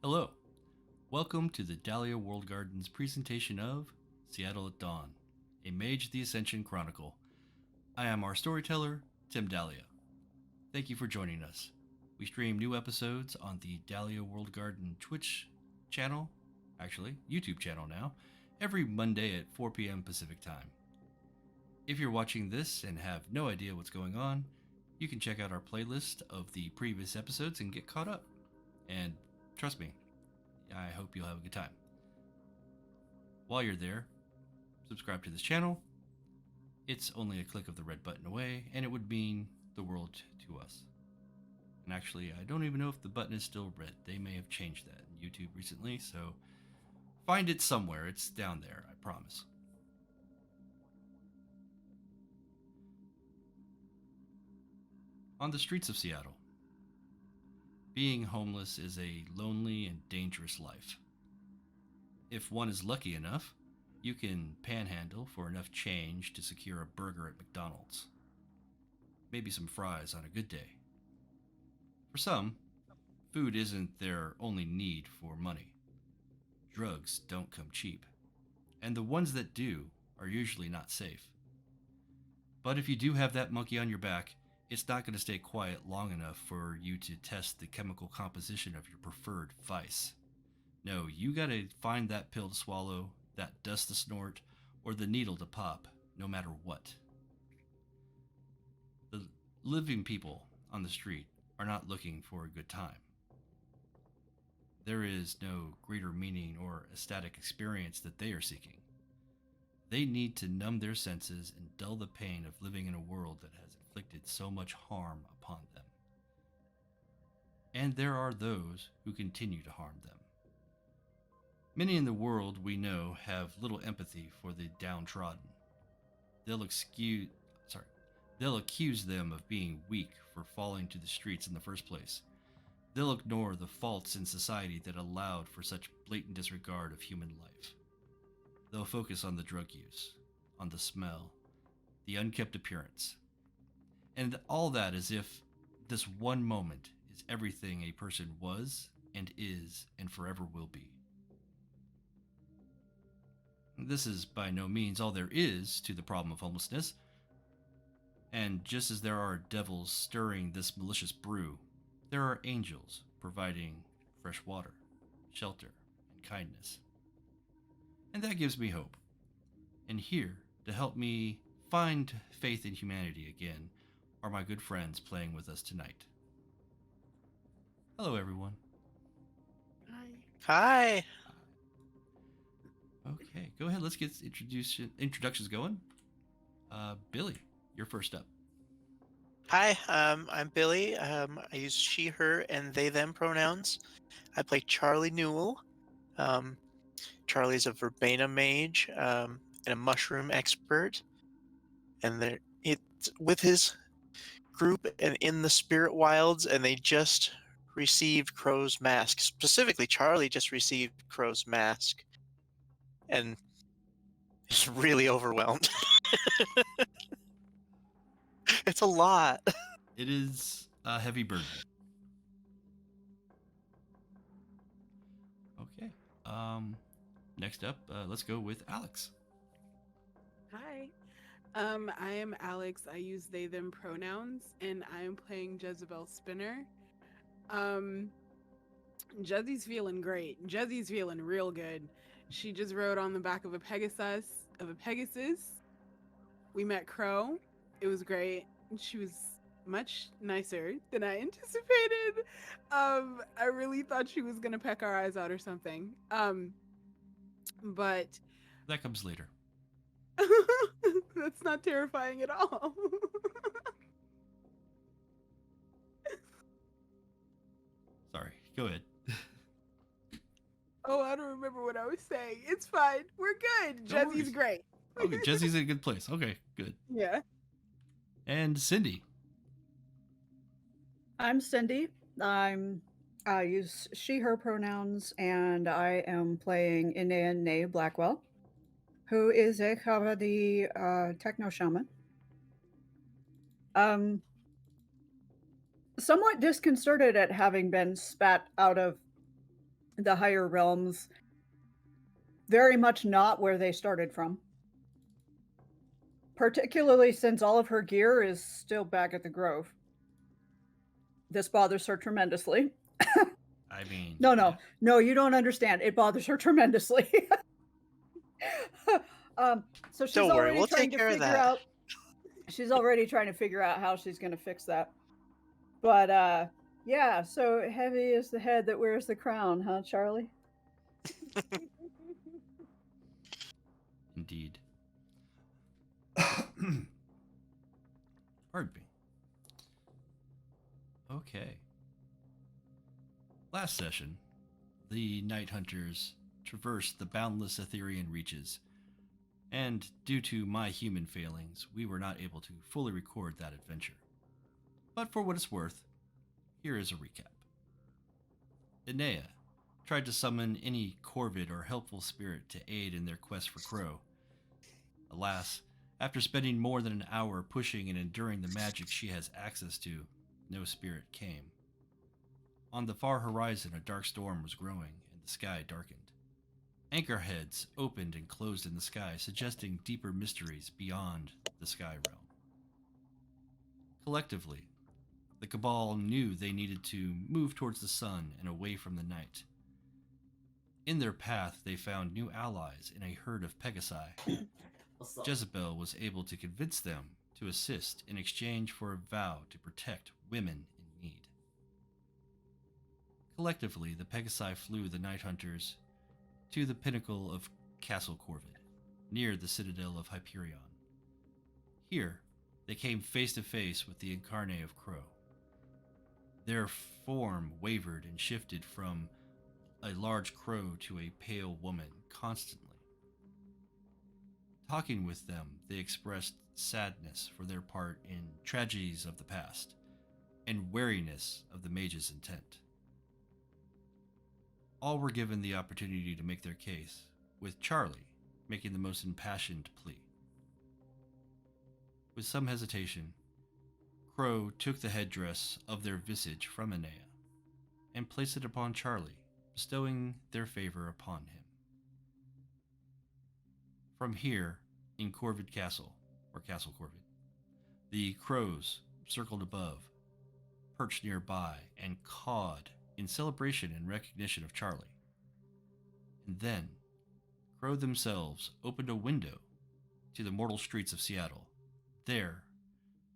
Hello. Welcome to the Dahlia World Garden's presentation of Seattle at Dawn, a Mage the Ascension chronicle. I am our storyteller, Tim Dahlia. Thank you for joining us. We stream new episodes on the Dahlia World Garden Twitch channel, actually, YouTube channel now, every Monday at 4 p.m. Pacific Time. If you're watching this and have no idea what's going on, you can check out our playlist of the previous episodes and get caught up. And trust me, I hope you'll have a good time. While you're there, subscribe to this channel. It's only a click of the red button away, and it would mean the world to us. And actually, I don't even know if the button is still red. They may have changed that in YouTube recently, so find it somewhere. It's down there, I promise. On the streets of Seattle, being homeless is a lonely and dangerous life. If one is lucky enough, you can panhandle for enough change to secure a burger at McDonald's. Maybe some fries on a good day. For some, food isn't their only need for money. Drugs don't come cheap, and the ones that do are usually not safe. But if you do have that monkey on your back, it's not going to stay quiet long enough for you to test the chemical composition of your preferred vice. No, you gotta find that pill to swallow, that dust to snort, or the needle to pop, no matter what. The living people on the street are not looking for a good time. There is no greater meaning or ecstatic experience that they are seeking. They need to numb their senses and dull the pain of living in a world that has inflicted so much harm upon them. And there are those who continue to harm them. Many in the world we know have little empathy for the downtrodden. They'll accuse them of being weak for falling to the streets in the first place. They'll ignore the faults in society that allowed for such blatant disregard of human life. They'll focus on the drug use, on the smell, the unkempt appearance. And all that as if this one moment is everything a person was and is and forever will be. This is by no means all there is to the problem of homelessness. And just as there are devils stirring this malicious brew, there are angels providing fresh water, shelter, and kindness. And that gives me hope. And here, to help me find faith in humanity again, are my good friends playing with us tonight. Hello, everyone. Hi. Okay, go ahead. Let's get introductions going. Billie, you're first up. Hi, I'm Billie. I use she, her, and they, them pronouns. I play Charlie Newell. Charlie's a Verbena mage and a mushroom expert. And it's with his group and in the spirit wilds, and they just received Crow's Mask. Specifically, Charlie just received Crow's Mask. And he's really overwhelmed. It's a lot. It is a heavy burden. Okay. Next up, let's go with Alix. Hi. I am Alix. I use they, them pronouns, and I am playing Jezebel Spinner. Jezzy's feeling great. Jezzy's feeling real good. She just rode on the back of a Pegasus. We met Crow. It was great. She was much nicer than I anticipated. I really thought she was gonna peck our eyes out or something. But that comes later. That's not terrifying at all. Sorry, go ahead. Oh, I don't remember what I was saying. It's fine. We're good. Jezzy's great. Okay, Jezzy's in a good place. Okay, good. Yeah. And Cindy. I'm Cindy. I use she, her pronouns, and I am playing Inea Blackwell, who is a Kha'vadi techno shaman. Somewhat disconcerted at having been spat out of the higher realms, very much not where they started from. Particularly since all of her gear is still back at the Grove. This bothers her tremendously. I mean, No, you don't understand. It bothers her tremendously. So she's Don't worry, already we'll trying take to care of figure that. out. She's already trying to figure out how she's going to fix that. But yeah. So heavy is the head that wears the crown, huh, Charlie? indeed. Pardon me. Okay. Last session, the Night Hunters traversed the boundless Aetherian Reaches, and due to my human failings, we were not able to fully record that adventure. But for what it's worth, here is a recap. Inea tried to summon any corvid or helpful spirit to aid in their quest for Crow. Alas, after spending more than an hour pushing and enduring the magic she has access to, no spirit came. On the far horizon, a dark storm was growing, and the sky darkened. Anchorheads opened and closed in the sky, suggesting deeper mysteries beyond the sky realm. Collectively, the Cabal knew they needed to move towards the sun and away from the night. In their path, they found new allies in a herd of Pegasi. Jezebel was able to convince them to assist in exchange for a vow to protect women in need. Collectively, the Pegasi flew the Night Hunters to the pinnacle of Castle Corvid, near the citadel of Hyperion. Here, they came face to face with the incarnate of Crow. Their form wavered and shifted from a large crow to a pale woman constantly. Talking with them, they expressed sadness for their part in tragedies of the past, and wariness of the Mage's intent. All were given the opportunity to make their case, with Charlie making the most impassioned plea. With some hesitation, Crow took the headdress of their visage from Inea and placed it upon Charlie, bestowing their favor upon him. From here, in Corvid Castle, or Castle Corvid, the crows circled above, perched nearby, and cawed in celebration and recognition of Charlie. And then, Crow themselves opened a window to the mortal streets of Seattle. Their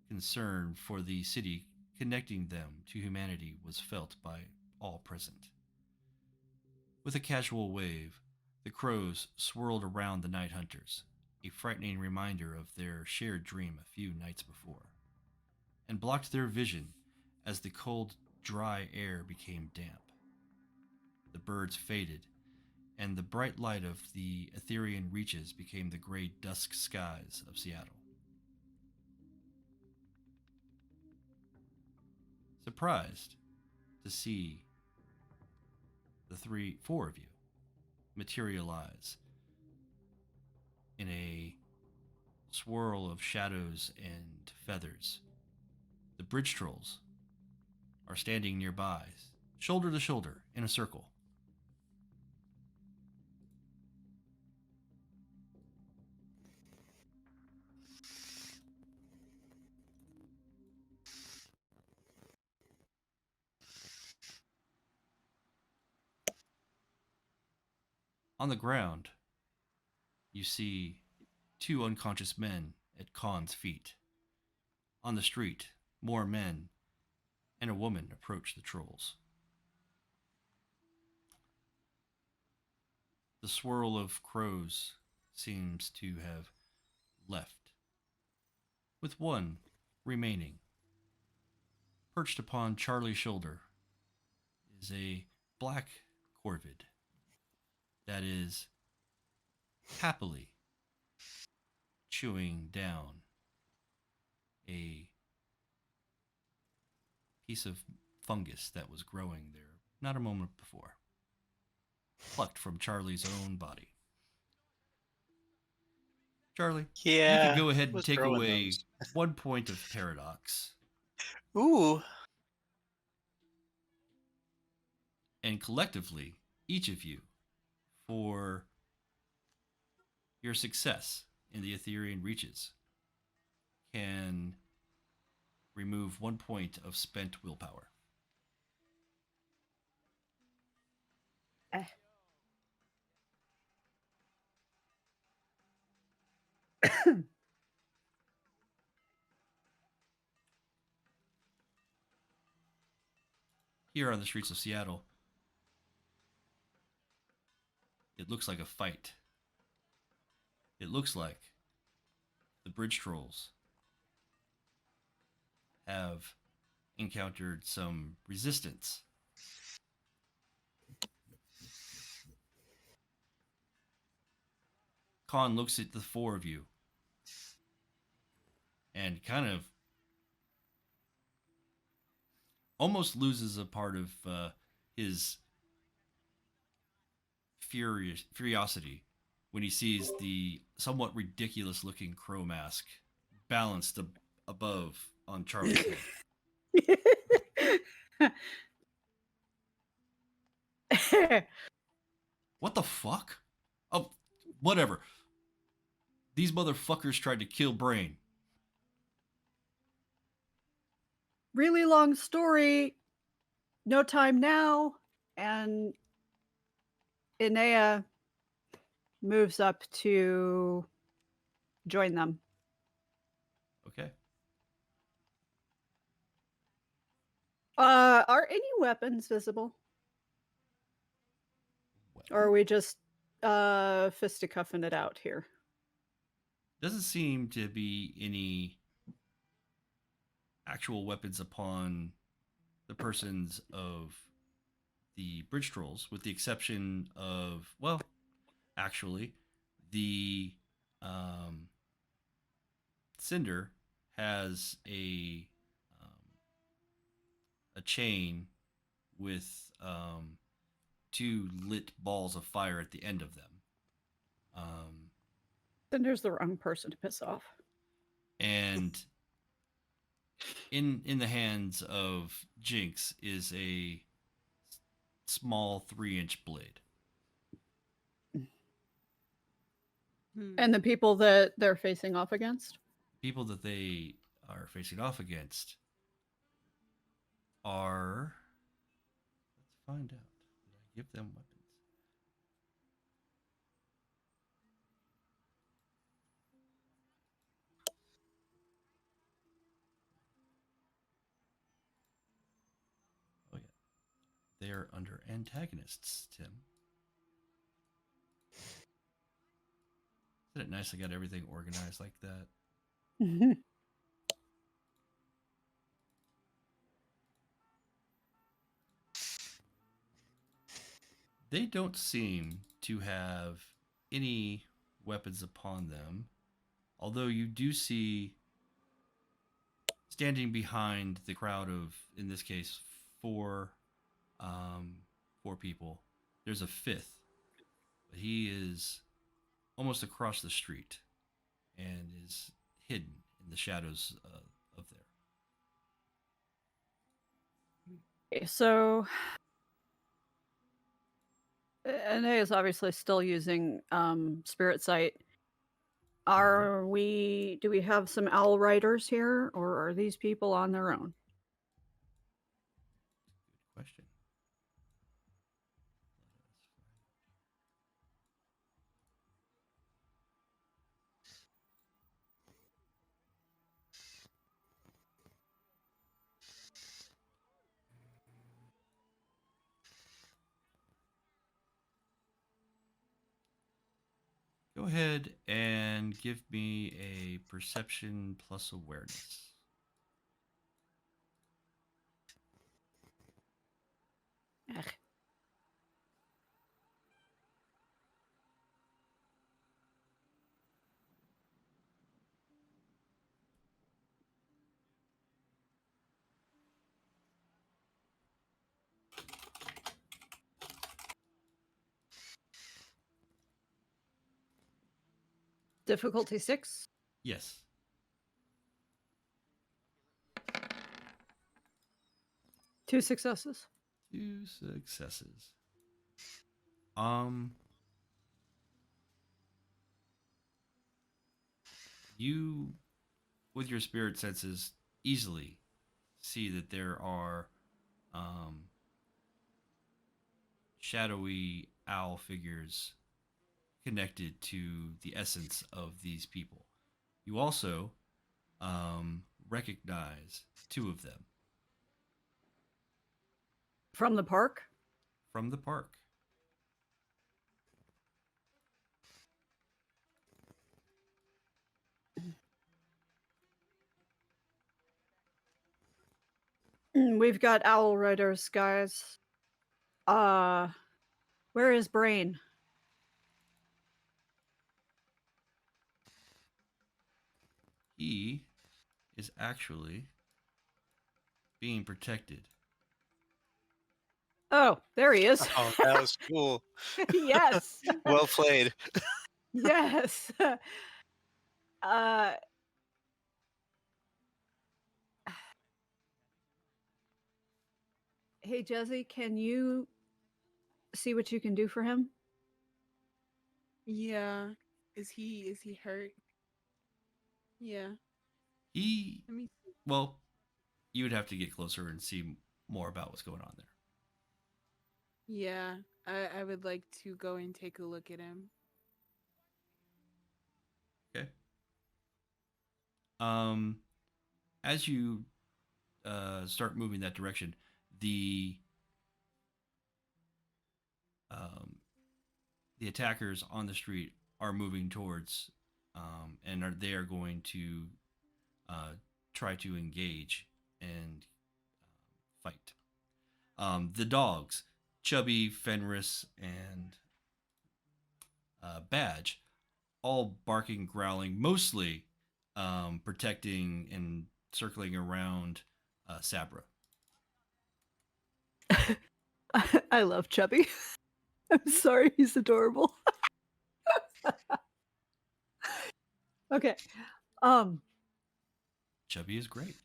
concern for the city connecting them to humanity was felt by all present. With a casual wave, the crows swirled around the Night Hunters, a frightening reminder of their shared dream a few nights before, and blocked their vision as the cold, dry air became damp. The birds faded, and the bright light of the Aetherian Reaches became the gray dusk skies of Seattle. Surprised to see the four of you materialize in a swirl of shadows and feathers, the bridge trolls are standing nearby, shoulder to shoulder in a circle. On the ground, you see two unconscious men at Khan's feet. On the street, more men and a woman approach the trolls. The swirl of crows seems to have left, with one remaining. Perched upon Charlie's shoulder is a black corvid that is happily chewing down a piece of fungus that was growing there not a moment before, plucked from Charlie's own body. Charlie, Yeah. you can go ahead and was take growing away those. 1 point of paradox. Ooh. And collectively, each of you for your success in the Aetherian Reaches can remove 1 point of spent willpower. Eh. Here on the streets of Seattle, it looks like a fight. It looks like the bridge trolls have encountered some resistance. Khan looks at the four of you and kind of almost loses a part of his curiosity when he sees the somewhat ridiculous looking crow mask balanced above on Charlie's head. What the fuck? Oh, whatever. These motherfuckers tried to kill Brain. Really long story. No time now. And Inea moves up to join them. Okay. Are any weapons visible? Or are we just fisticuffing it out here? Doesn't seem to be any actual weapons upon the persons of the bridge trolls, with the exception of, well, actually, the Cinder has a chain with 2 lit balls of fire at the end of them. Cinder's the wrong person to piss off. And in the hands of Jinx is a small 3-inch blade. And the people that they're facing off against? People that they are facing off against are... Let's find out. Did I give them weapons? Oh, yeah. They are under antagonists, Tim. Isn't it nice I got everything organized like that? They don't seem to have any weapons upon them, although you do see, standing behind the crowd of, in this case, four people, there's a fifth, but he is almost across the street and is hidden in the shadows of there. Okay, so Inea is obviously still using Spirit Sight. Do we have some owl riders here, or are these people on their own? Good question. Go ahead and give me a perception plus awareness. Ugh. Difficulty 6? Yes. 2 successes. 2 successes. Um, you, with your spirit senses, easily see that there are um, shadowy owl figures connected to the essence of these people. You also recognize two of them From the park? from the park. We've got owl riders, guys. Where is Brain? He is actually being protected. Oh, there he is. Oh, that was cool. Yes. Well played. Yes. uh Hey Jesse, can you see what you can do for him? Yeah. Is he hurt? Yeah. He, Let me well, you would have to get closer and see more about what's going on there. Yeah. I would like to go and take a look at him. Okay. As you start moving that direction, the um, the attackers on the street are moving towards, and they are going to uh, try to engage and fight. The dogs, Chubby, Fenris, and Badge, all barking, growling, mostly protecting and circling around Sabra. I love Chubby. I'm sorry, he's adorable. Okay. Chubby is great.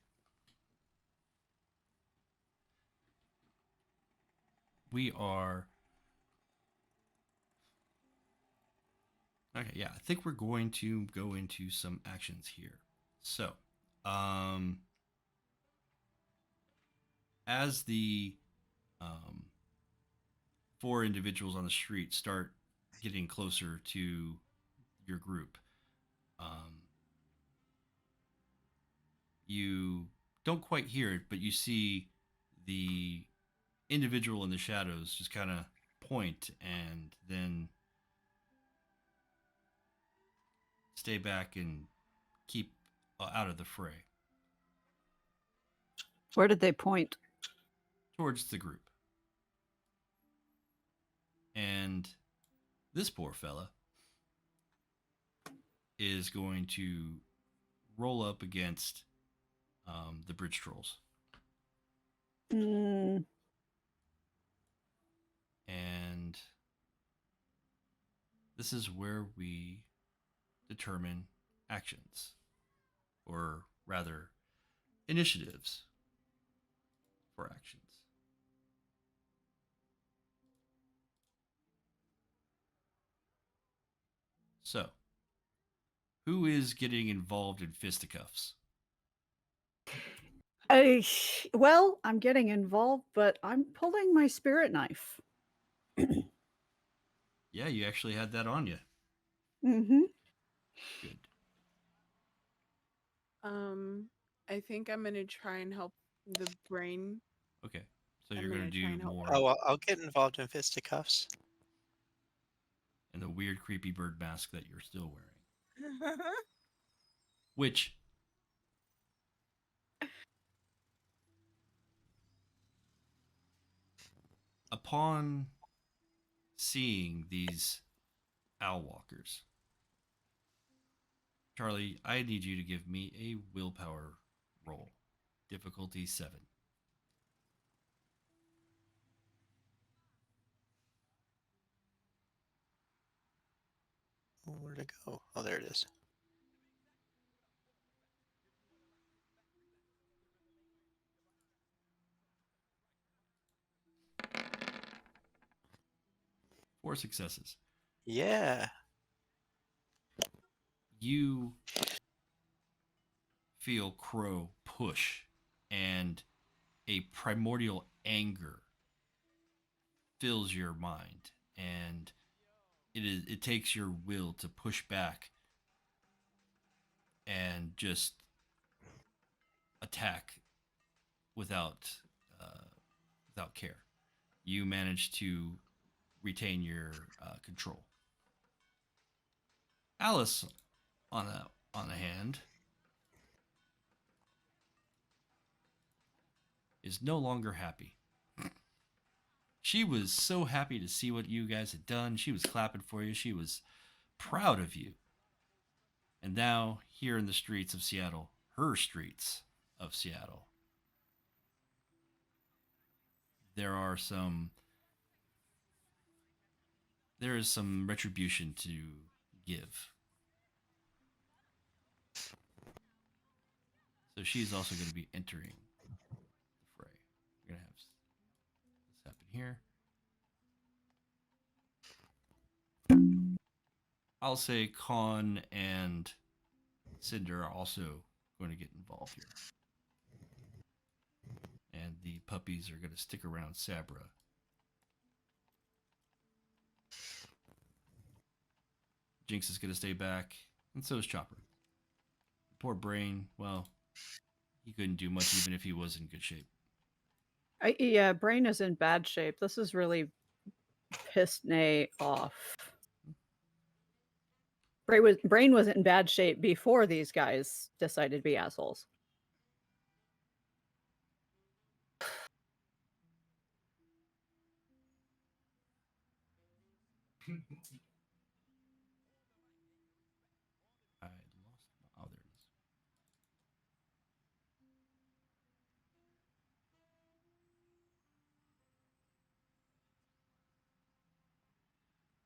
We are. Okay, yeah, I think we're going to go into some actions here. So, as the um, four individuals on the street start getting closer to your group, you don't quite hear it, but you see the individual in the shadows just kind of point and then stay back and keep out of the fray Where did they point? towards the group. And this poor fella is going to roll up against the bridge trolls. Mm, And this is where we determine actions, or rather, initiatives for actions. So, who is getting involved in fisticuffs? well, I'm getting involved, but I'm pulling my spirit knife. Yeah, you actually had that on you. Mm-hmm. Good. I think I'm gonna try and help the brain. Okay, so I'm you're going to gonna try do and help more Oh, I'll get involved in fisticuffs. in the weird, creepy bird mask that you're still wearing. Which, upon seeing these owl walkers, Charlie, I need you to give me a willpower roll. Difficulty 7. Where'd it go? Oh, there it is. 4 successes. Yeah. You feel Crow push, and a primordial anger fills your mind, and it takes your will to push back and just attack without uh, without care. You manage to retain your control. Alice, on the hand, is no longer happy. She was so happy to see what you guys had done. She was clapping for you. She was proud of you. And now, here in the streets of Seattle, her streets of Seattle, there are some there is some retribution to give. So she's also going to be entering the fray. We're going to have this happen here. I'll say Khan and Cinder are also going to get involved here. And the puppies are going to stick around Sabra. Jinx is going to stay back, and so is Chopper. Poor Brain, well, he couldn't do much even if he was in good shape. Yeah, Brain is in bad shape. This is really pissed Nay off. Brain was in bad shape before these guys decided to be assholes. I lost. Oh,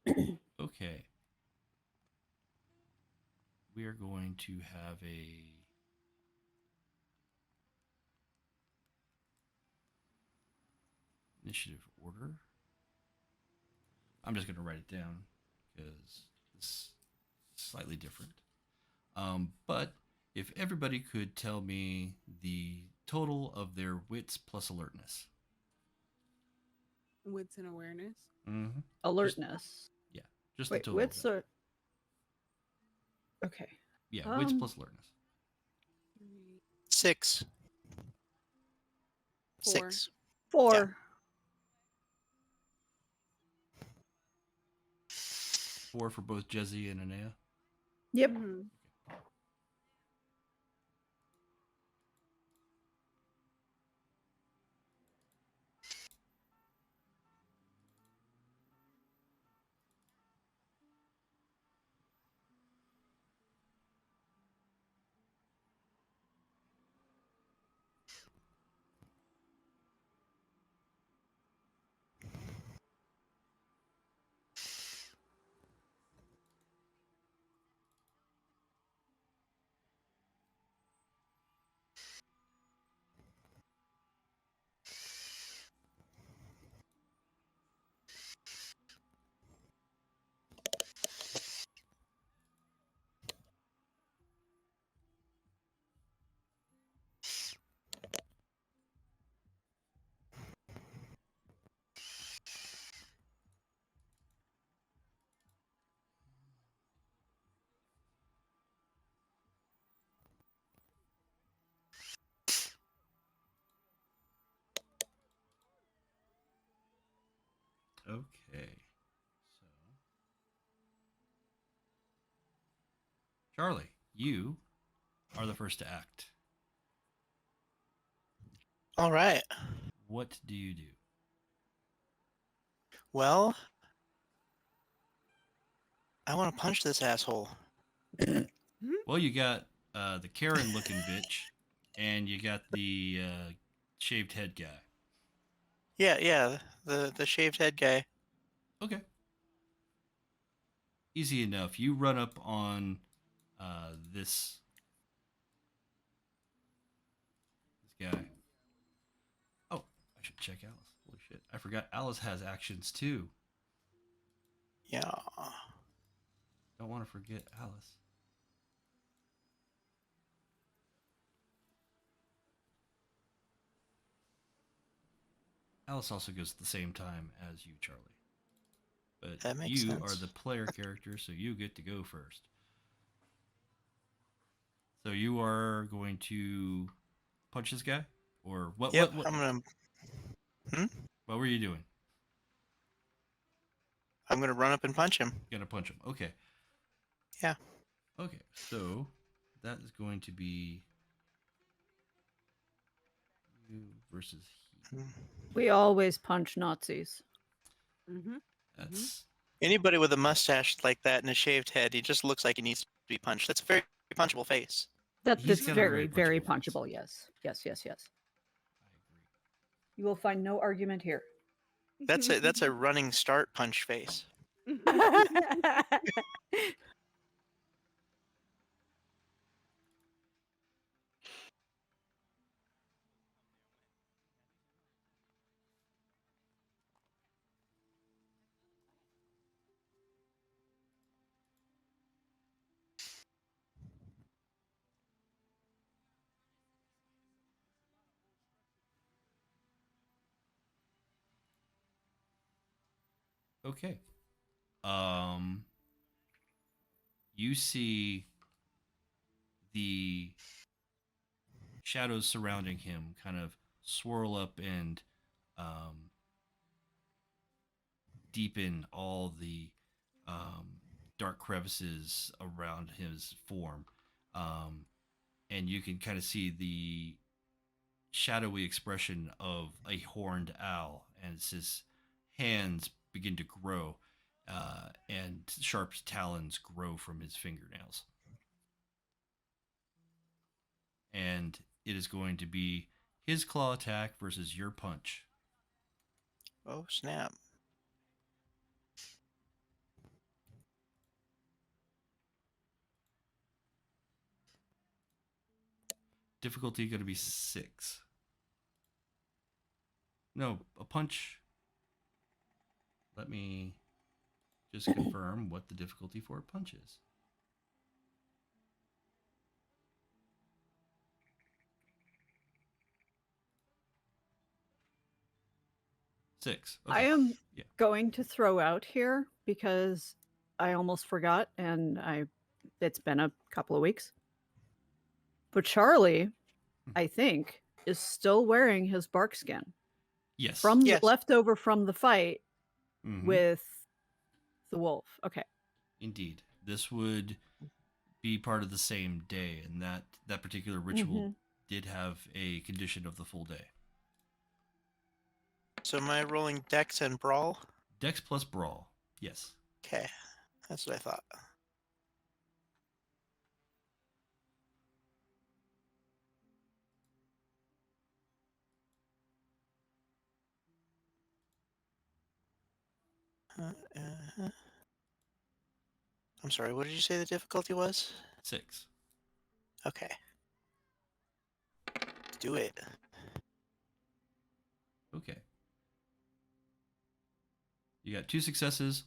there it is. Okay. We are going to have a initiative order. I'm just going to write it down because it's slightly different. But if everybody could tell me the total of their wits plus alertness. Wits and awareness. Mm-hmm. Alertness. Just Wait, the total. wits are... Okay. Yeah, wits plus alertness. 6. 4. 6. 4. Yeah. 4 for both Jezzy and Inea. Yep. Mm-hmm. Okay. So, Charlie, you are the first to act. All right. What do you do? Well, I want to punch this asshole. Well, you got the Karen looking bitch, and you got the shaved head guy. Yeah, the shaved head guy. Okay. Easy enough. You run up on this guy. Oh, I should check Alice. Holy shit. I forgot Alice has actions too. Yeah. Don't want to forget Alice. Alice also goes at the same time as you, Charlie. But That makes you sense. are the player character, so you get to go first. So you are going to punch this guy? Or what? Yep, What I'm gonna. What were you doing? I'm gonna run up and punch him. You're gonna punch him. Okay. Yeah. Okay. So that is going to be you versus he. We always punch Nazis. Mm-hmm. That's Anybody with a mustache like that and a shaved head, he just looks like he needs to be punched. That's a very punchable face. That's He's got a very, very very punchable punchable. Yes. Yes, yes, yes. I agree. You will find no argument here. That's a running start punch face. Okay. You see the shadows surrounding him kind of swirl up and deepen all the dark crevices around his form. And you can kind of see the shadowy expression of a horned owl, and his hands begin to grow, and sharp talons grow from his fingernails. And it is going to be his claw attack versus your punch. Oh snap! Difficulty going to be 6. No, a punch. Let me just confirm what the difficulty for a punch is. Six. Okay. I am Yeah. going to throw out here because I almost forgot and it's been a couple of weeks. But Charlie, I think, is still wearing his bark skin. Yes. From Yes. the leftover from the fight Mhm. with the wolf. Okay. Indeed. This would be part of the same day, and that particular ritual did have a condition of the full day. So am I rolling Dex and Brawl? Dex plus Brawl. Yes. Okay, that's what I thought. I'm sorry, what did you say the difficulty was? 6. Okay. Let's do it. Okay. You got 2 successes.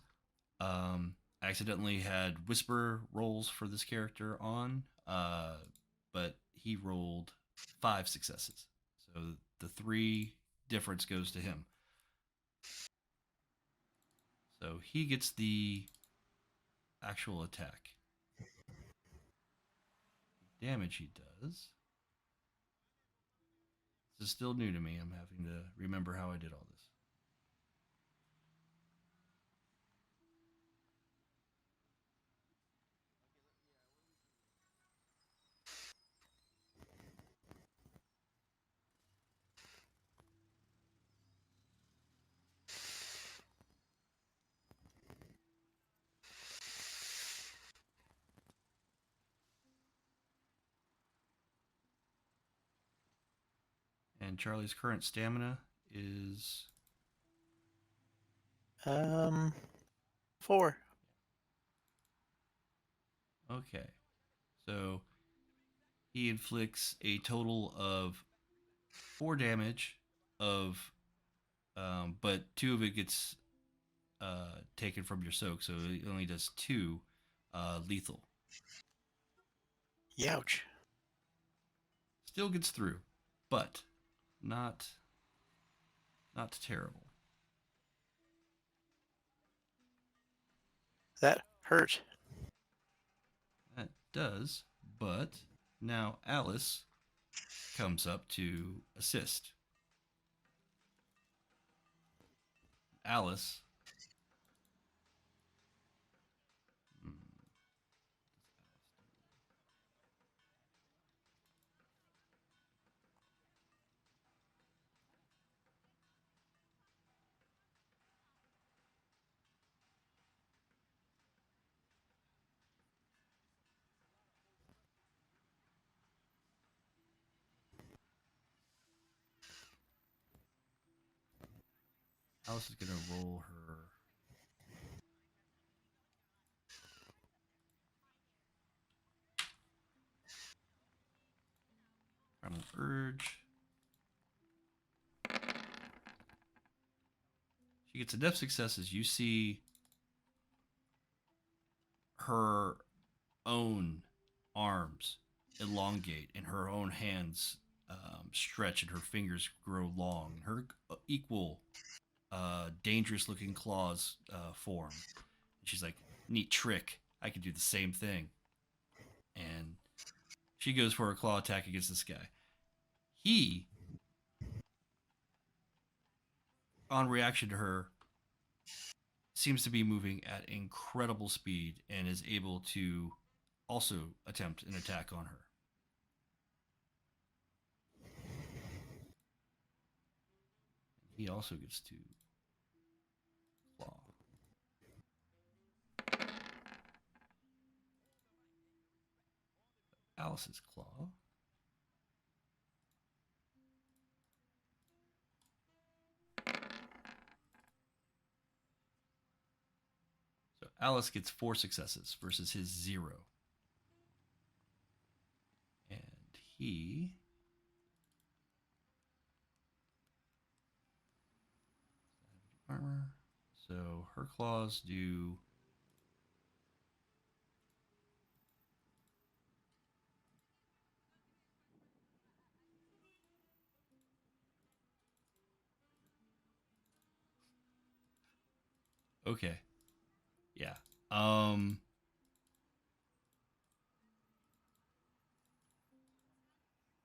I accidentally had whisper rolls for this character on, but he rolled 5 successes. So the 3 difference goes to him. So he gets the actual attack. Damage he does. This is still new to me. I'm having to remember how I did all this. And Charlie's current stamina is 4. okay. So he inflicts a total of 4 damage of, but 2 of it gets taken from your soak, so it only does 2 lethal. Youch. Still gets through, but not terrible. That hurt. That does, but now Alice comes up to assist. Alice. Alice is going to roll her primal urge. She gets enough successes. You see her own arms elongate and her own hands stretch and her fingers grow long. Her equal dangerous looking claws form. She's like, neat trick. I could do the same thing. And she goes for a claw attack against this guy. He, on reaction to her, seems to be moving at incredible speed and is able to also attempt an attack on her. He also gets to claw. Alice's claw. So Alice gets 4 successes versus his 0. And he... armor. So her claws do... Okay. Yeah.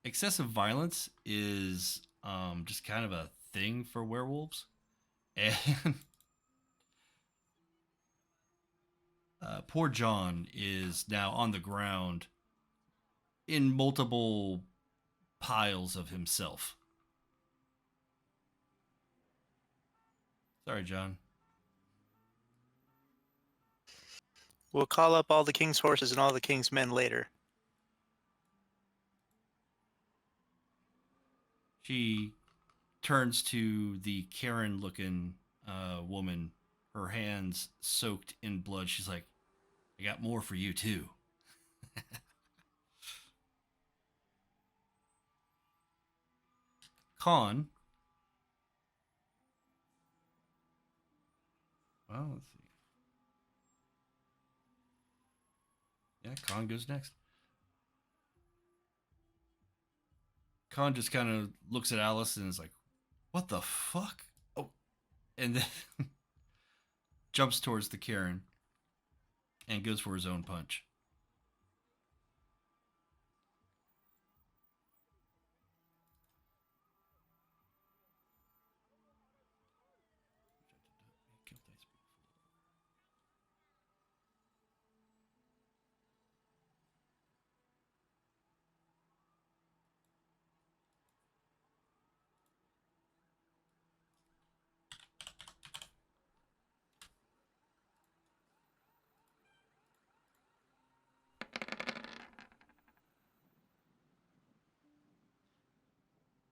Excessive violence is just kind of a thing for werewolves. And poor John is now on the ground in multiple piles of himself. Sorry, John. We'll call up all the king's horses and all the king's men later. She turns to the Karen-looking woman, her hands soaked in blood. She's like, I got more for you, too. Khan. Well, let's see. Yeah, Khan goes next. Khan just kind of looks at Alice and is like, what the fuck? Oh, and then jumps towards the Karen and goes for his own punch.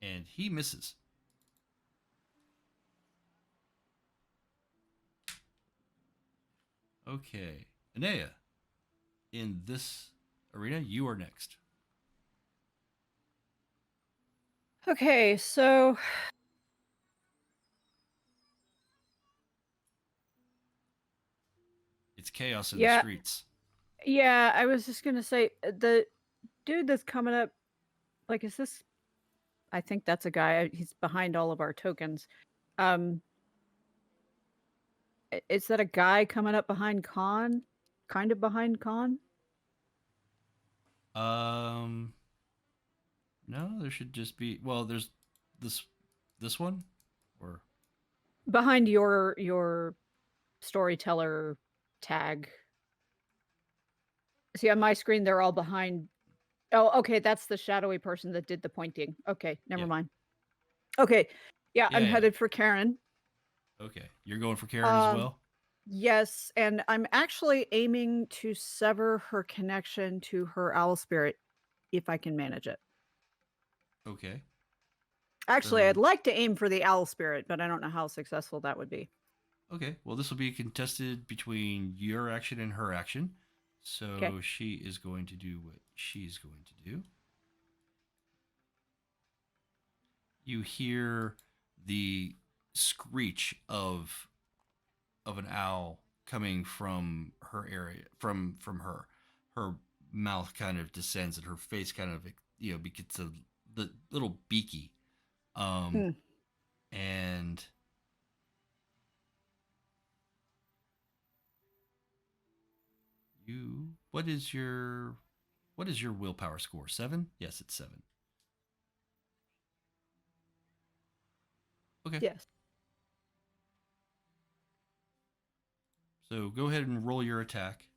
And he misses. Okay. Inea, in this arena, you are next. Okay, so It's chaos in the Yeah. streets. Yeah, I was just gonna say the dude that's coming up. Like, is this? I think that's a guy. He's behind all of our tokens. Is that a guy coming up behind Khan? Kind of behind Khan? No, there should just be. Well, there's this one, or Behind your storyteller tag. See, on my screen, they're all behind. Oh, okay, that's the shadowy person that did the pointing. Okay, never Yeah. mind. Okay, yeah, I'm Yeah. headed for Karen. Okay, you're going for Karen as well. Yes, and I'm actually aiming to sever her connection to her owl spirit, if I can manage it. Okay. Actually, I'd like to aim for the owl spirit, but I don't know how successful that would be. Okay, well, this will be contested between your action and her action. So Okay. she is going to do what she's going to do. You hear the screech of an owl coming from her area, from her. Her mouth kind of descends and her face kind of gets the little beaky, and you. What is your willpower score? 7? Yes, it's 7. Okay. Yes. So go ahead and roll your attack.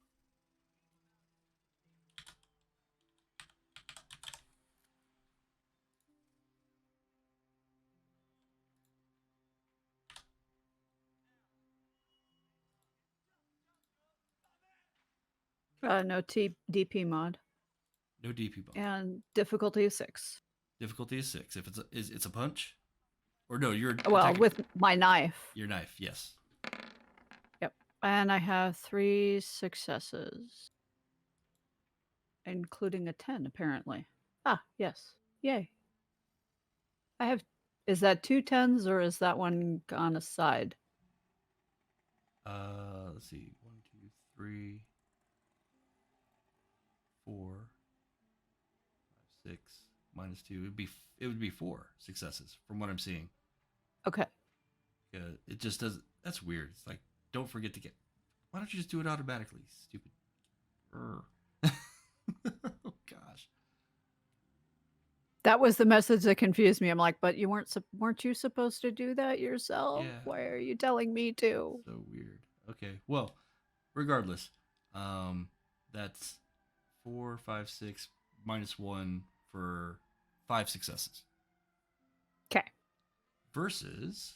No DP mod. No DP bump. And difficulty is 6. Difficulty is 6. If it's a punch, or no, you're well with my knife. Your knife, yes. Yep, and I have 3 successes, including a 10 apparently. Ah, yes, yay. I have. Is that 2 10s or is that one on a side? Let's see. 1, 2, 3, 4, 5, 6 minus 2. It would be 4 successes from what I'm seeing. Okay. It just does. That's weird. It's like, don't forget to get. Why don't you just do it automatically? Stupid. Oh gosh. That was the message that confused me. I'm like, but you weren't you supposed to do that yourself? Yeah. Why are you telling me to? So weird. Okay. Well, regardless, that's 4, 5, 6 minus 1 for 5 successes. Okay. Versus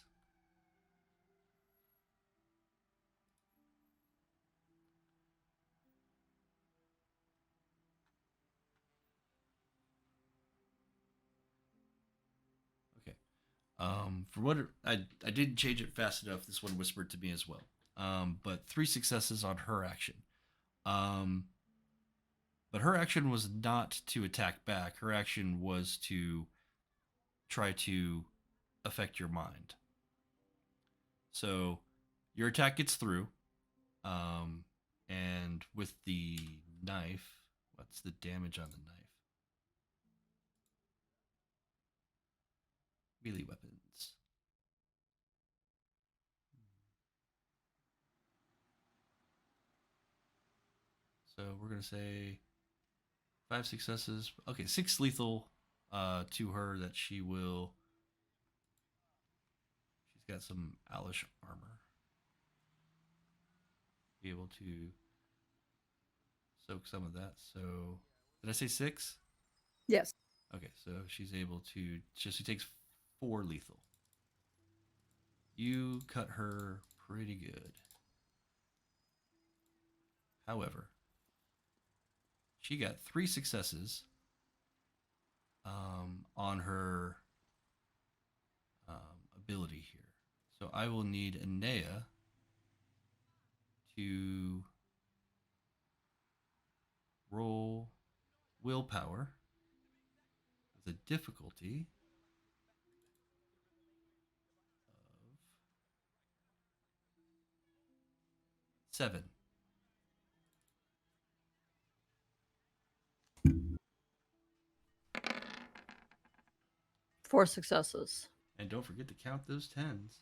for what I didn't change it fast enough. This one whispered to me as well. But 3 successes on her action. But her action was not to attack back. Her action was to try to affect your mind. So your attack gets through. And with the knife, what's the damage on the knife? Melee weapons. So we're going to say 5 successes. Okay, 6 lethal to her that she will. She's got some owlish armor. Be able to soak some of that. So, did I say 6? Yes. Okay, so she's able to. She takes 4 lethal. You cut her pretty good. However, she got 3 successes on her ability here. So I will need Inea to roll willpower with a difficulty of 7. 4 successes. And don't forget to count those 10s.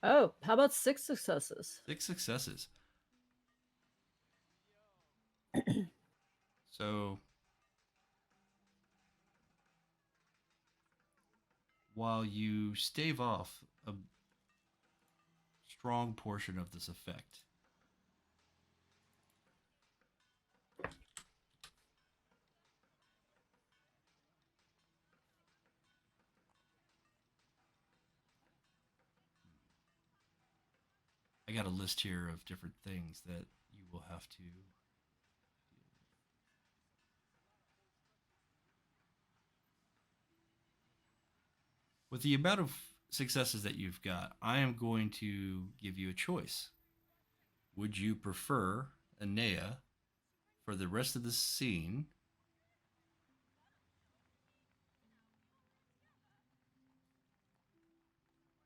Oh, how about 6 successes? 6 successes. So, while you stave off a strong portion of this effect, I got a list here of different things that you will have to deal with the amount of successes that you've got. I am going to give you a choice. Would you prefer Inea for the rest of the scene,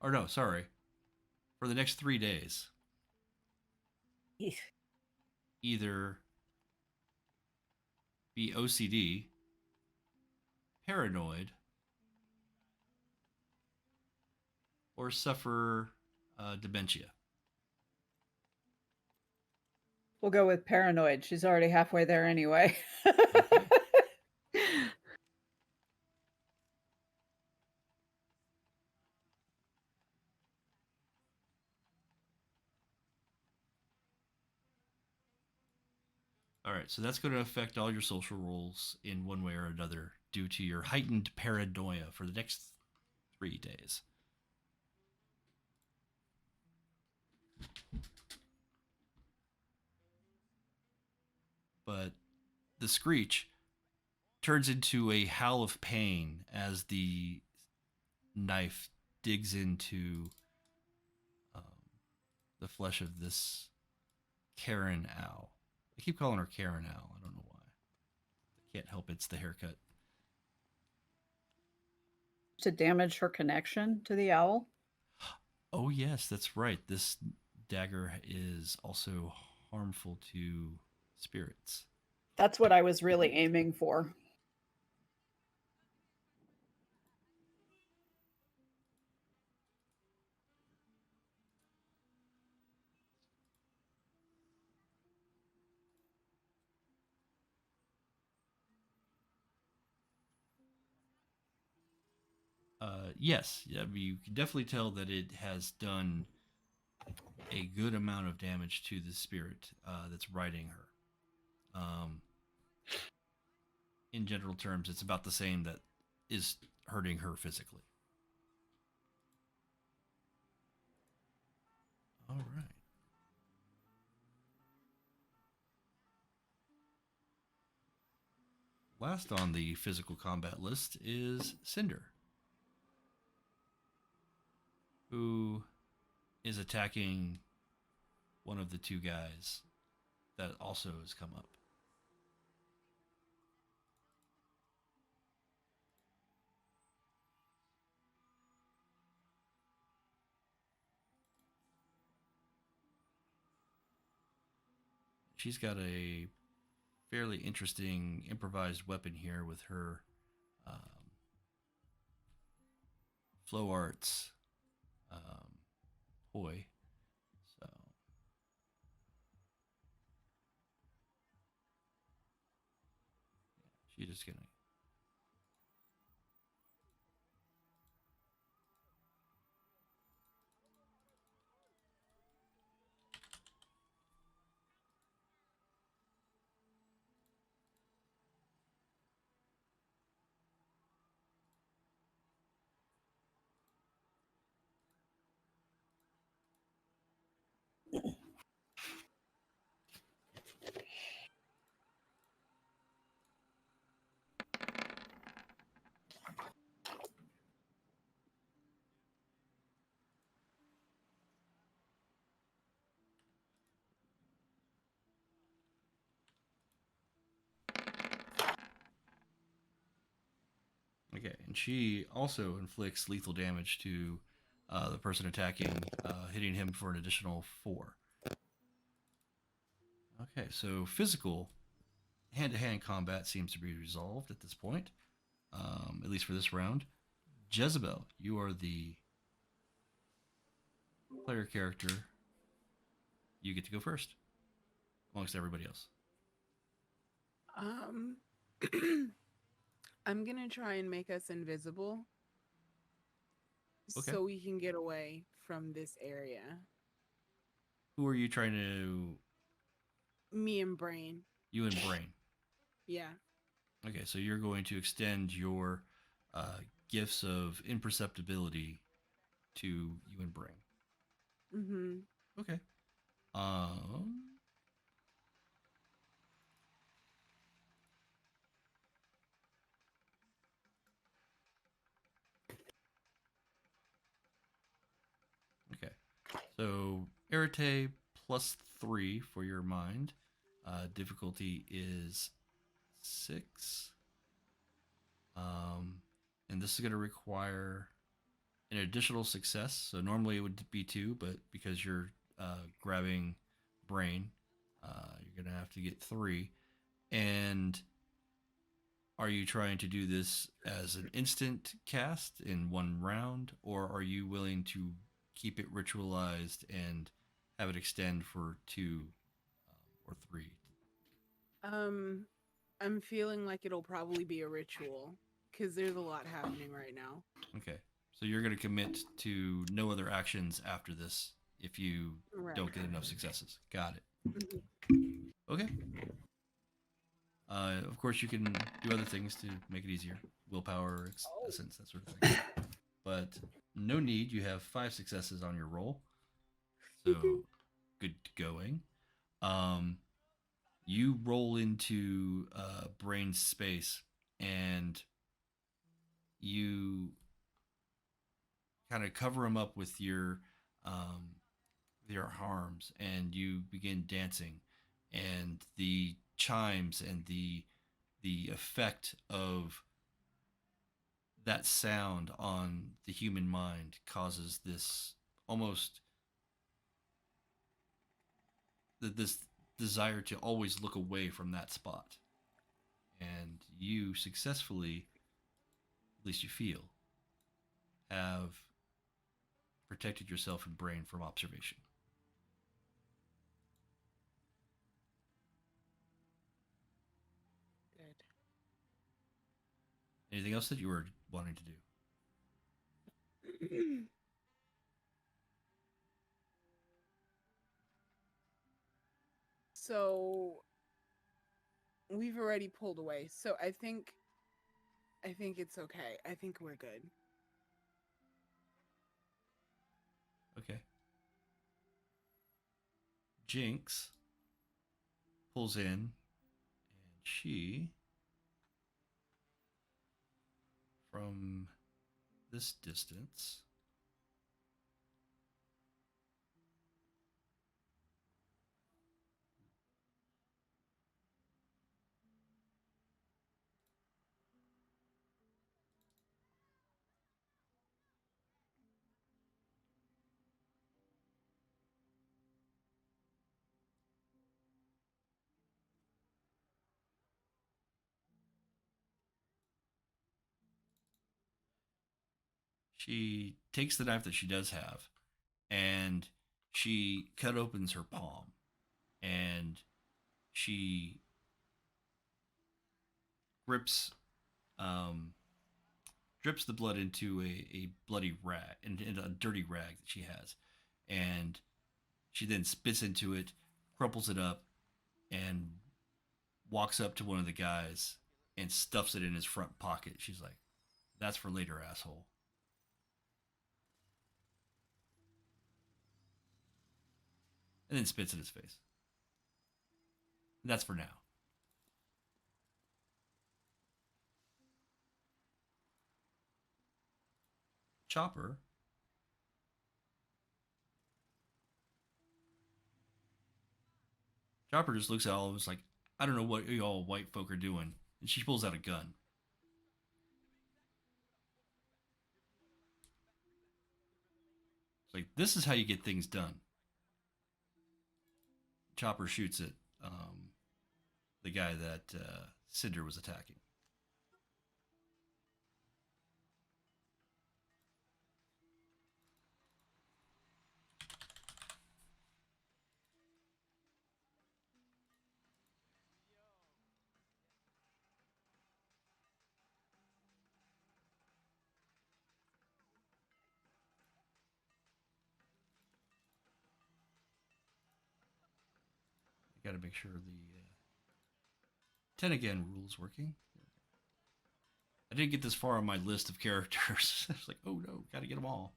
or no, sorry, for the next 3 days? Either be OCD, paranoid, or suffer dementia. We'll go with paranoid. She's already halfway there anyway. Okay. All right, so that's going to affect all your social roles in one way or another due to your heightened paranoia for the next 3 days. But the screech turns into a howl of pain as the knife digs into the flesh of this Karen owl. I keep calling her Karen owl. I don't know why. I can't help it's the haircut. To damage her connection to the owl? Oh, yes, that's right. This dagger is also harmful to spirits. That's what I was really aiming for. Yes, I mean, you can definitely tell that it has done a good amount of damage to the spirit that's riding her. In general terms, it's about the same that is hurting her physically. All right. Last on the physical combat list is Cinder, who is attacking one of the 2 guys that also has come up. She's got a fairly interesting improvised weapon here with her flow arts toy. So she's just gonna. Okay, and she also inflicts lethal damage to the person attacking, hitting him for an additional 4. Okay, so physical hand-to-hand combat seems to be resolved at this point, at least for this round. Jezebel, you are the player character. You get to go first, amongst everybody else. I'm gonna try and make us invisible, Okay. so we can get away from this area. Who are you trying to? Me and Brain. You and Brain. Yeah. Okay, so you're going to extend your gifts of imperceptibility to you and Brain. Mm-hmm. Okay. Okay. So Arete +3 for your mind. Difficulty is 6. And this is going to require an additional success. So normally it would be 2, but because you're grabbing Brain, you're going to have to get 3. And are you trying to do this as an instant cast in one round, or are you willing to keep it ritualized and have it extend for 2 or 3? I'm feeling like it'll probably be a ritual because there's a lot happening right now. Okay, so you're going to commit to no other actions after this if you don't get enough successes. Got it. Okay. Of course, you can do other things to make it easier. Willpower, essence, that sort of thing. But no need. You have 5 successes on your roll. So, good going. You roll into Brain's space, and you kind of cover him up with your arms, and you begin dancing, and the chimes and the effect of that sound on the human mind causes this almost this desire to always look away from that spot. And you successfully, at least you feel, have protected yourself and Brain from observation. Good. Anything else that you were wanting to do? So we've already pulled away. So I think it's okay. I think we're good. Okay. Jinx pulls in, and she, from this distance, she takes the knife that she does have, and she cut opens her palm, and she grips drips the blood into a bloody rag, into a dirty rag that she has, and she then spits into it, crumples it up, and walks up to one of the guys and stuffs it in his front pocket. She's like, "That's for later, asshole." And then spits in his face. That's for now. Chopper just looks at all of us like, "I don't know what y'all white folk are doing." And she pulls out a gun. It's like, "This is how you get things done." Chopper shoots at the guy that Cinder was attacking. Got to make sure the 10 again rule's working. I didn't get this far on my list of characters. I was like, oh no, got to get them all.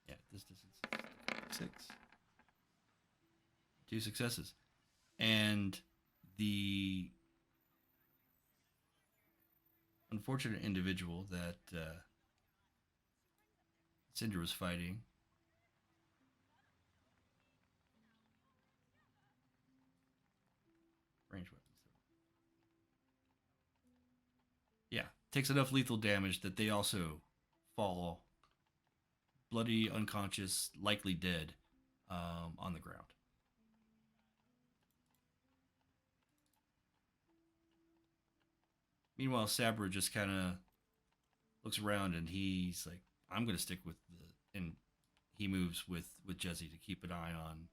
Yeah, this distance is 6. 2 successes. And the unfortunate individual that Cinder was fighting range weapons. Yeah, takes enough lethal damage that they also fall bloody, unconscious, likely dead on the ground. Meanwhile, Sabra just kind of looks around and he's like, I'm going to stick with the... And he moves with Jesse to keep an eye on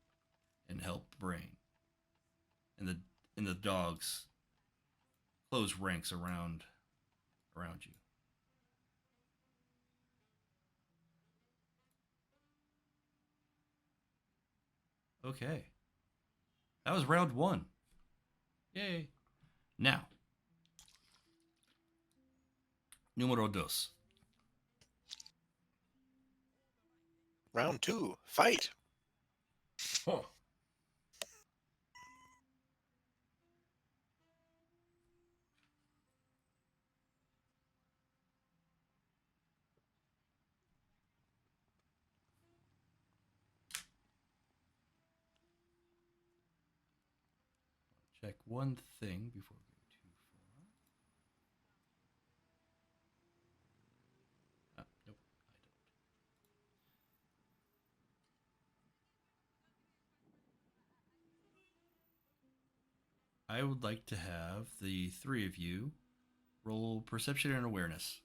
and help Brain. And the dogs close ranks around you. Okay. That was round 1. Yay. Now, número 2. Round 2, fight. Oh. Check one thing before we go too far. Nope, I don't. I would like to have the 3 of you roll perception and awareness.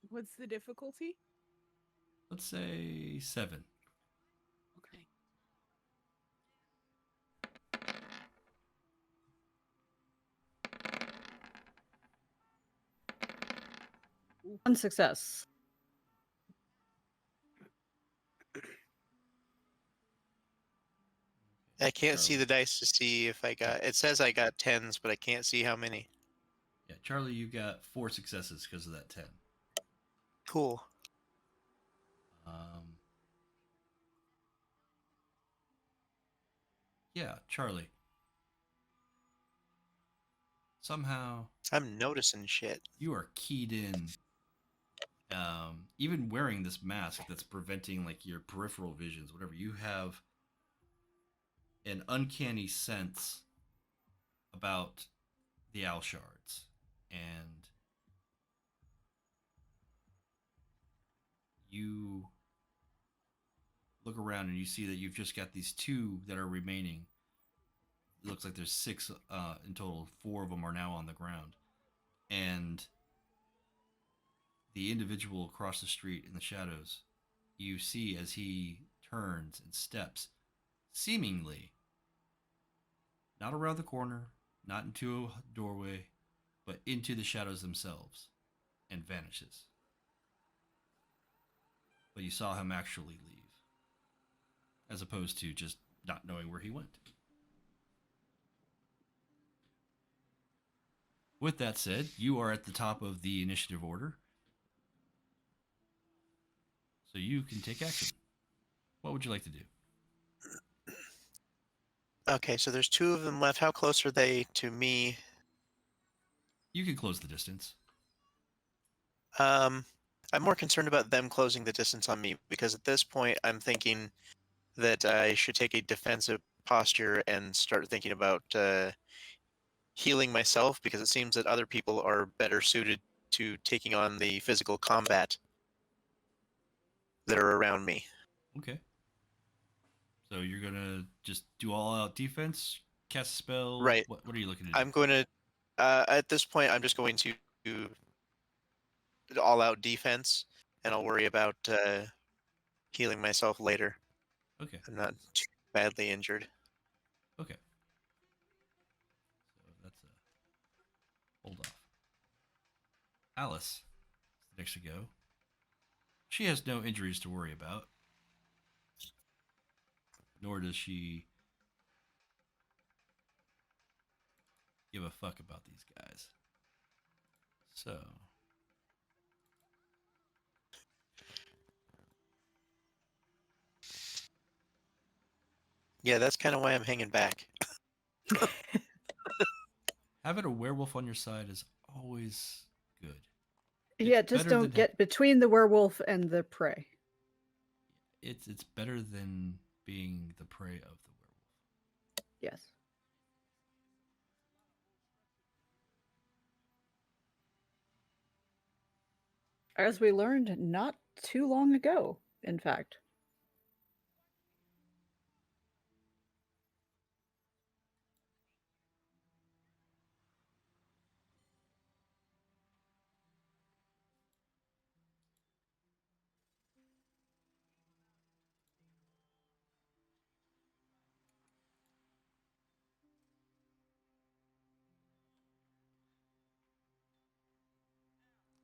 What's the difficulty? Let's say 7. Okay. One success. I can't see the dice to see if I got... It says I got 10s, but I can't see how many. Yeah, Charlie, you got 4 successes because of that 10. Cool. Yeah, Charlie. Somehow I'm noticing shit. you are keyed in. Even wearing this mask that's preventing like your peripheral visions, whatever, you have an uncanny sense about the Owl Shards. And you look around and you see that you've just got these 2 that are remaining. It looks like there's 6 in total. 4 of them are now on the ground. And the individual across the street in the shadows, you see as he turns and steps, seemingly not around the corner, not into a doorway, but into the shadows themselves, and vanishes. But you saw him actually leave, as opposed to just not knowing where he went. With that said, you are at the top of the initiative order, so you can take action. What would you like to do? Okay, so there's 2 of them left. How close are they to me? You can close the distance. I'm more concerned about them closing the distance on me, because at this point I'm thinking that I should take a defensive posture and start thinking about healing myself, because it seems that other people are better suited to taking on the physical combat that are around me. Okay. So you're gonna just do all-out defense, cast a spell. Right. What are you looking to do? I'm going to, at this point, I'm just going to all-out defense, and I'll worry about healing myself later. Okay. I'm not too badly injured. Okay. So that's a hold off. Alice is next to go. She has no injuries to worry about, nor does she give a fuck about these guys. So Yeah, that's kind of why I'm hanging back. having a werewolf on your side is always good. Yeah, It's just better don't than get between the werewolf and the prey. it's better than being the prey of the werewolf. Yes. As we learned not too long ago, in fact.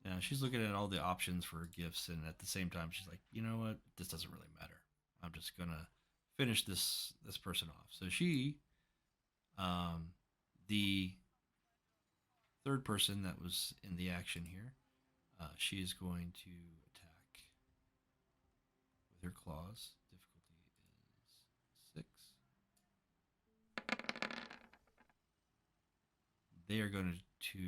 Yeah, she's looking at all the options for gifts, and at the same time, she's like, you know what? This doesn't really matter. I'm just gonna finish this person off. So she, the third person that was in the action here, she is going to attack with her claws. Difficulty is 6. They are going to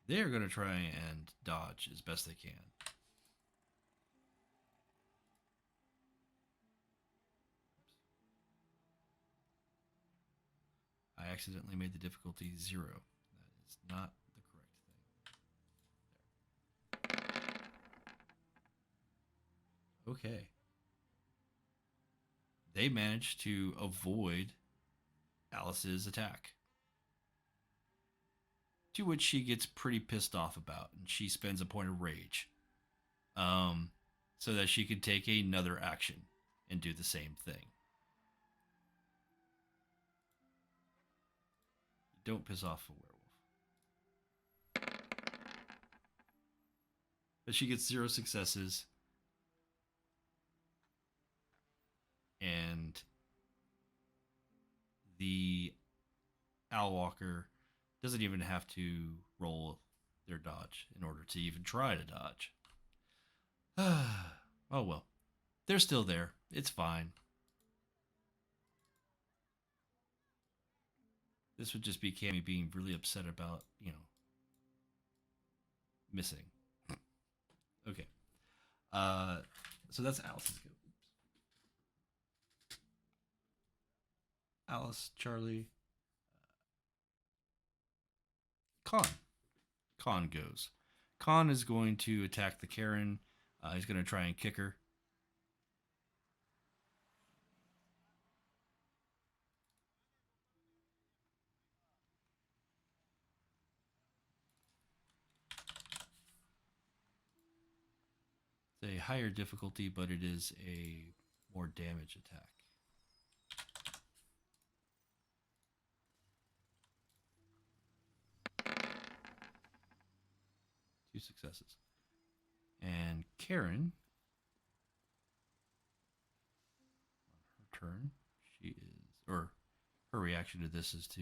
they are going to try and dodge as best they can. I accidentally made the difficulty 0. That is not the correct thing. There. Okay. They managed to avoid Alice's attack, to which she gets pretty pissed off about, and she spends a point of rage, so that she can take another action and do the same thing. Don't piss off a werewolf. But she gets 0 successes, and the Owl Walker doesn't even have to roll their dodge in order to even try to dodge. Oh well. They're still there. It's fine. This would just be Cammy being really upset about, missing. Okay. So that's Alice's go. Alice, Charlie, Khan goes. Khan is going to attack the Karen. He's going to try and kick her. It's a higher difficulty, but it is a more damage attack. Two successes. And Karen, on her turn, she is, or her reaction to this is to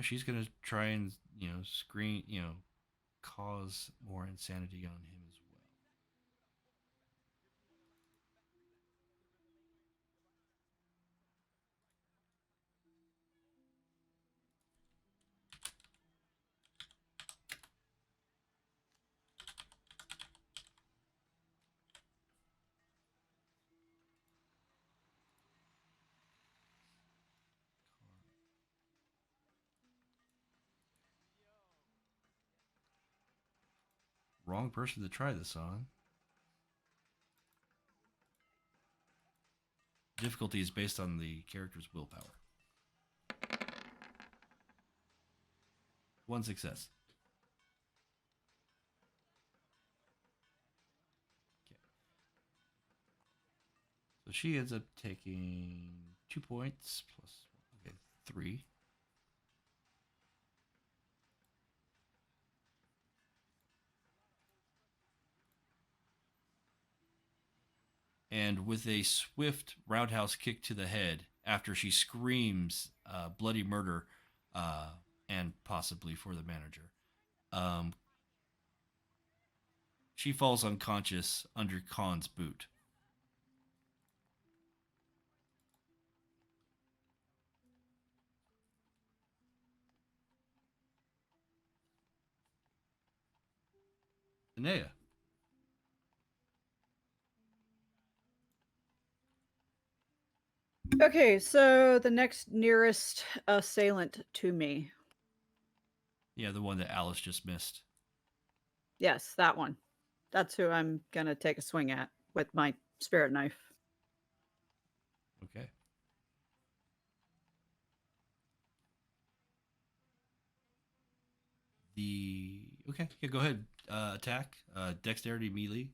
she's gonna try and screen, cause more insanity on him as well. Wrong person to try this on. Difficulty is based on the character's willpower. one success. Okay. So she ends up taking 2 points plus, okay, 3. And with a swift roundhouse kick to the head, after she screams bloody murder, and possibly for the manager, um, she falls unconscious under Khan's boot. Inea. Okay, so the next nearest assailant to me. Yeah, the one that Alice just missed. Yes, that one. That's who I'm going to take a swing at with my spirit knife. Okay. Okay, yeah, go ahead. Attack. Dexterity melee.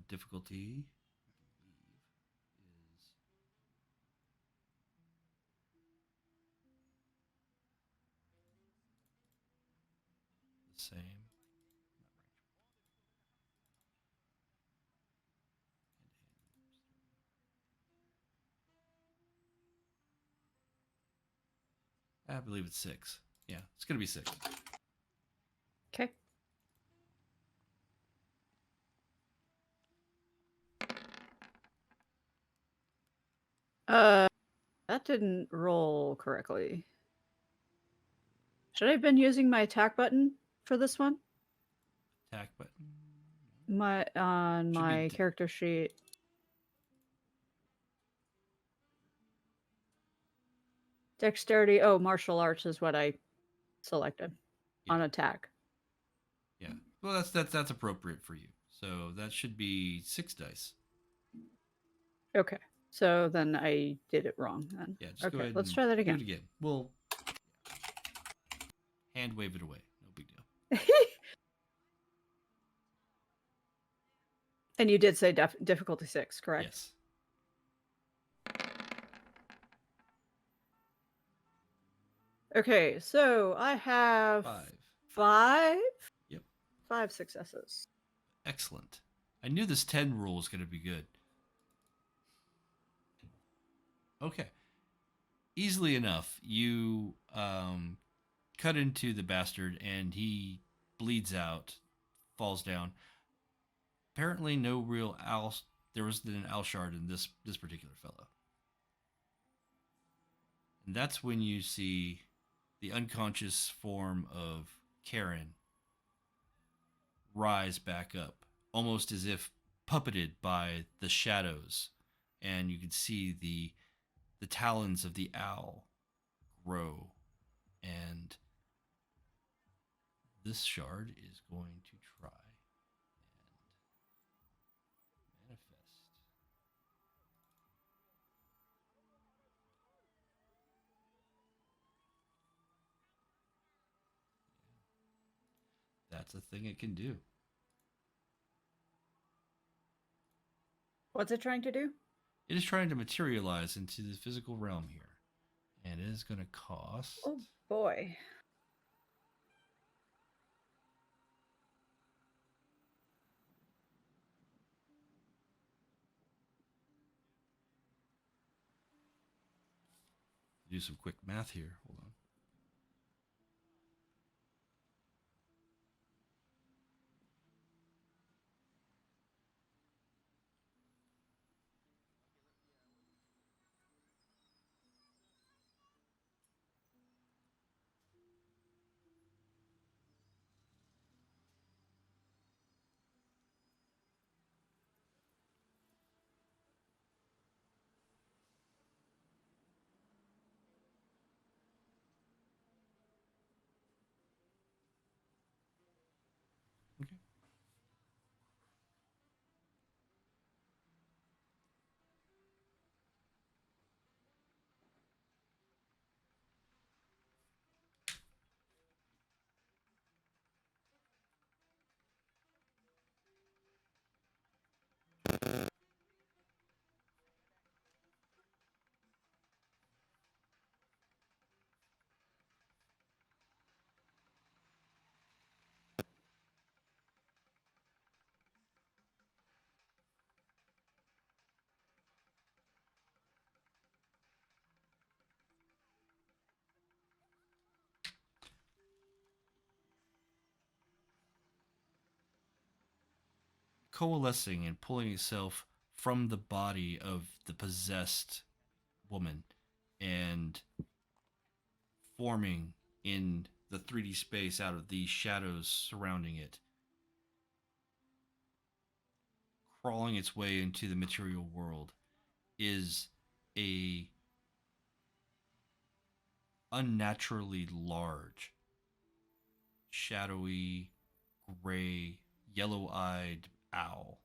Difficulty is the same. I believe it's 6. Yeah, it's gonna be 6. Okay. That didn't roll correctly. Should I have been using my attack button for this one? Attack button. My on Should be my character sheet. Dexterity. Oh, martial arts is what I selected on attack. Yeah. Well, that's appropriate for you. So that should be 6 dice. Okay. So then I did it wrong then. Yeah, just go Okay, ahead. let's and try that Do again. it again. We'll hand wave it away. No big deal. And you did say difficulty 6, correct? Yes. Okay, so I have 5. 5. Yep. 5 successes. Excellent. I knew this 10 rule was going to be good. Okay. Easily enough, you cut into the bastard and he bleeds out, falls down. Apparently, no real owl. There was an owl shard in this particular fellow. And that's when you see the unconscious form of Karen rise back up, almost as if puppeted by the shadows, and you can see the talons of the owl grow, and this shard is going to try and manifest. That's a thing it can do. What's it trying to do? It is trying to materialize into the physical realm here. And it is going to cost... Oh, boy. Do some quick math here. Hold on. coalescing and pulling itself from the body of the possessed woman and forming in the 3D space out of the shadows surrounding it, crawling its way into the material world, is a unnaturally large, shadowy, gray, yellow-eyed owl.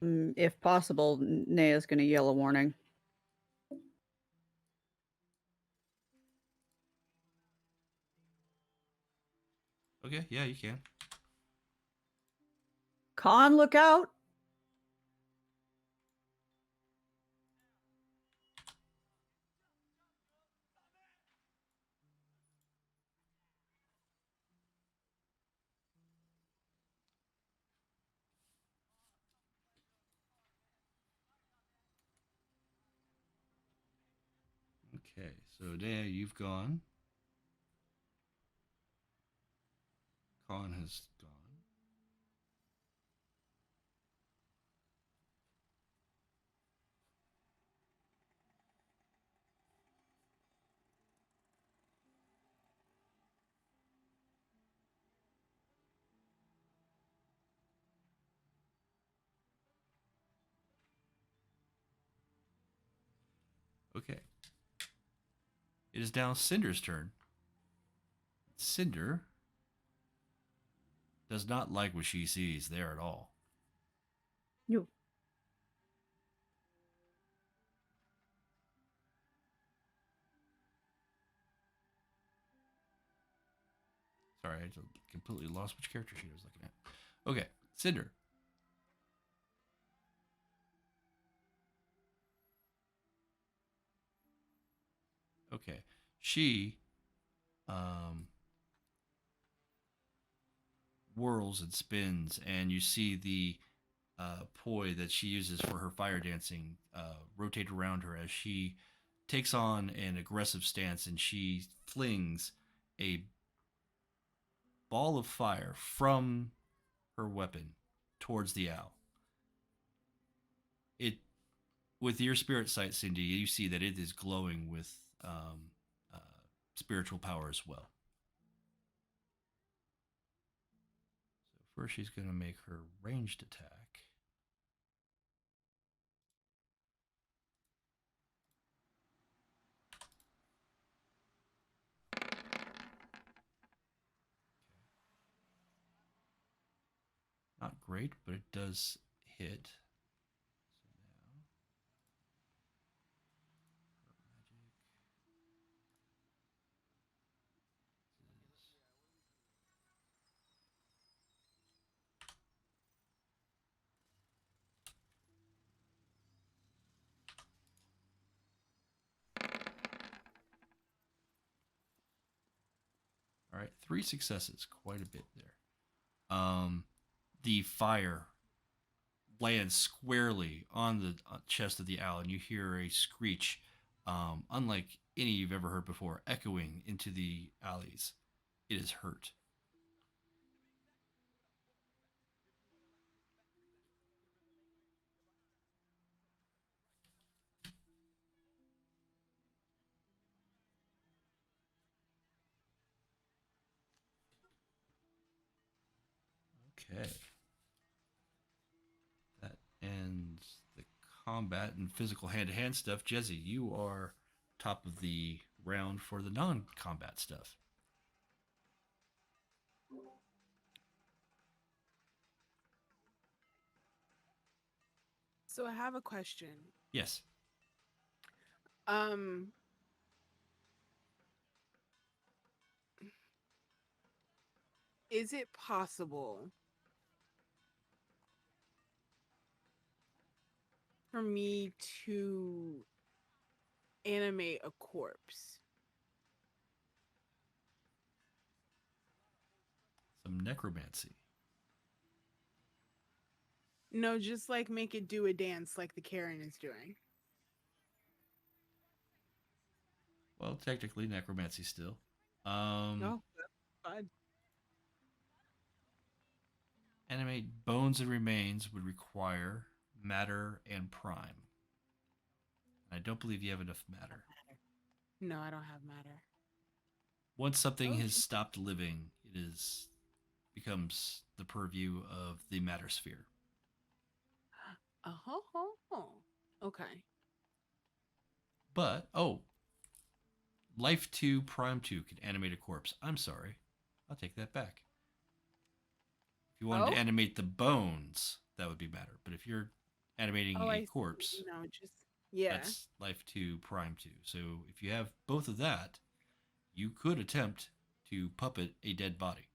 If possible, Nea's going to yell a warning. Okay, yeah, you can. Khan, look out! Okay, so Dea, you've gone. Khan has gone. Okay. It is now Cinder's turn. Cinder does not like what she sees there at all. You. Sorry, I completely lost which character sheet I was looking at. Okay, Cinder. Okay, she whirls and spins, and you see the poi that she uses for her fire dancing rotate around her as she takes on an aggressive stance, and she flings a ball of fire from her weapon towards the owl. It, with your spirit sight, Cindy, you see that it is glowing with uh, spiritual power as well. So first, she's going to make her ranged attack. Not great, but it does hit. All right, 3 successes, quite a bit there. The fire lands squarely on the chest of the owl, and you hear a screech, unlike any you've ever heard before, echoing into the alleys. It is hurt. Okay. That ends the combat and physical hand-to-hand stuff. Jezzy, you are top of the round for the non-combat stuff. So I have a question. Yes. Is it possible for me to animate a corpse? Some necromancy. No, just like make it do a dance like the Karen is doing. Well, technically necromancy still. Oh, that's fine. Animate bones and remains would require matter and prime. I don't believe you have enough matter. No, I don't have matter. Once something Oh, has gee. stopped living, it is becomes the purview of the matter sphere. Oh. Okay. But Life 2 Prime 2 can animate a corpse. I'm sorry. I'll take that back. If you wanted to Oh? animate the bones, that would be matter. But if you're animating Oh, a I see. corpse, No, just yeah. that's Life 2 Prime 2. So if you have both of that, you could attempt to puppet a dead body.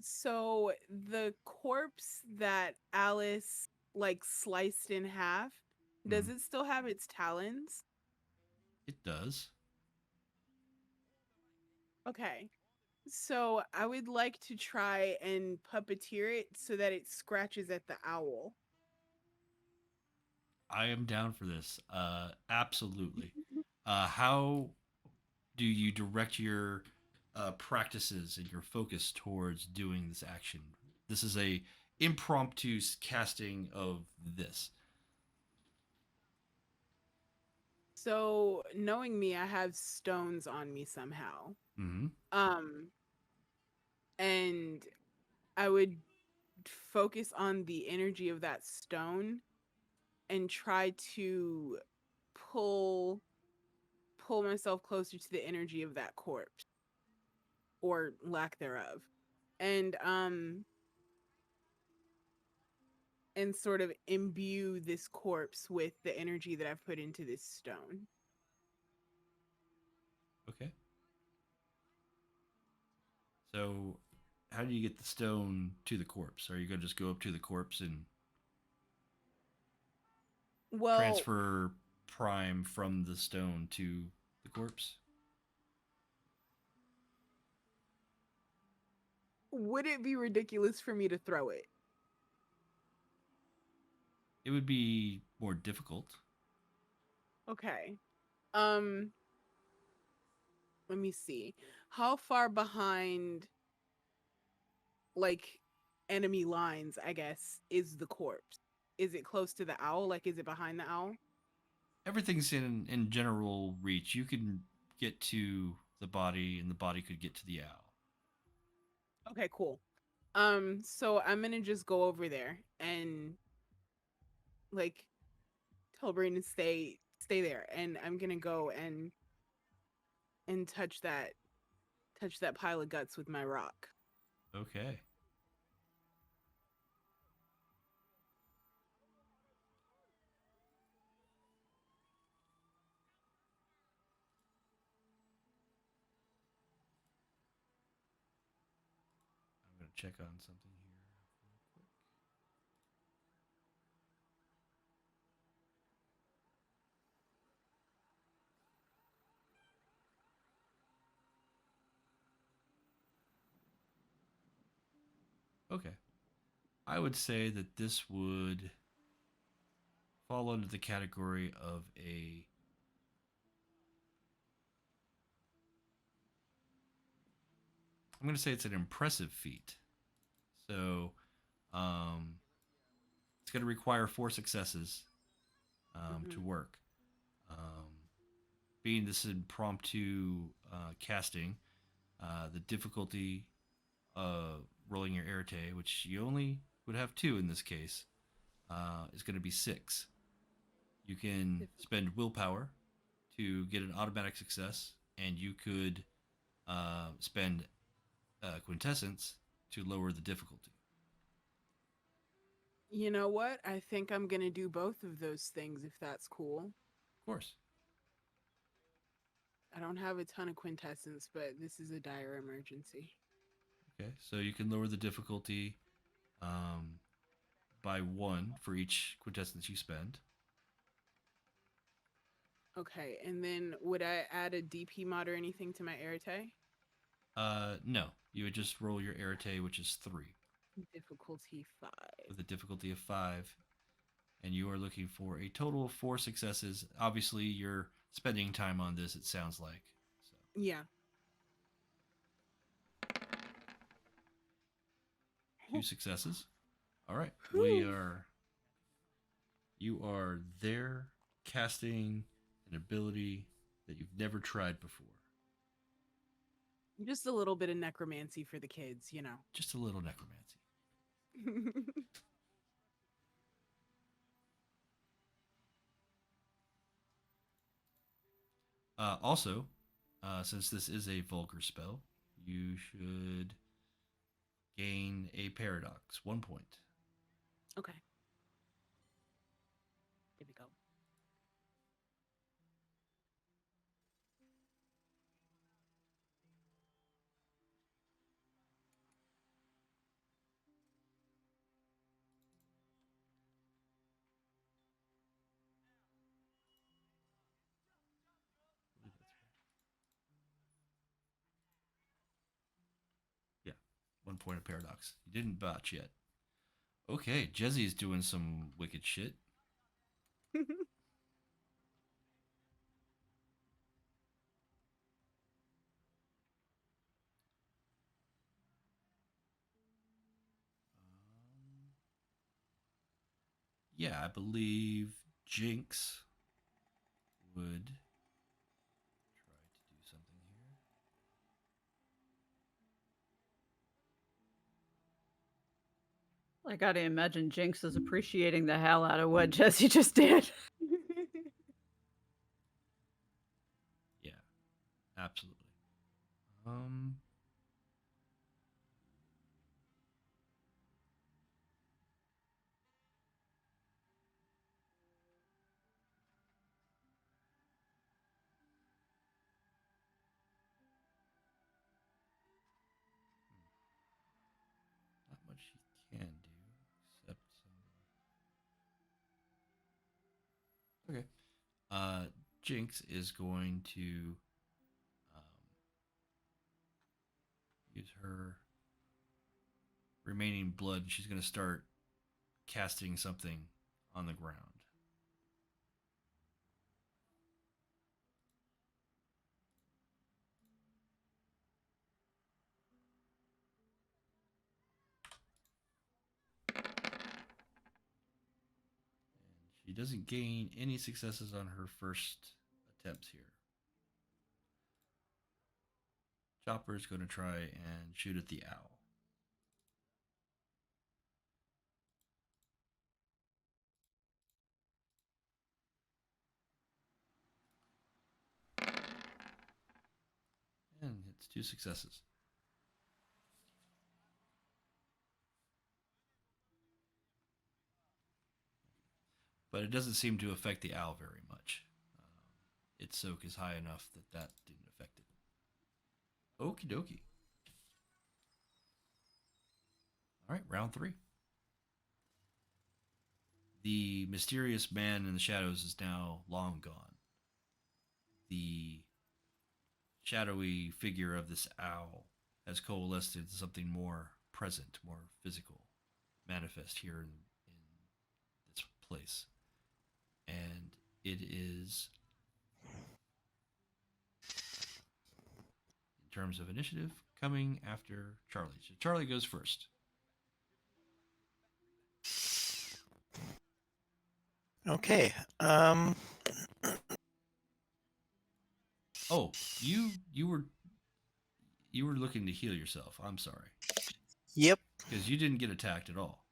So the corpse that Alice like sliced in half, does it still have its talons? It does. Okay. So I would like to try and puppeteer it so that it scratches at the owl. I am down for this. Absolutely. How do you direct your practices and your focus towards doing this action? This is a impromptu casting of this. So knowing me, I have stones on me somehow. Mm-hmm. And I would focus on the energy of that stone and try to pull myself closer to the energy of that corpse or lack thereof. And sort of imbue this corpse with the energy that I've put into this stone. Okay. So, how do you get the stone to the corpse? Are you going to just go up to the corpse and transfer prime from the stone to the corpse? Would it be ridiculous for me to throw it? It would be more difficult. Okay. Let me see. How far behind like enemy lines, I guess, is the corpse? Is it close to the owl? Like is it behind the owl? Everything's in general reach. You can get to the body and the body could get to the owl. Okay, cool. So I'm gonna just go over there and like tell Brain to stay there, and I'm gonna go and touch that pile of guts with my rock. Okay. I'm going to check on something here real quick. Okay. I would say that this would fall under the category of a I'm going to say it's an impressive feat. So, it's going to require 4 successes to work. Being this impromptu casting, the difficulty rolling your arete, which you only would have 2 in this case, is going to be 6. You can spend willpower to get an automatic success, and you could spend quintessence to lower the difficulty. You know what? I think I'm gonna do both of those things if that's cool. Of course. I don't have a ton of quintessence, but this is a dire emergency. Okay, so you can lower the difficulty by 1 for each quintessence you spend. Okay, and then would I add a DP mod or anything to my arete? No. You would just roll your arete, which is 3. Difficulty 5. With a difficulty of 5. And you are looking for a total of 4 successes. Obviously, you're spending time on this, it sounds like. So. Yeah. 2 successes. All right. Whew. You are there casting an ability that you've never tried before. Just a little bit of necromancy for the kids, you know. Just a little necromancy. Also, since this is a vulgar spell, you should gain a paradox, 1 point. Okay. Here we go. Yeah, 1 point of paradox. You didn't botch yet. Okay, Jezzy's doing some wicked shit. Yeah, I believe Jinx would try to do something here. I gotta imagine Jinx is appreciating the hell out of what Jesse just did. Yeah, absolutely. Not much he can do, except some. Okay. Jinx is going to use her remaining blood. She's going to start casting something on the ground. And she doesn't gain any successes on her first attempts here. Chopper is going to try and shoot at the owl. And it's 2 successes. But it doesn't seem to affect the owl very much. Its soak is high enough that didn't affect it. Okie dokie. All right, round 3. The mysterious man in the shadows is now long gone. The shadowy figure of this owl has coalesced into something more present, more physical, manifest here in this place. And it is, in terms of initiative, coming after Charlie. So Charlie goes first. Okay. Oh, you were looking to heal yourself. I'm sorry. Yep. Because you didn't get attacked at all.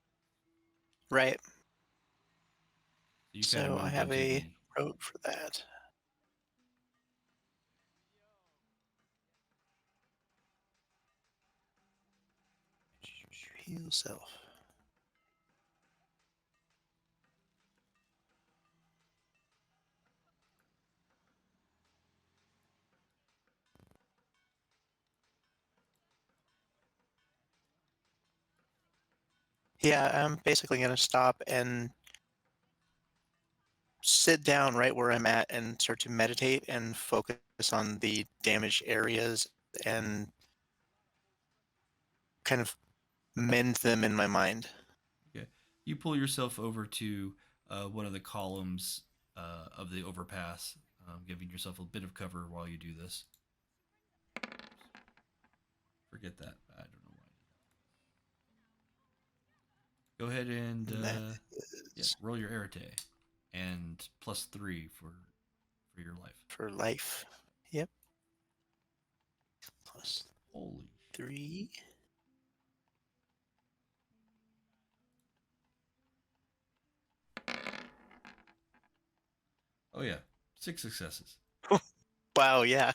Right. So I have a road for that. Heal self. Yeah, I'm basically going to stop and sit down right where I'm at and start to meditate and focus on the damaged areas and kind of mend them in my mind. Okay. You pull yourself over to one of the columns of the overpass, giving yourself a bit of cover while you do this. Forget that. I don't know why. Go ahead and And that yeah, is roll your arete and +3 for your life. for life. Yep. Plus Holy 3. Oh yeah, 6 successes. Wow, yeah.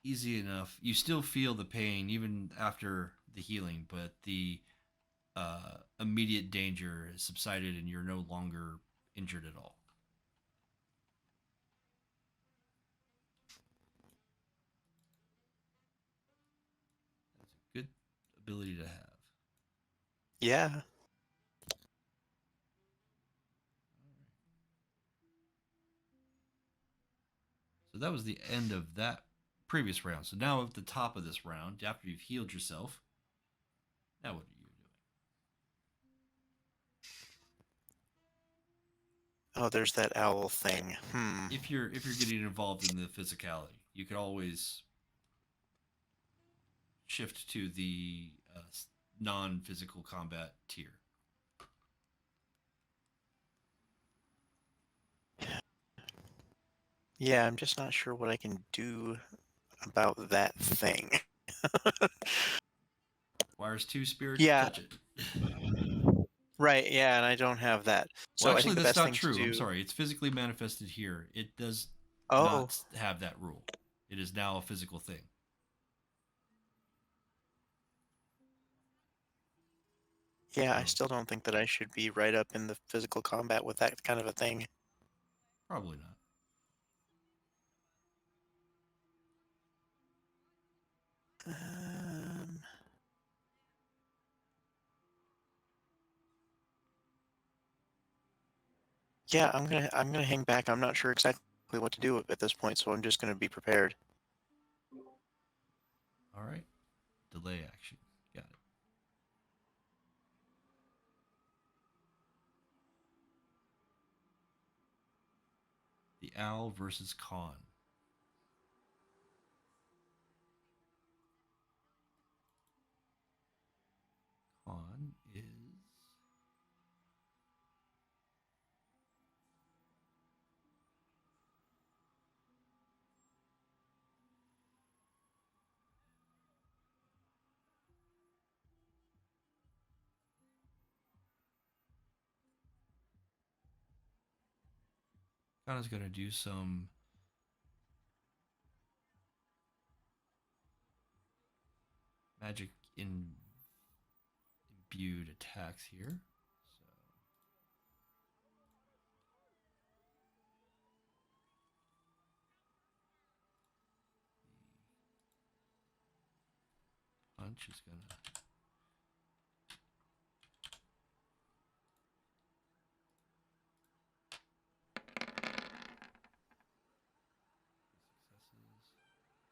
Easy enough. You still feel the pain even after the healing, but the immediate danger has subsided and you're no longer injured at all. That's a good ability to have. Yeah. So that was the end of that previous round. So now at the top of this round, after you've healed yourself, now what are you doing? Oh, there's that owl thing. If you're getting involved in the physicality, you could always shift to the non-physical combat tier. Yeah, I'm just not sure what I can do about that thing. Requires 2 spirit Yeah. to touch it. Right, yeah, and I don't have that. So Well, I actually, think the that's best not thing true. to do. I'm sorry. It's physically manifested here. It does Oh, not have that rule. It is now a physical thing. yeah, I So, still don't think that I should be right up in the physical combat with that kind of a thing. probably not. Um, yeah, I'm gonna hang back. I'm not sure exactly what to do at this point, so I'm just gonna be prepared. All right. Delay action. Got it. The owl versus Khan. Khan is Khan is going to do some magic imbued attacks here. So the punch is going to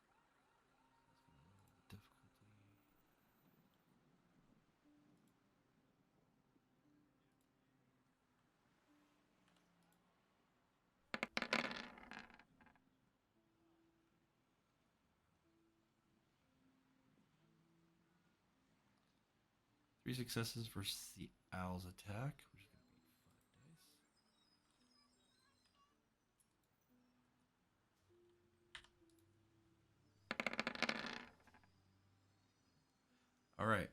successes. Difficulty. Three successes versus the owl's attack, which is going to be 5 dice. All right.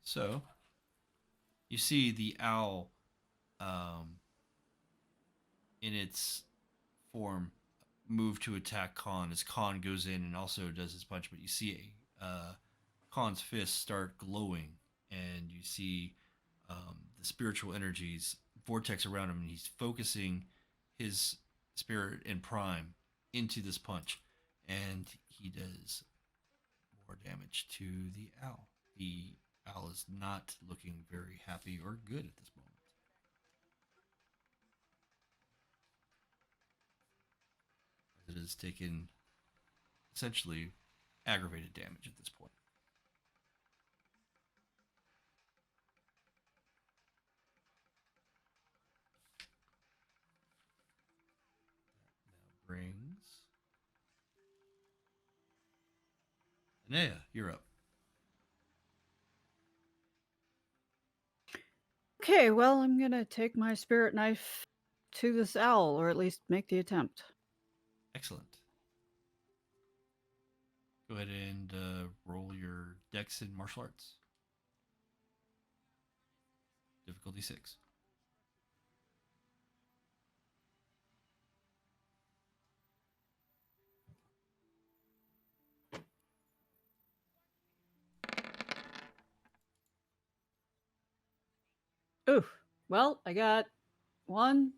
So you see the owl in its form move to attack Khan as Khan goes in and also does his punch. But you see Khan's fists start glowing, and you see the spiritual energies vortex around him, and he's focusing his spirit and prime into this punch, and he does more damage to the owl. The owl is not looking very happy or good at this moment. As it has taken essentially aggravated damage at this point. Now brings Inea, you're up. Okay, well, I'm gonna take my spirit knife to this owl, or at least make the attempt. Excellent. Go ahead and roll your dex in martial arts. Difficulty 6. Ooh, well, I got 1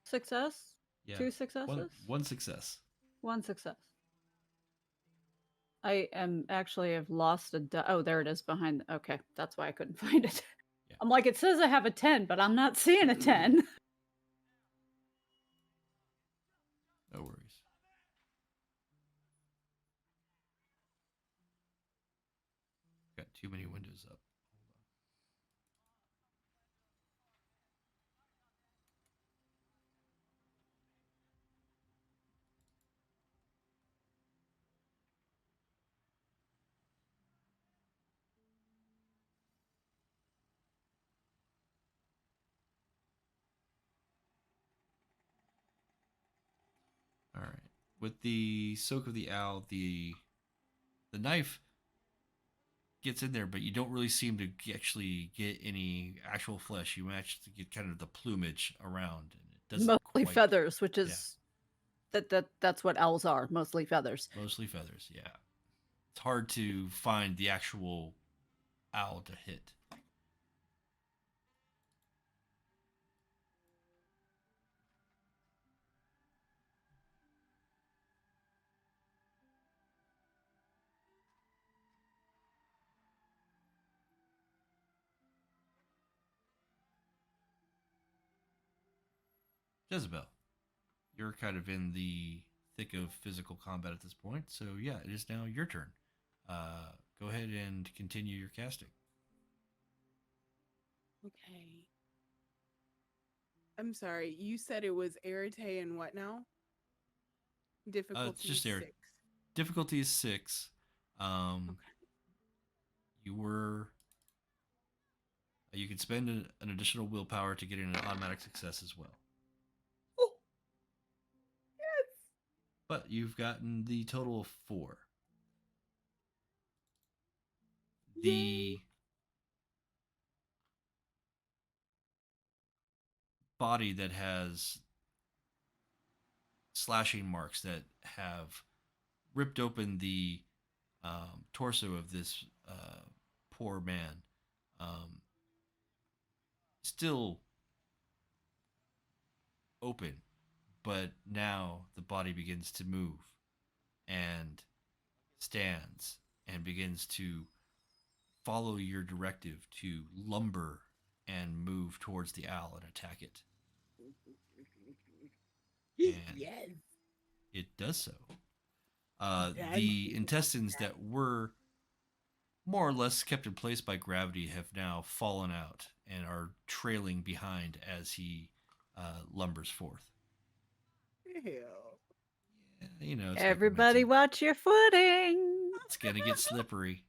success, Yeah. 2 successes, One success. 1 success. I am actually have lost a oh, there it is behind. Okay, that's why I couldn't find it. Yeah. I'm like, it says I have a 10, but I'm not seeing a 10. No worries. Got too many windows up. All right. With the soak of the owl, the knife gets in there, but you don't really seem to actually get any actual flesh. You manage to get kind of the plumage around, and it doesn't Mostly quite. feathers, which is that's what owls are, mostly feathers. Mostly feathers, yeah. It's hard to find the actual owl to hit. Jezebel, you're kind of in the thick of physical combat at this point, so yeah, it is now your turn. Go ahead and continue your casting. Okay. I'm sorry. You said it was Arete and what now? Difficulty It's just 6. Difficulty is 6. Okay. You were. You can spend an additional willpower to get an automatic success as well. Oh. Yes. But you've gotten the total of 4. The Yay. body that has slashing marks that have ripped open the torso of this poor man, still open, but now the body begins to move and stands and begins to follow your directive to lumber and move towards the owl and attack it. And Yes. it does so. The intestines that were more or less kept in place by gravity have now fallen out and are trailing behind as he lumbers forth. Ew. Yeah, you know, it's Everybody watch your footing. It's going to get slippery.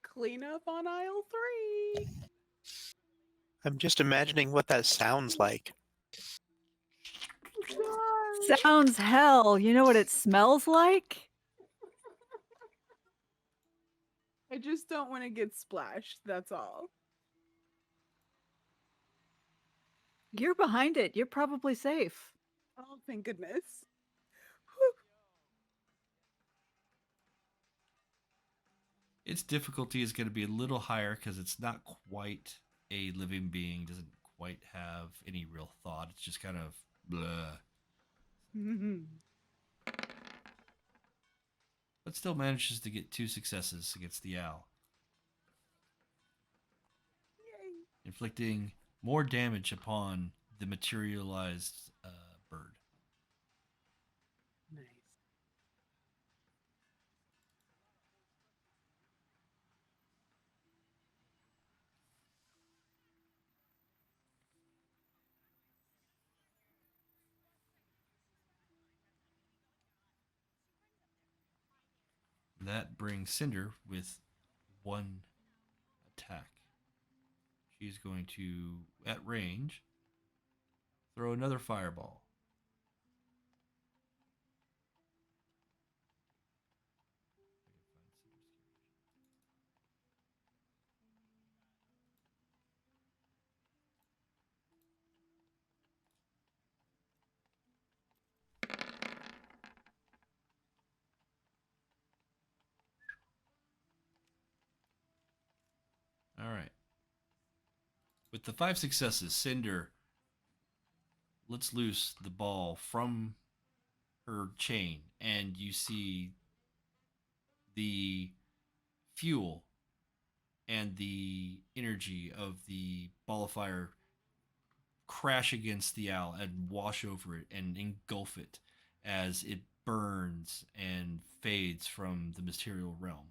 Clean up on aisle 3. I'm just imagining what that sounds like. God. Sounds hell. You know what it smells like? I just don't want to get splashed. That's all. You're behind it. You're probably safe. Oh, thank goodness. Its difficulty is going to be a little higher because it's not quite a living being, doesn't quite have any real thought. It's just kind of blah. But still manages to get 2 successes against the owl. Yay. Inflicting more damage upon the materialized bird. Nice. That brings Cinder with 1 attack. she's going to, at range, throw another fireball. All right. With the 5 successes, Cinder lets loose the ball from her chain, and you see the fuel and the energy of the ball of fire crash against the owl and wash over it and engulf it as it burns and fades from the material realm.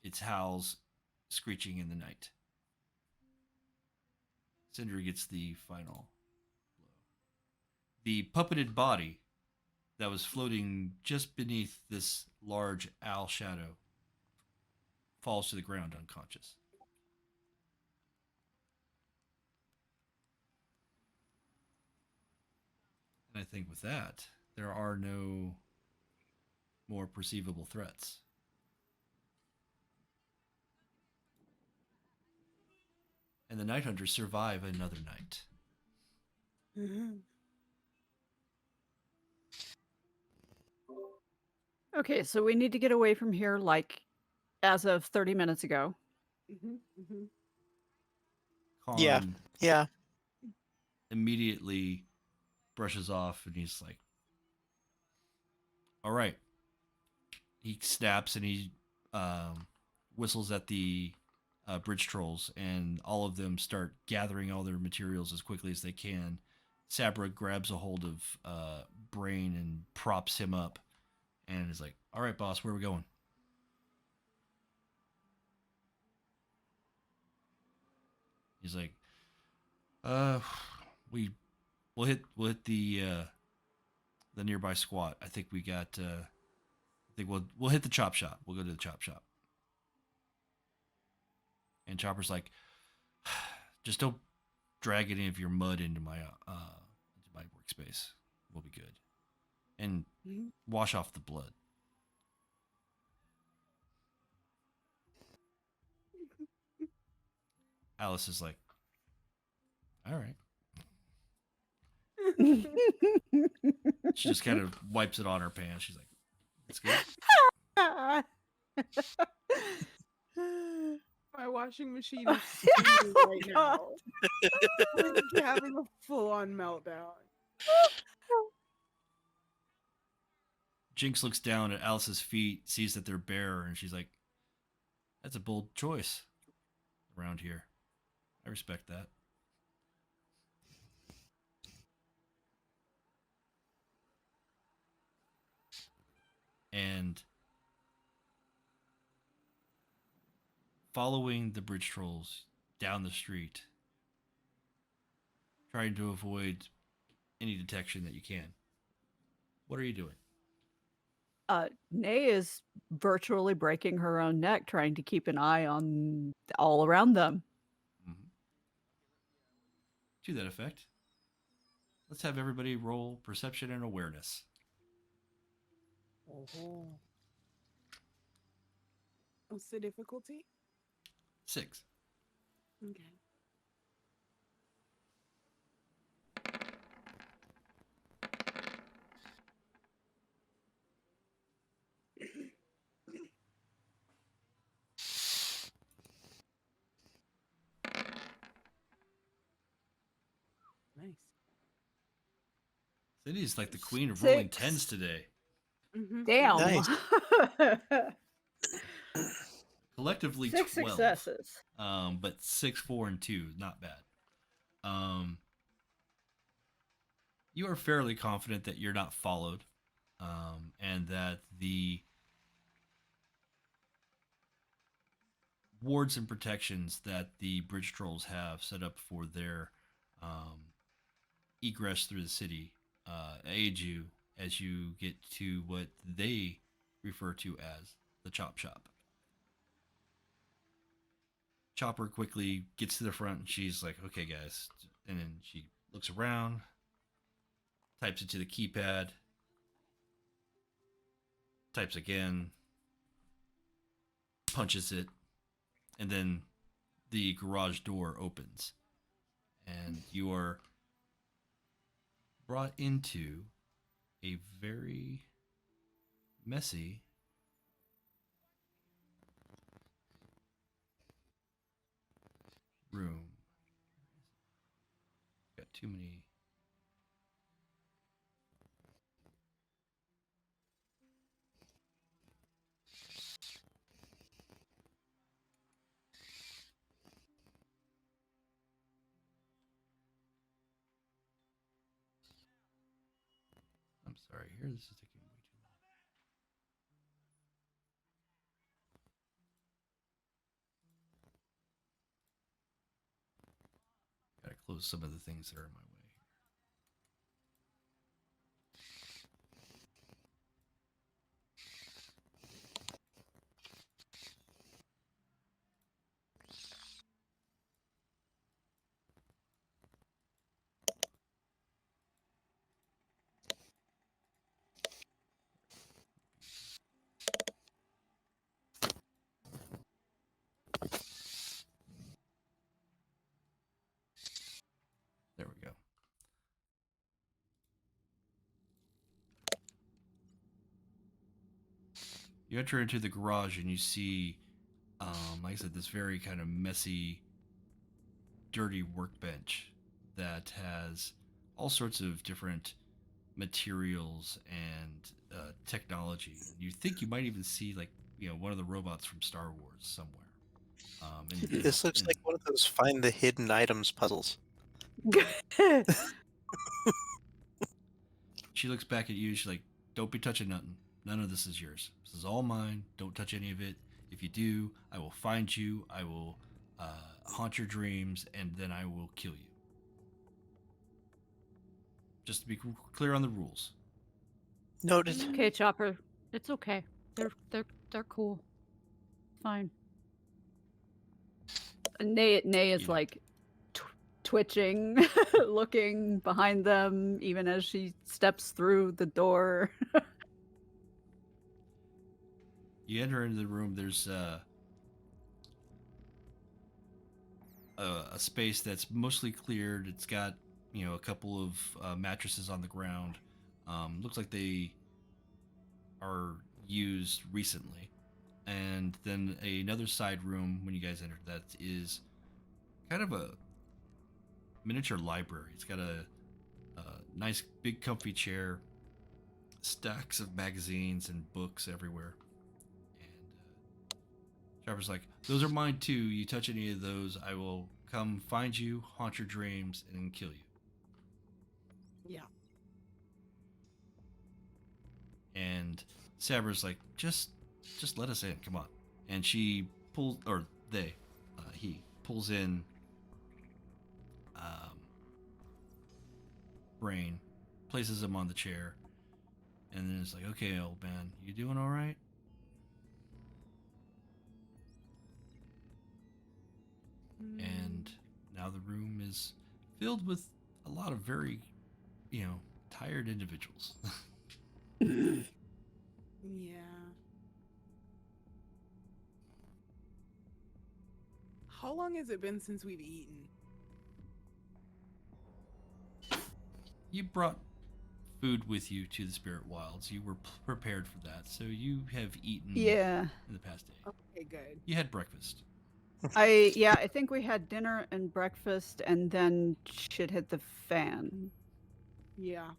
Its howls screeching in the night. Cinder gets the final blow. The puppeted body that was floating just beneath this large owl shadow falls to the ground unconscious. And I think with that, there are no more perceivable threats. And the Night Hunters survive another night. Mm-hmm. Okay, so we need to get away from here, like, as of 30 minutes ago. Mm-hmm. Mm-hmm. Khan Yeah. immediately brushes off and he's like, all right. He snaps and he whistles at the bridge trolls, and all of them start gathering all their materials as quickly as they can. Sabra grabs a hold of Brain and props him up and is like, all right, boss, where are we going? He's like, we'll hit the nearby squat. I think we got I think we'll hit the chop shop. We'll go to the chop shop. And Chopper's like, just don't drag any of your mud into my workspace. We'll be good. And wash off the blood. Alice is like, all right. She just kind of wipes it on her pants. She's like, it's good. My washing machine is steaming right now. I'm having a full-on meltdown. Jinx looks down at Alice's feet, sees that they're bare, and she's like, that's a bold choice around here. I respect that. And following the bridge trolls down the street, trying to avoid any detection that you can. What are you doing? Nay is virtually breaking her own neck trying to keep an eye on all around them. Mm-hmm. To that effect, let's have everybody roll perception and awareness. Oh. What's the difficulty? 6. Okay. Nice. Cindy's like the queen of rolling 6. tens today. Mm-hmm. Damn. Nice. Collectively 6 12. successes. But 6, 4, and 2, not bad. You are fairly confident that you're not followed, and that the wards and protections that the bridge trolls have set up for their egress through the city aid you as you get to what they refer to as the chop shop. Chopper quickly gets to the front and she's like, okay, guys. And then she looks around, types into the keypad, types again, punches it, and then the garage door opens. And you are brought into a very messy room. Got too many. I'm sorry, here this is taking way too long. Gotta close some of the things that are in my way. There we go. You enter into the garage and you see, like I said, this very kind of messy, dirty workbench that has all sorts of different materials and technology. You think you might even see, like, one of the robots from Star Wars somewhere. This looks like one of those find the hidden items puzzles. She looks back at you. She's like, "Don't be touching nothing. None of this is yours. This is all mine. Don't touch any of it. If you do, I will find you. I will haunt your dreams, and then I will kill you." Just to be clear on the rules. Noted. It's okay, Chopper. It's okay. They're cool. Fine. Nay is like twitching, looking behind them, even as she steps through the door. You enter into the room. There's a space that's mostly cleared. It's got a couple of mattresses on the ground. Looks like they are used recently. And then another side room when you guys enter that is kind of a miniature library. It's got a nice big comfy chair, stacks of magazines and books everywhere. And Trevor's like, "Those are mine too. You touch any of those, I will come find you, haunt your dreams, and kill you." Yeah. And Sabra's like, just let us in, come on. And she pulls, or he pulls in Brain, places him on the chair, and then it's like, "Okay, old man, you doing all right?" And now the room is filled with a lot of very, tired individuals. Yeah. How long has it been since we've eaten? You brought food with you to the Spirit Wilds. You were prepared for that, so you have eaten Yeah. in the past day. Okay, good. You had breakfast. I think we had dinner and breakfast, and then shit hit the fan. Yeah.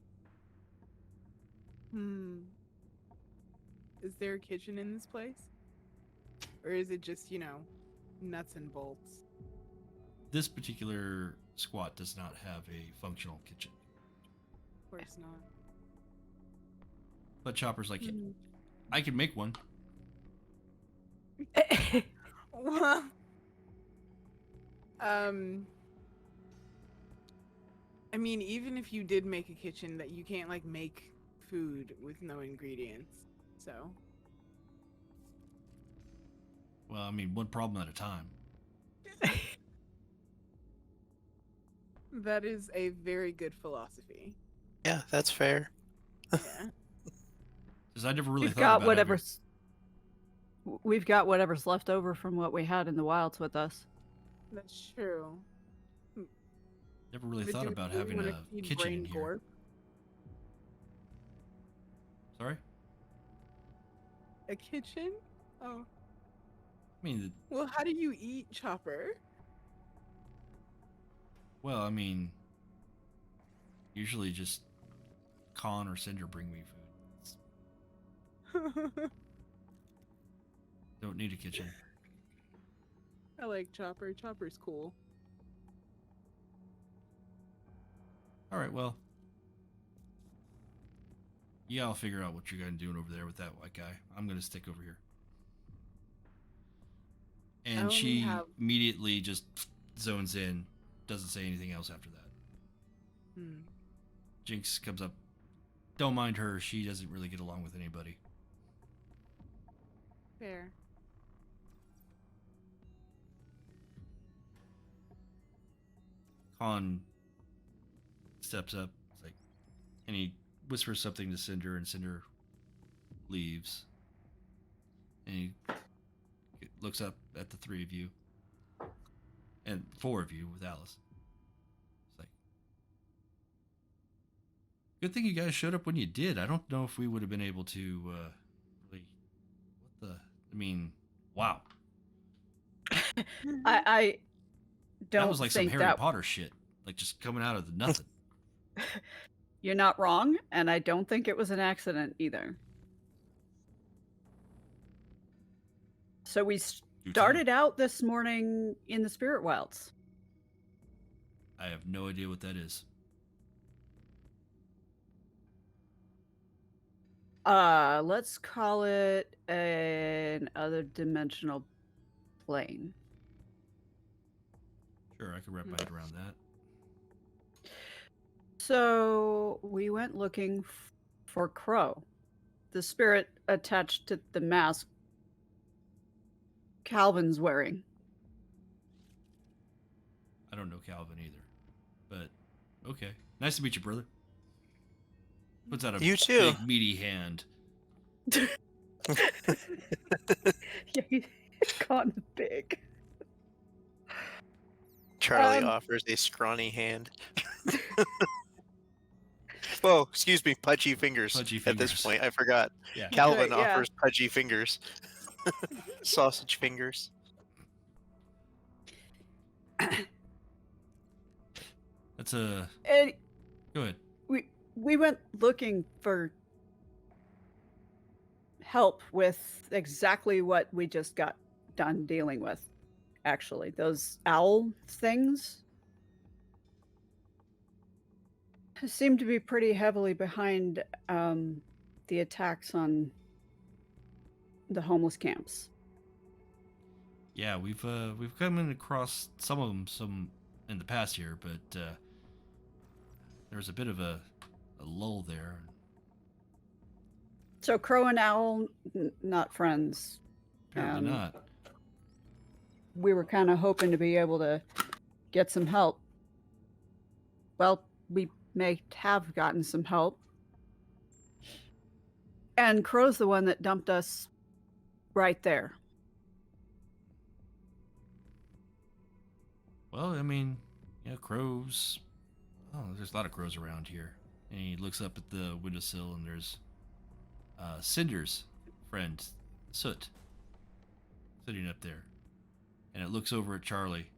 Is there a kitchen in this place? Or is it just, nuts and bolts? This particular squat does not have a functional kitchen. Of course not. But Chopper's like, "I can make one." I mean, even if you did make a kitchen, that you can't make food with no ingredients. So. Well, I mean, one problem at a time. That is a very good philosophy. Yeah, that's fair. Yeah. Because I never really We've thought got about whatever's we've got whatever's left over from what we had in the wilds with us. That's true. never really But thought do about we really having wanna a feed kitchen brain in here. gorp? Sorry? A kitchen? Oh. I mean, Well, how do you eat, Chopper? well, I mean, usually just Con or Cinder bring me food. Don't need a kitchen. I like Chopper. Chopper's cool. All right, well, yeah, I'll figure out what you're guys doing over there with that white guy. I'm gonna stick over here. And only she have- immediately just zones in, doesn't say anything else after that. Jinx comes up. Don't mind her. She doesn't really get along with anybody. Fair. Con steps up, it's like, and he whispers something to Cinder, and Cinder leaves. And he looks up at the three of you, and four of you with Alice. It's like, good thing you guys showed up when you did. I don't know if we would have been able to really. What the? I mean, wow. I don't That was like some think Harry that Potter shit, like just coming out of the nothing. you're not wrong, and I don't think it was an accident either. So we started out this morning in the spirit wilds. I have no idea what that is. Let's call it an other dimensional plane. Sure, I could wrap my head around that. So we went looking for Crow, the spirit attached to the mask Calvin's wearing. I don't know Calvin either, but okay. Nice to meet you, brother. Puts out a You too. big meaty hand. Yeah, he's gotten big. Charlie offers a scrawny hand. Whoa, excuse me, pudgy fingers. Pudgy At this fingers. point, I forgot. Yeah. Calvin Right, yeah. offers pudgy fingers. Sausage fingers. That's a. And Go ahead. we went looking for help with exactly what we just got done dealing with. Actually, those owl things seem to be pretty heavily behind the attacks on the homeless camps. Yeah, we've come in across some of them in the past year, but there was a bit of a lull there. So Crow and Owl, not friends. Apparently not. We were kind of hoping to be able to get some help. Well, we may have gotten some help. And Crow's the one that dumped us right there. Well, I mean, yeah, crows. Oh, there's a lot of crows around here. And he looks up at the windowsill, and there's Cinder's friend, Soot, sitting up there. And it looks over at Charlie,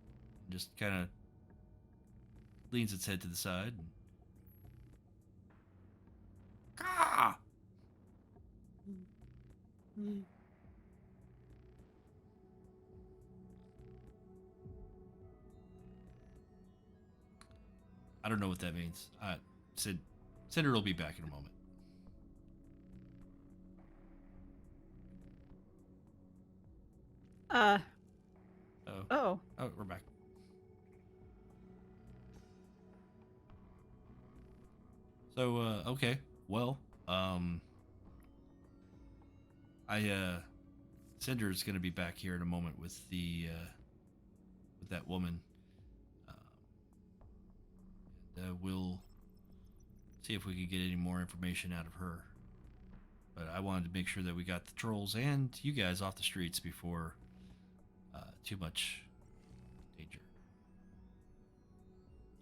and just kind of leans its head to the side. And, ah! I don't know what that means. Cinder will be back in a moment. Oh, Oh, we're back. So, okay. Well, Cinder's gonna be back here in a moment with the with that woman. We'll see if we can get any more information out of her. But I wanted to make sure that we got the trolls and you guys off the streets before too much danger.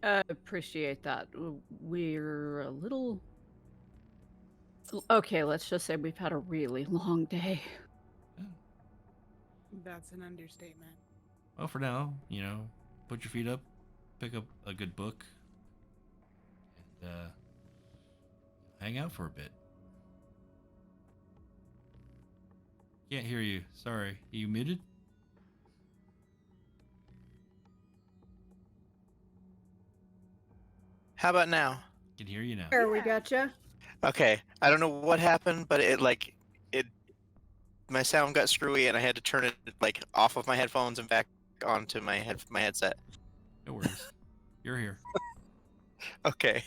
I appreciate that. We're a little... Okay, let's just say we've had a really long day. That's an understatement. Well, for now, put your feet up, pick up a good book, and hang out for a bit. Can't hear you. Sorry. Are you muted? How about now? Can hear you now. There, we gotcha. Okay. I don't know what happened, but it my sound got screwy and I had to turn it off of my headphones and back onto my headset. No worries. You're here. Okay.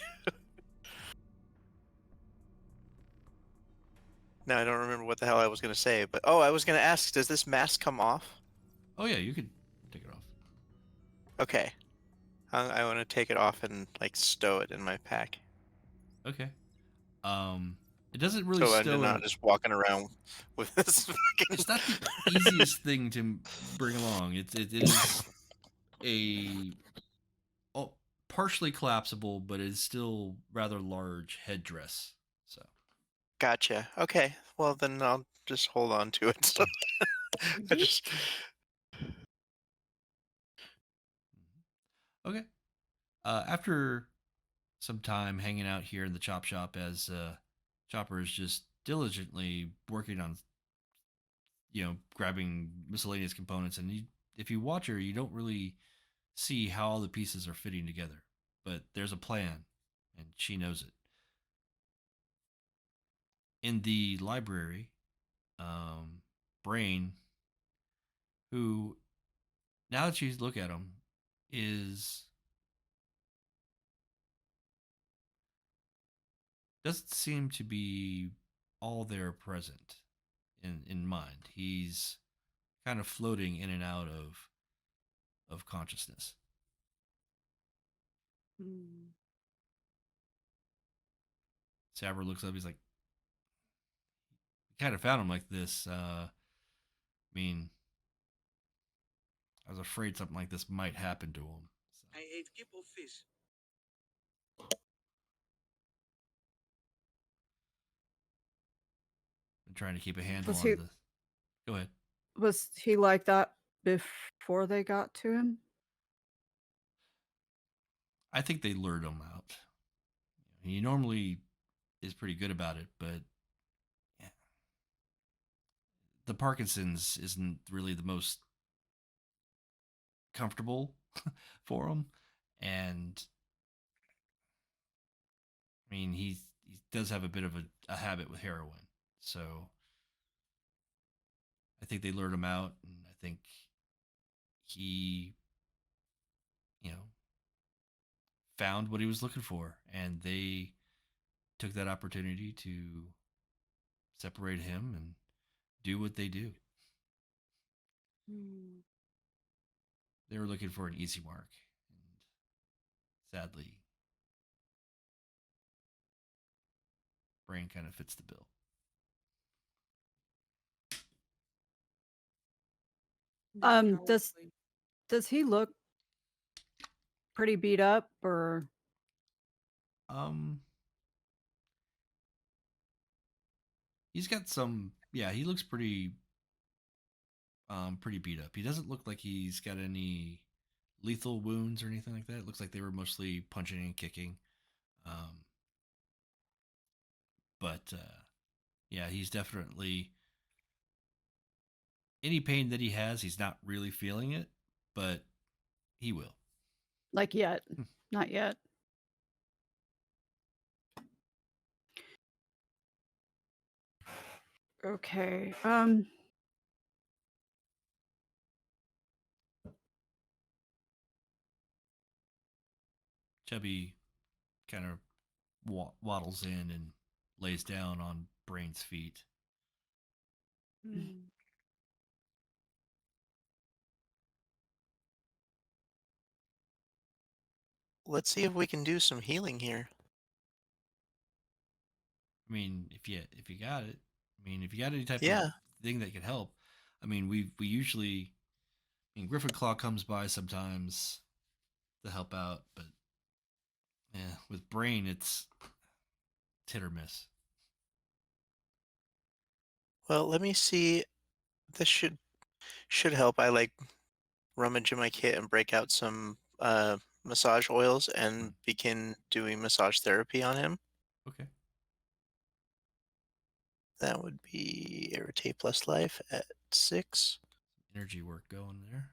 Now I don't remember what the hell I was going to say, but I was going to ask, does this mask come off? Oh yeah, you could take it off. Okay. I want to take it off and stow it in my pack. Okay. It doesn't really so stow I'm not just walking around with this. It's not the easiest thing to bring along. It is a partially collapsible, but it's still rather large headdress. So. Gotcha. Okay. Well, then I'll just hold on to it. Okay. After some time hanging out here in the chop shop, as Chopper is just diligently working on, grabbing miscellaneous components, and if you watch her, you don't really see how all the pieces are fitting together, but there's a plan, and she knows it. In the library, Brain, who, now that you look at him, doesn't seem to be all there present in mind. He's kind of floating in and out of consciousness. Saber looks up. He's like, kind of found him like this. I was afraid something like this might happen to him. So. I ate kibble fish. I'm trying to keep a handle on this. Go ahead. Was he like that before they got to him? I think they lured him out. He normally is pretty good about it, but yeah. The Parkinson's isn't really the most comfortable for him, and he does have a bit of a habit with heroin, so I think they lured him out, and I think he found what he was looking for, and they took that opportunity to separate him and do what they do. They were looking for an easy mark, and sadly, Brain kind of fits the bill. Does he look pretty beat up, or? He's got some. Yeah, he looks pretty beat up. He doesn't look like he's got any lethal wounds or anything like that. It looks like they were mostly punching and kicking. But yeah, he's definitely, any pain that he has, he's not really feeling it, but he will. Like yet. Not yet. Okay. Chubby kind of waddles in and lays down on Brain's feet. let's see if we can do some healing here. I mean, if you got it, I mean, if you got any type of Yeah. thing that could help, I mean, we usually, I mean, Griffin Claw comes by sometimes to help out, but yeah, with Brain, it's hit or miss. Well, let me see. This should help. I like rummage in my kit and break out some massage oils and begin doing massage therapy on him. Okay. That would be irritate plus life at 6. Energy work going there.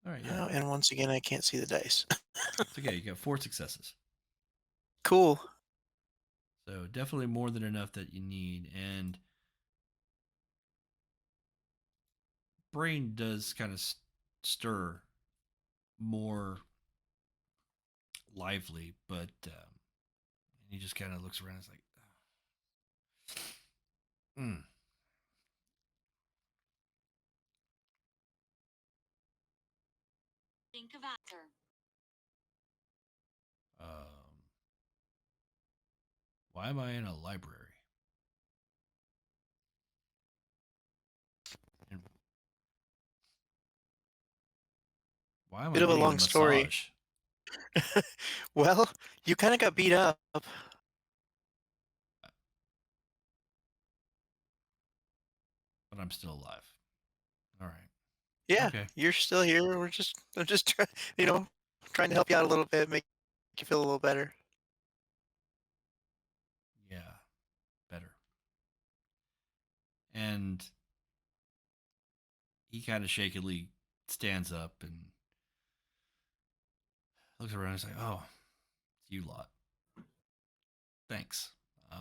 All right, yeah. Oh, and once again, I can't see the dice. It's okay. You got 4 successes. Cool. So definitely more than enough that you need. And Brain does kind of stir more lively, but he just kind of looks around. It's like, hmm. Think of answer. Why am I in a library? And why am Bit I of a getting a long story. massage? Well, you kind of got beat up. But I'm still alive. All right. Yeah, Okay. you're still here. I'm just trying, trying to help you out a little bit, make you feel a little better. Yeah. Better. And he kind of shakily stands up and looks around and is like, oh, it's you lot. Thanks. I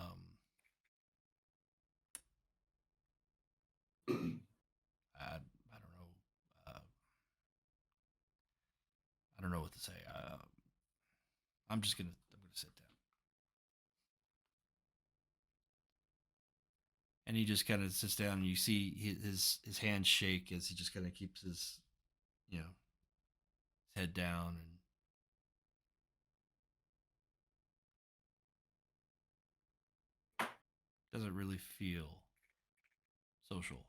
don't know. I don't know what to say. I'm gonna sit down. And he just kind of sits down, and you see his hands shake as he just kind of keeps his, his head down, and doesn't really feel social.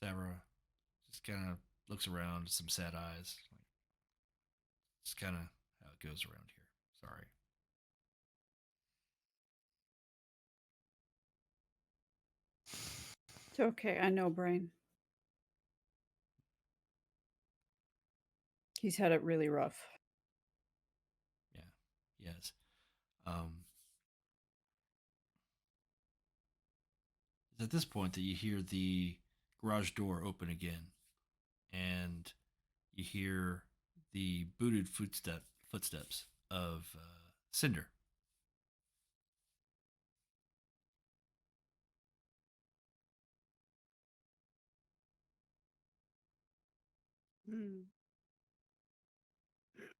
Sarah just kind of looks around, some sad eyes. Like, it's kind of how it goes around here. Sorry. It's okay. I know Brain. He's had it really rough. Yeah. Yes. It's at this point that you hear the garage door open again, and you hear the booted footsteps of Cinder.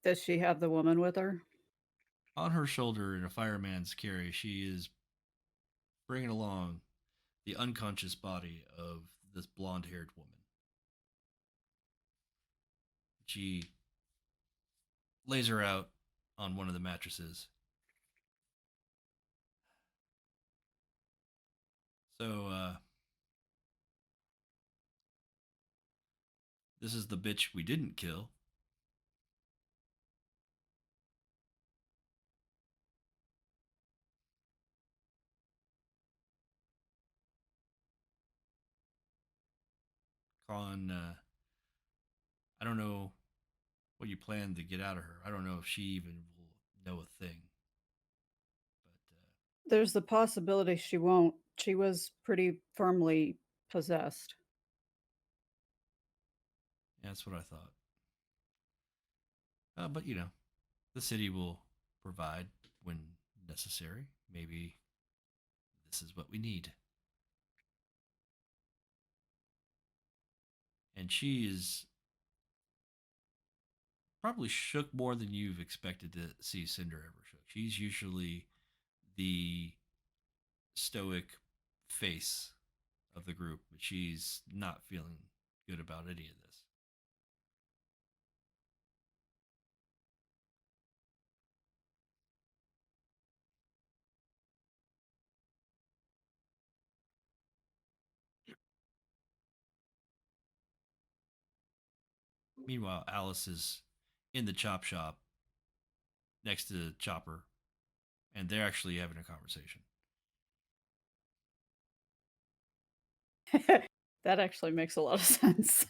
Does she have the woman with her? On her shoulder, in a fireman's carry, she is bringing along the unconscious body of this blonde-haired woman. She lays her out on one of the mattresses. So, this is the bitch we didn't kill. Con, I don't know what you plan to get out of her. I don't know if she even will know a thing. But There's the possibility she won't. She was pretty firmly possessed. yeah, that's what I thought. But the city will provide when necessary. Maybe this is what we need. And she is probably shook more than you've expected to see Cinder ever shook. She's usually the stoic face of the group, but she's not feeling good about any of this. Meanwhile, Alice is in the chop shop next to Chopper, and they're actually having a conversation. That actually makes a lot of sense.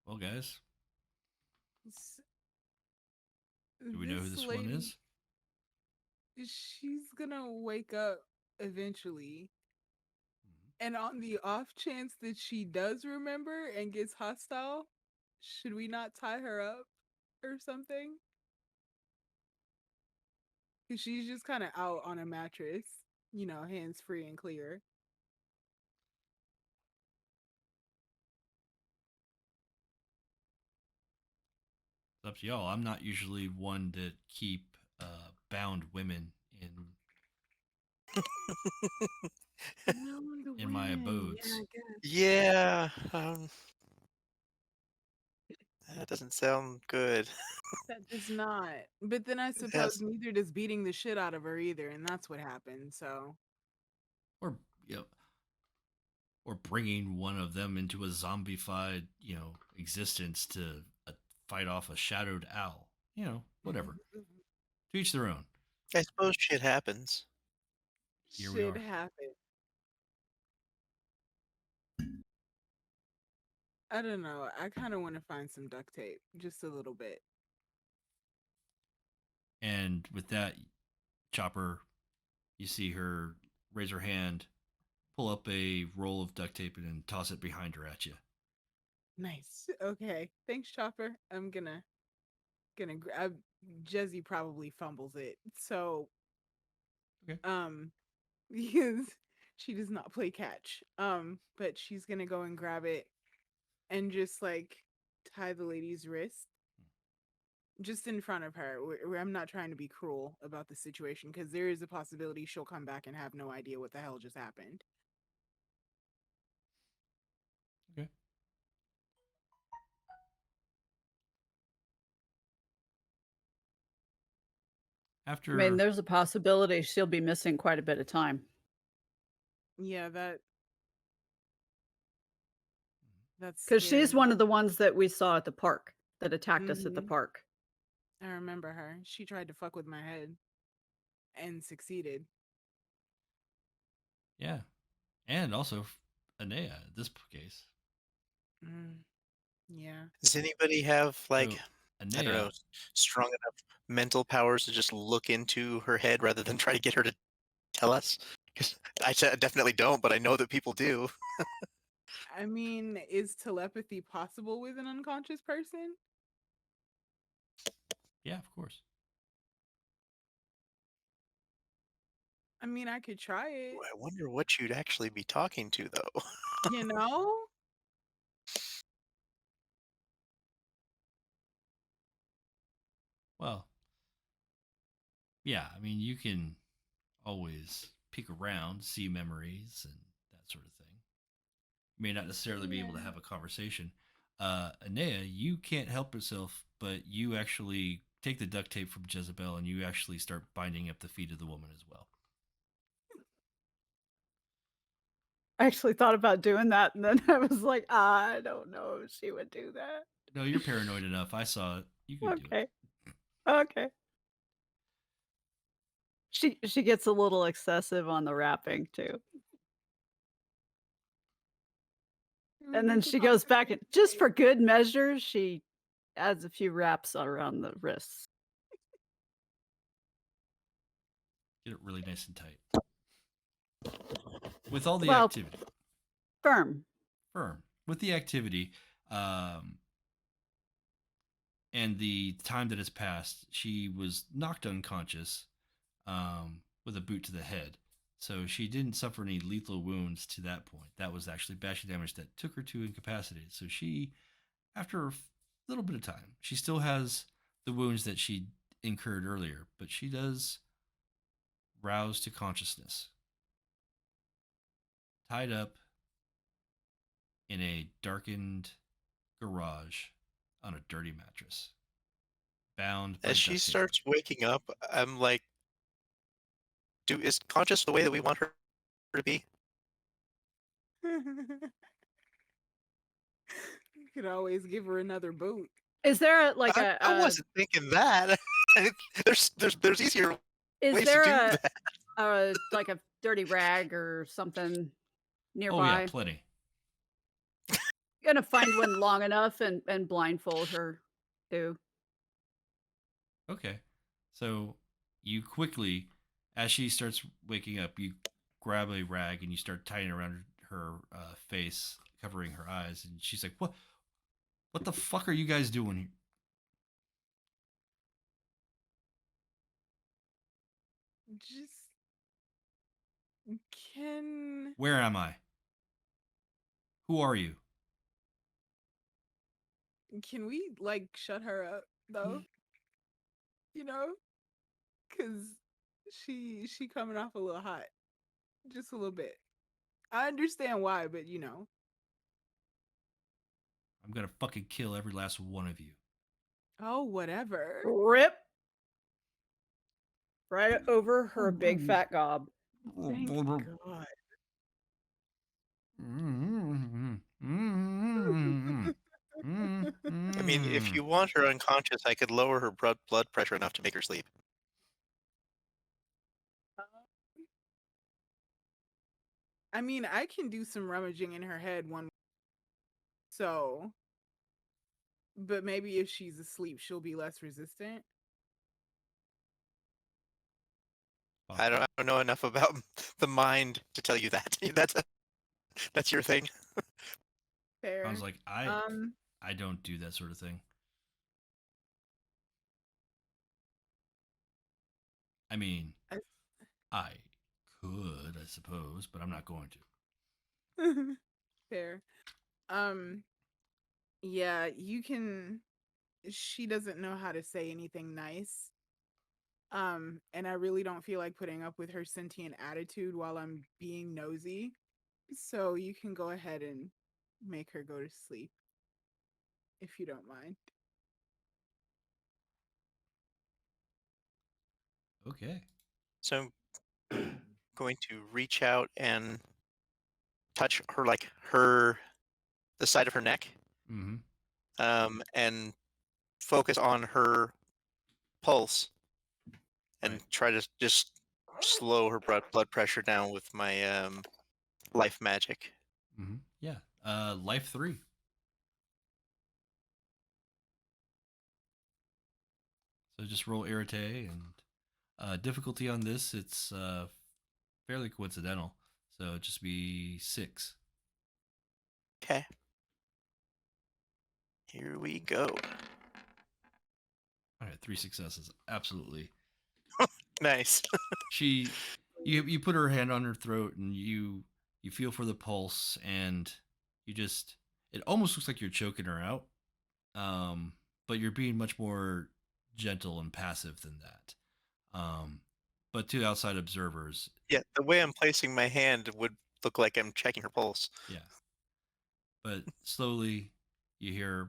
Well, guys, S- do we know who this one is? She's gonna wake up eventually. And on the off chance that she does remember and gets hostile, should we not tie her up or something? Because she's just kind of out on a mattress, hands free and clear. It's up to y'all. I'm not usually one to keep bound women in my abodes. Yeah, I guess. Yeah, that doesn't sound good. That does not. But then I suppose neither does beating the shit out of her either, and that's what happened. So, Or or bringing one of them into a zombified, existence to fight off a shadowed owl. Whatever. To each their own. I suppose shit happens. Here we shit are. happened. I don't know. I kind of want to find some duct tape, just a little bit. And with that, Chopper, you see her raise her hand, pull up a roll of duct tape, and then toss it behind her at you. Nice. Okay. Thanks, Chopper. I'm gonna grab. Jezzy probably fumbles it. So, Okay. because she does not play catch. But she's gonna go and grab it and just like tie the lady's wrist just in front of her. Where I'm not trying to be cruel about the situation because there is a possibility she'll come back and have no idea what the hell just happened. Okay. After, I mean, there's a possibility she'll be missing quite a bit of time. Yeah, that's because she's scary. one of the ones that we saw at the park that attacked us at the Mhm. park. I remember her. She tried to fuck with my head and succeeded. yeah, and also Inea in this case. Yeah. Does anybody have like So, I don't know, Inea, strong enough mental powers to just look into her head rather than try to get her to tell us? Because definitely don't, but I know that people do. I mean, is telepathy possible with an unconscious person? yeah, of course. I mean, I could try it. I wonder what you'd actually be talking to, though. You know? Well, yeah, I mean, you can always peek around, see memories, and that sort of thing. You may not necessarily be able to Yeah. have a conversation. Inea, you can't help yourself, but you actually take the duct tape from Jezebel and you actually start binding up the feet of the woman as well. I actually thought about doing that, and then I was like, I don't know if she would do that. No, you're paranoid enough. I saw it. You can do it. Okay. She gets a little excessive on the wrapping too. And then she goes back and just for good measure, she adds a few wraps around the wrists. Get it really nice and tight. with all the Well- activity, Firm. with the activity, and the time that has passed, she was knocked unconscious with a boot to the head. So she didn't suffer any lethal wounds to that point. That was actually bashing damage that took her to incapacitated. So she, after a little bit of time, she still has the wounds that she incurred earlier, but she does rouse to consciousness. Tied up in a darkened garage on a dirty mattress. Bound by As she duct tape. starts waking up, I'm like, is conscious the way that we want her to be? You could always give her another boot. Is there like I wasn't thinking that. there's easier is ways there to do that. like a dirty rag or something nearby? Oh yeah, plenty. Gonna find one long enough and blindfold her too. Okay. So you quickly, as she starts waking up, you grab a rag and you start tying around her face, covering her eyes, and she's like, "What? What the fuck are you guys doing here?" Just can Where am I? Who are you? we like shut her up though? You know, because she coming off a little hot, just a little bit. I understand why, but you know. I'm gonna fucking kill every last one of you. Oh, whatever. Rip. Right over her big fat gob. Thank God. I mean, if you want her unconscious, I could lower her blood pressure enough to make her sleep. I mean, I can do some rummaging in her head so, but maybe if she's asleep, she'll be less resistant. I don't know enough about the mind to tell you that. That's your thing. Fair. I was like, I don't do that sort of thing. I mean, I could, I suppose, but I'm not going to. Fair. Yeah, you can. She doesn't know how to say anything nice. And I really don't feel like putting up with her sentient attitude while I'm being nosy. So you can go ahead and make her go to sleep, if you don't mind. Okay. So I'm going to reach out and touch her, like the side of her neck, Mm-hmm. and focus on her pulse, and Right. try to just slow her blood pressure down with my life magic. Mm-hmm. Yeah. Life 3. So just roll irrite, and difficulty on this, it's fairly coincidental. So just be 6. Okay. Here we go. All right, 3 successes. Absolutely. Nice. You put her hand on her throat and you feel for the pulse, and it almost looks like you're choking her out. But you're being much more gentle and passive than that. But to outside observers, Yeah, the way I'm placing my hand would look like I'm checking her pulse. yeah. But slowly you hear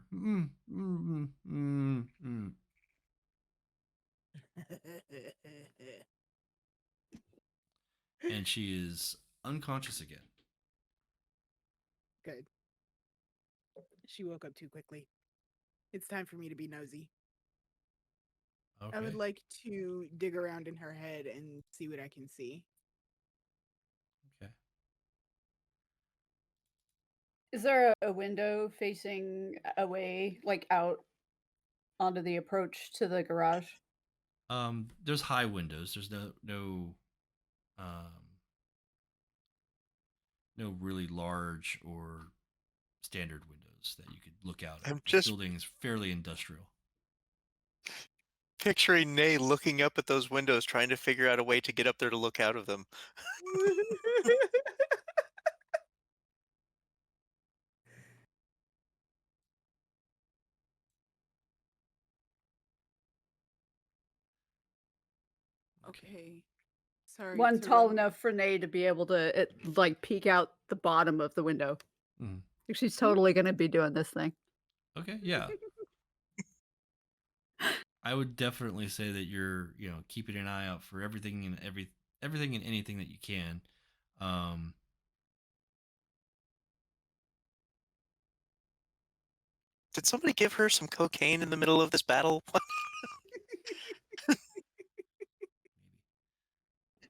and she is unconscious again. Good. She woke up too quickly. It's time for me to be nosy. Okay. I would like to dig around in her head and see what I can see. Okay. Is there a window facing away, like out onto the approach to the garage? There's high windows. There's no um no really large or standard windows that you could look out I'm of. This just building is fairly industrial. picturing Nay looking up at those windows, trying to figure out a way to get up there to look out of them. Okay. Sorry One to tall rub. enough for Nay to be able to peek out the bottom of the window. Mhm. She's totally going to be doing this thing. Okay, yeah. I would definitely say that you're, keeping an eye out for everything and everything and anything that you can. Um, Did somebody give her some cocaine in the middle of this battle?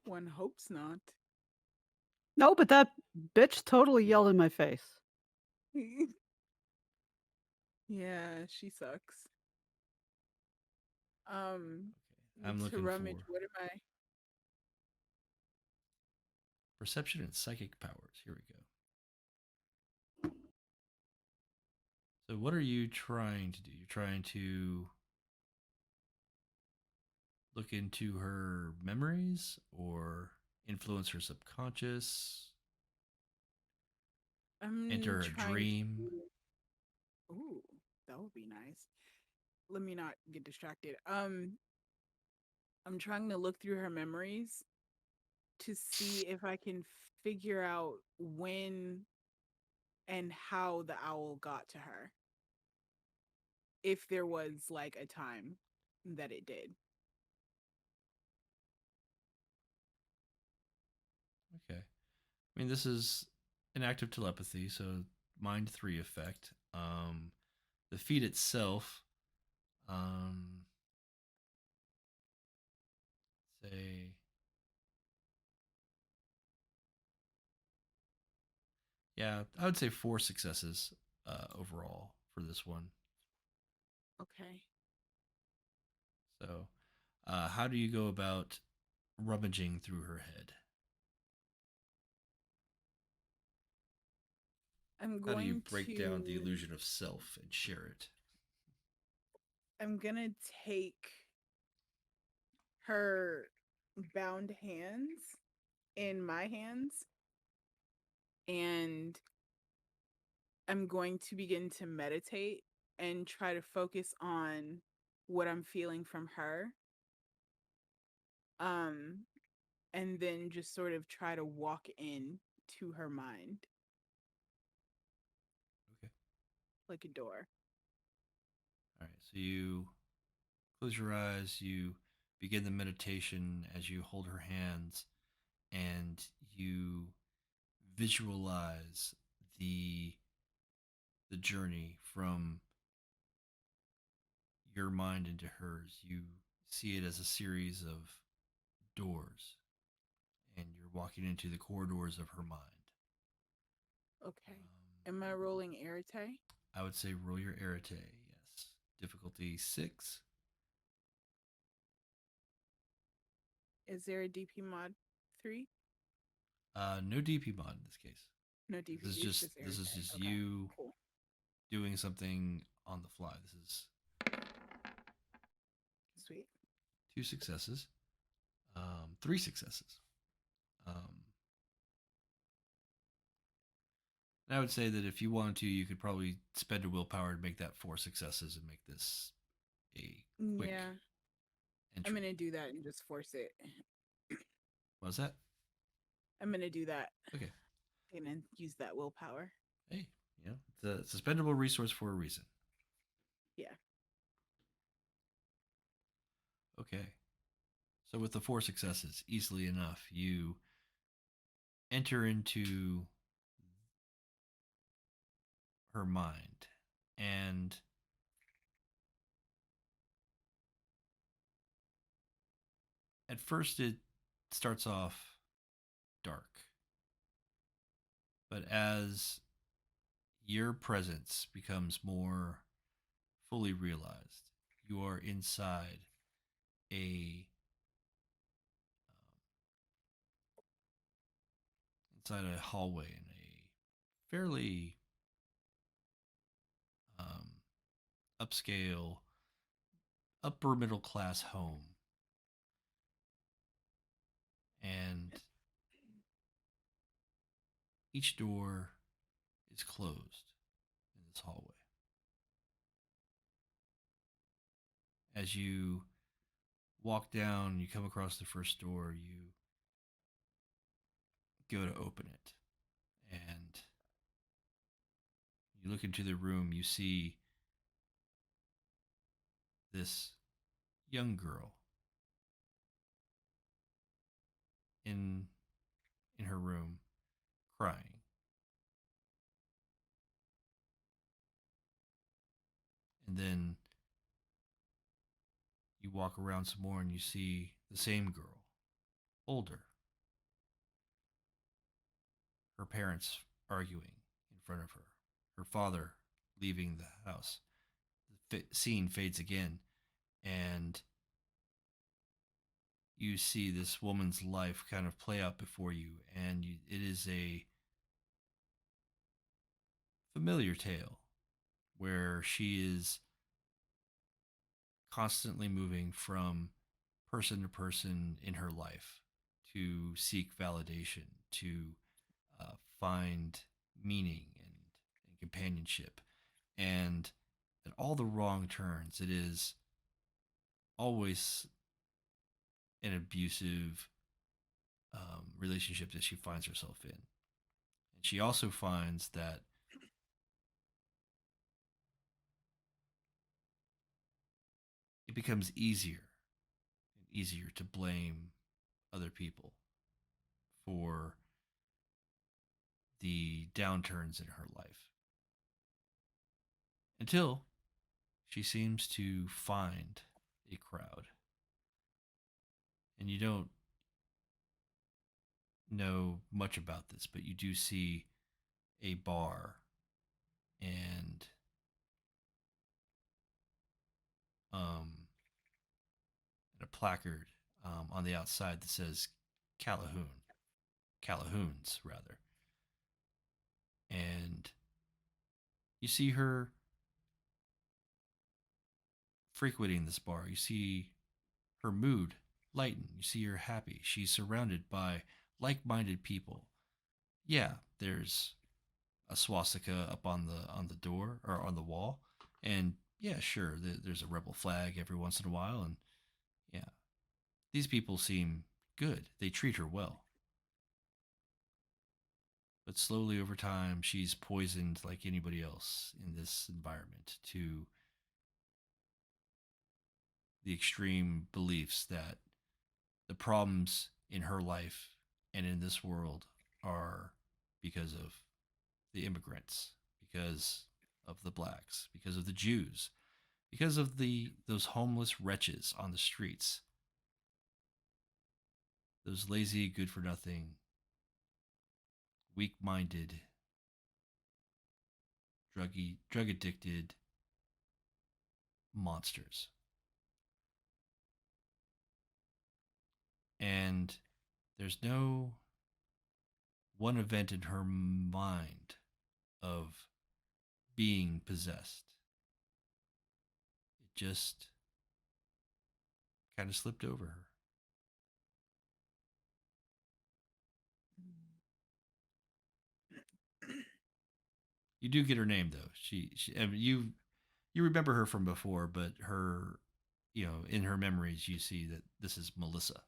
One hopes not. No, but that bitch totally yelled in my face. Yeah, she sucks. I'm To looking rummage, for what am I? perception and psychic powers. Here we go. So, what are you trying to do? You're trying to look into her memories or influence her subconscious, I'm enter a trying dream. to. Ooh, that would be nice. Let me not get distracted. I'm trying to look through her memories to see if I can figure out when and how the owl got to her. If there was like a time that it did. Okay. I mean, this is an active telepathy, so mind 3 effect. The feat itself, um, say, yeah, I would say 4 successes overall for this one. Okay. So, how do you go about rummaging through her head? I'm How do you going break down the to illusion of self and share it? I'm gonna take her bound hands in my hands and I'm going to begin to meditate and try to focus on what I'm feeling from her. Um, and then just sort of try to walk in to her mind Okay. like a door. All right. So you close your eyes, you begin the meditation as you hold her hands, and you visualize the the journey from your mind into hers. You see it as a series of doors, and you're walking into the corridors of her mind. Okay. Am I rolling Arete? I would say roll your arete. Yes. Difficulty 6. Is there a DP mod 3? No DP mod in this case. No DP. This is It's just just this is Arete. just Okay. you Cool. doing something on the fly. This is Sweet. 2 successes, 3 successes. Um, and I would say that if you wanted to, you could probably spend a willpower to make that 4 successes and make this a quick Yeah. entry. I'm gonna do that and just force it. What was that? I'm gonna do that. Okay. And then use that willpower. Hey, it's a spendable resource for a reason. Yeah. Okay. So with the 4 successes, easily enough, you enter into her mind, and at first it starts off dark. But as your presence becomes more fully realized, you are a inside a hallway in a fairly um, upscale, upper middle class home. And each door is closed in this hallway. As you walk down, you come across the first door, you go to open it, and you look into the room, you see this young girl in her room crying. And then you walk around some more and you see the same girl, older. Her parents arguing in front of her. Her father leaving the house. The scene fades again, and you see this woman's life kind of play out before you, and it is a familiar tale where she is constantly moving from person to person in her life to seek validation, to find meaning and companionship. And at all the wrong turns, it is always an abusive relationship that she finds herself in. And she also finds that it becomes easier and easier to blame other people for the downturns in her life until she seems to find a crowd. And you don't know much about this, but you do see a bar and a placard on the outside that says Callahoon's rather. And you see her frequenting this bar. You see her mood lighten. You see her happy. She's surrounded by like-minded people. Yeah, there's a swastika up on the door or on the wall, and yeah, sure, there's a rebel flag every once in a while, and yeah, these people seem good. They treat her well. But slowly over time, she's poisoned like anybody else in this environment to the extreme beliefs that the problems in her life and in this world are because of the immigrants, because of the blacks, because of the Jews, because of those homeless wretches on the streets, those lazy, good for nothing, weak minded, drug addicted monsters. And there's no one event in her mind of being possessed. It just kind of slipped over her. You do get her name though. I mean, you remember her from before, but her, in her memories, you see that this is Melissa.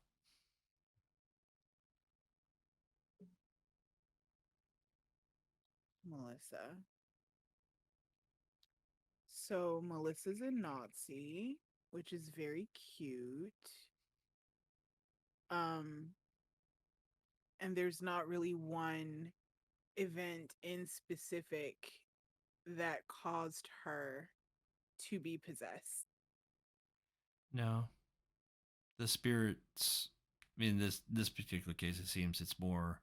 Melissa. So Melissa's a Nazi, which is very cute. And there's not really one event in specific that caused her to be possessed. No, the spirits. I mean, this particular case, it seems it's more.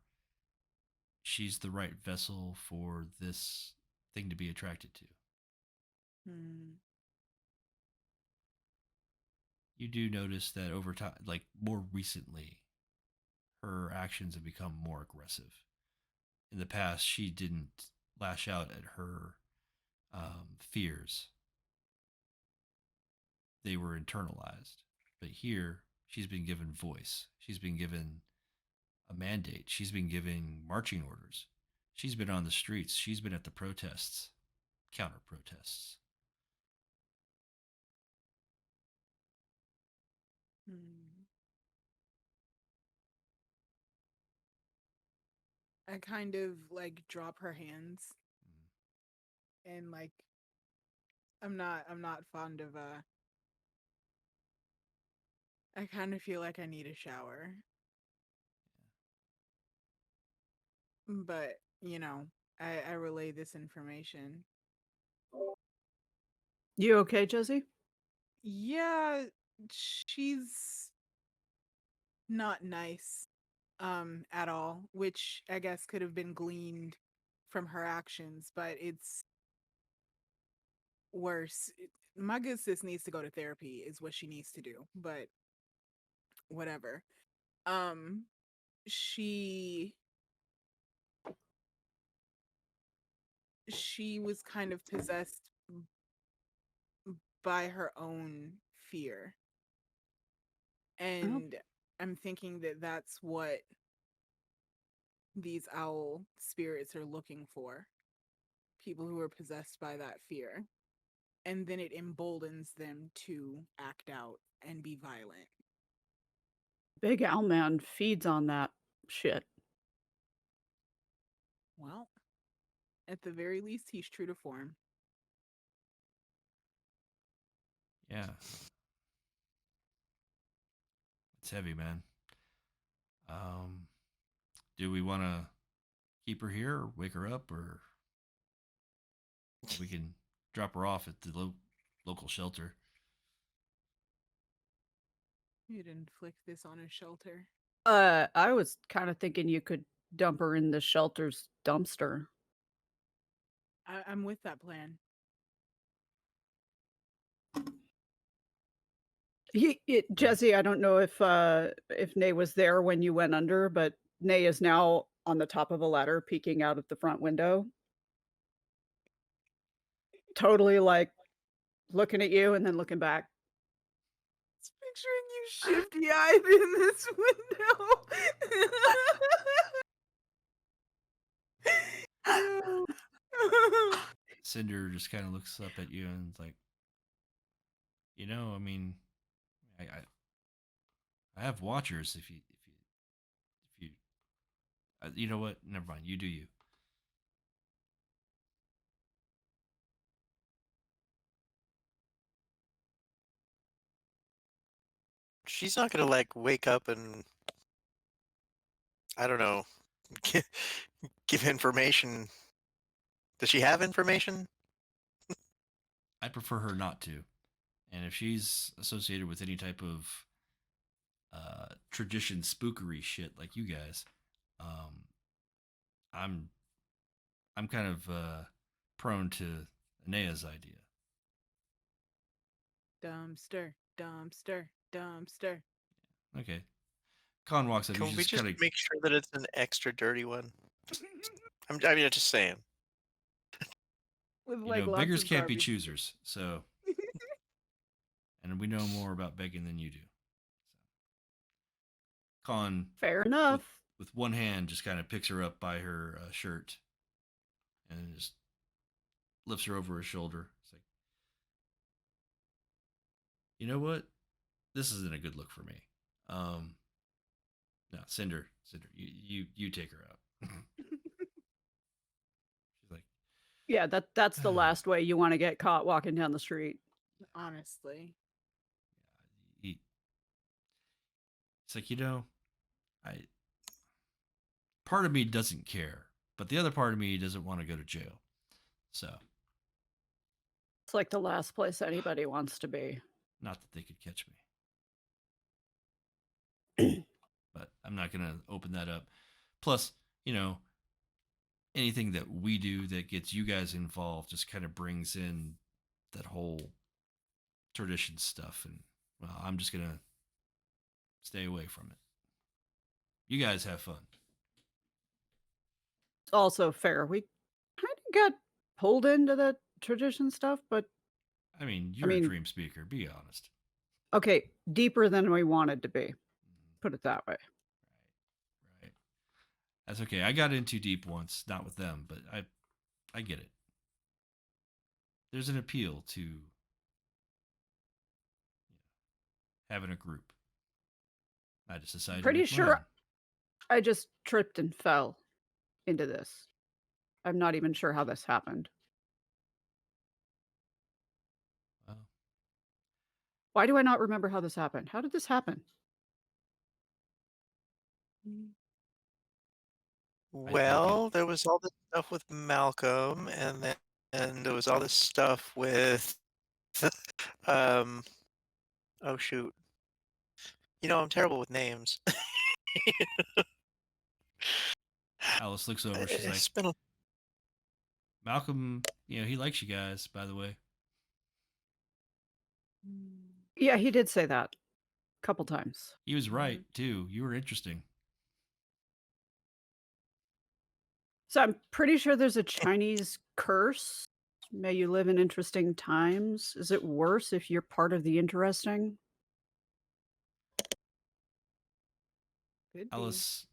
She's the right vessel for this thing to be attracted to. You do notice that over time, like more recently, her actions have become more aggressive. In the past, she didn't lash out at her fears. They were internalized. But here, she's been given voice. She's been given a mandate. She's been given marching orders. She's been on the streets. She's been at the protests, counter protests. I kind of like drop her hands and like I'm not fond of I kind of feel like I need a shower. But, I relay this information. You okay, Jesse? Yeah, she's not nice at all, which I guess could have been gleaned from her actions, but it's worse. My good sis needs to go to therapy is what she needs to do, but whatever. Um she was kind of possessed by her own fear. And I'm thinking that that's what these owl spirits are looking for. People who are possessed by that fear. And then it emboldens them to act out and be violent. Big Owl Man feeds on that shit. Well, at the very least, he's true to form. Yeah. It's heavy, man. Do we want to keep her here or wake her up, or we can drop her off at the local shelter? You'd inflict this on a shelter. I was kind of thinking you could dump her in the shelter's dumpster. I'm with that plan. Jesse, I don't know if Nay was there when you went under, but Nay is now on the top of a ladder peeking out of the front window. Totally like looking at you and then looking back. It's picturing you shifty-eyed in this window. Cinder just kind of looks up at you and is like, I mean, I have watchers. If you, you know what? Never mind. You do you. She's not gonna like wake up and I don't know, give information. Does she have information? I'd prefer her not to. And if she's associated with any type of tradition spookery shit like you guys, I'm kind of prone to Inea's idea. Dumpster, dumpster, dumpster. Okay. Con walks up. Can we just make sure that it's an extra dirty one? I'm just saying. With like lots beggars of can't be garbage. choosers. So, and we know more about begging than you do. So. Con, fair enough. With one hand, just kind of picks her up by her shirt, and just lifts her over his shoulder. It's like, you know what? This isn't a good look for me. No, Cinder, you take her out. She's like, yeah, that's the last way you want to get caught walking down the street. Honestly. Yeah, it's like, part of me doesn't care, but the other part of me doesn't want to go to jail. So it's like the last place anybody wants to be. Not that they could catch me. But I'm not going to open that up. Plus, anything that we do that gets you guys involved just kind of brings in that whole tradition stuff. And, well, I'm just going to stay away from it. You guys have fun. Also fair. We kind of got pulled into the tradition stuff, but I mean, you're a mean- dream speaker, be honest. okay, deeper than we wanted to be. Mhm. Put it that way. Right. That's okay. I got in too deep once, not with them, but I get it. There's an appeal to having a group. I just decided Pretty to make my sure own. I just tripped and fell into this. I'm not even sure how this happened. Well, Why do I not remember how this happened? How did this happen? Well, there was all this stuff with Malcolm, and then there was all this stuff with, oh shoot, I'm terrible with names. Alice looks over. She's like, It's been a, Malcolm, he likes you guys, by the way. Yeah, he did say that a couple times. He was right, too. You were interesting. So I'm pretty sure there's a Chinese curse. May you live in interesting times. Is it worse if you're part of the interesting? Could be. Alice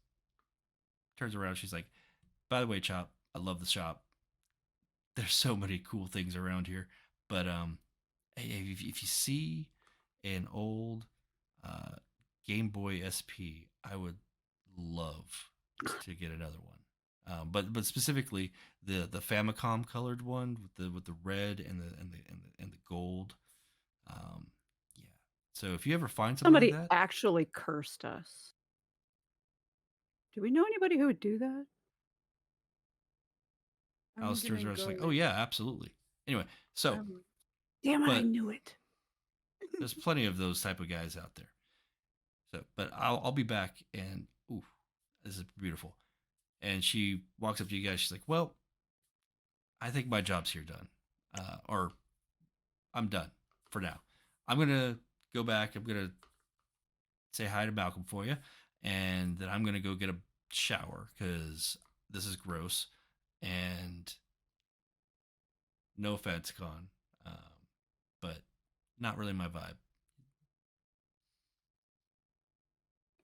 turns around. She's like, by the way, Chop, I love the shop. There's so many cool things around here. But if you see an old Game Boy SP, I would love to get another one. But specifically the Famicom colored one with the red and the gold. Yeah. So if you ever find something Somebody like that, actually cursed us. Do we know anybody who would do that? Alice turns around. She's like, "Oh and- yeah, absolutely." Anyway, so Damn it, I But- knew it. there's plenty of those type of guys out there. So, but I'll be back, and ooh, this is beautiful. And she walks up to you guys. She's like, "Well, I think my job's here done, or I'm done for now. I'm gonna go back. I'm gonna say hi to Malcolm for you, and then I'm gonna go get a shower because this is gross, and no offense, Con, but not really my vibe."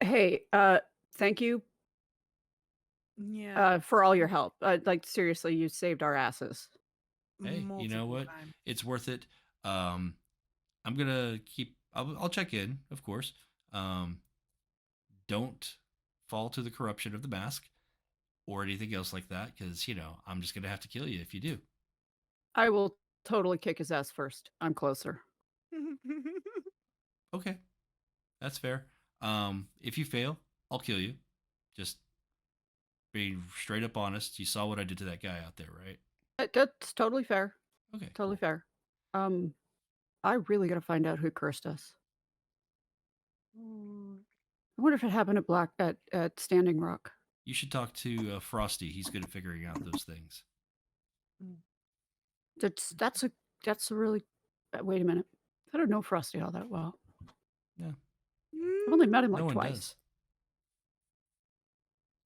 Hey, thank you Yeah. for all your help. Like seriously, you saved our asses. Hey, you know multiple what? times. It's worth it. I'm gonna keep. I'll check in, of course. Don't fall to the corruption of the mask or anything else like that, because I'm just gonna have to kill you if you do. I will totally kick his ass first. I'm closer. Okay, that's fair. If you fail, I'll kill you. Just being straight up honest. You saw what I did to that guy out there, right? That's totally fair. Okay, Totally cool. fair. I really gotta find out who cursed us. I wonder if it happened at Standing Rock. You should talk to Frosty. He's good at figuring out those things. That's a really. Wait a minute. I don't know Frosty all that well. Yeah, I've only met him like no one twice. does.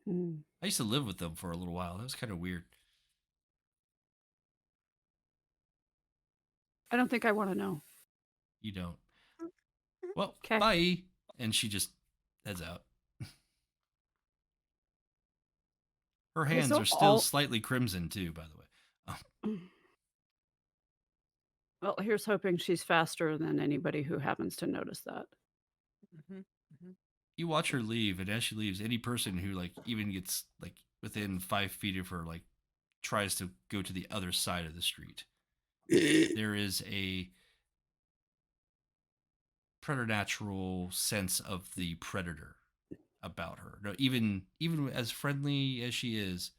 Hmm. I used to live with them for a little while. That was kind of weird. I don't think I want to know. You don't. Well, 'Kay. bye. And she just heads out. Her Okay, hands so are still all- slightly crimson too, by the way. Well, here's hoping she's faster than anybody who happens to notice that. You watch her leave, and as she leaves, any person who even gets within 5 feet of her tries to go to the other side of the street. There is a preternatural sense of the predator about her. No, even as friendly as she is,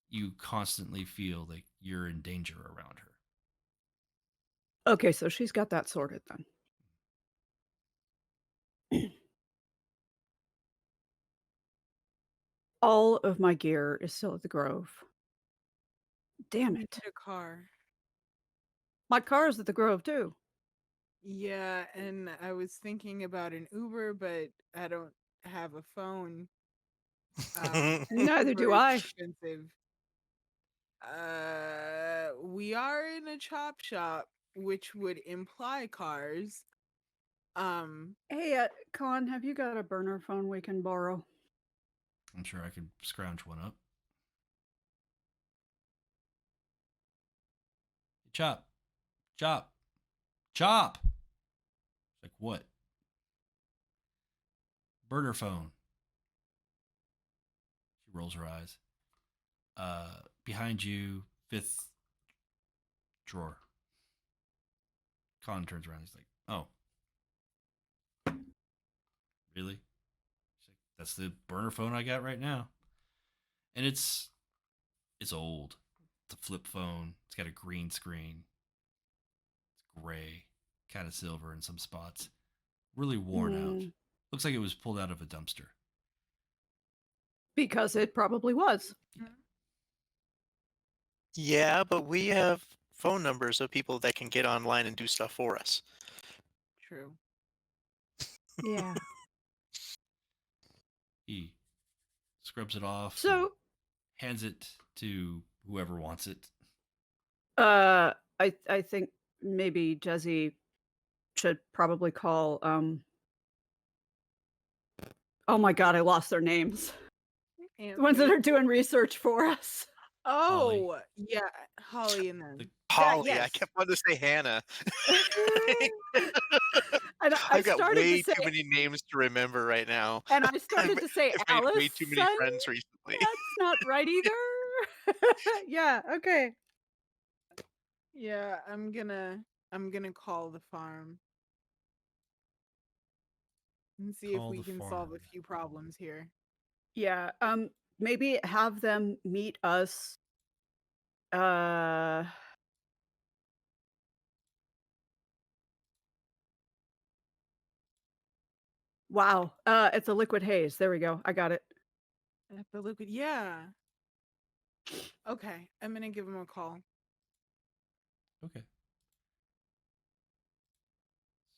you constantly feel like you're in danger around her. Okay, so she's got that sorted then. All of my gear is still at the Grove. Damn We it. need a car. My car is at the Grove too. Yeah, and I was thinking about an Uber, but I don't have a phone. Neither do Uber is I. Expensive. we are in a chop shop, which would imply cars. Hey, Con, have you got a burner phone we can borrow? I'm sure I could scrounge one up. Chop. Chop. Chop! Like what? Burner phone. She rolls her eyes. Behind you, 5th drawer. Colin turns around. He's like, "Oh, really?" She's like, "That's the burner phone I got right now." And it's old. It's a flip phone. It's got a green screen. It's gray, kind of silver in some spots. Really worn out. Looks like it was pulled out of a dumpster. Because it probably was. Yeah, but we have phone numbers of people that can get online and do stuff for us. True. Yeah. He scrubs it off. So, hands it to whoever wants it. I think maybe Jesse should probably call. Oh my God, I lost their names. The ones that are doing research for us. Oh, yeah, Holly and them. Holly, yes. I kept wanting to say Hannah. And I've got started way to say, too many names to remember right now. and I started to say I've made Alice. way too many friends recently. That's not right either. Yeah. Okay. Yeah, I'm gonna call the farm and see Call if we the can solve farm. a few problems here. Yeah. Maybe have them meet us. Wow. It's a liquid haze. There we go. I got it. The liquid, yeah. Okay, I'm gonna give him a call. Okay.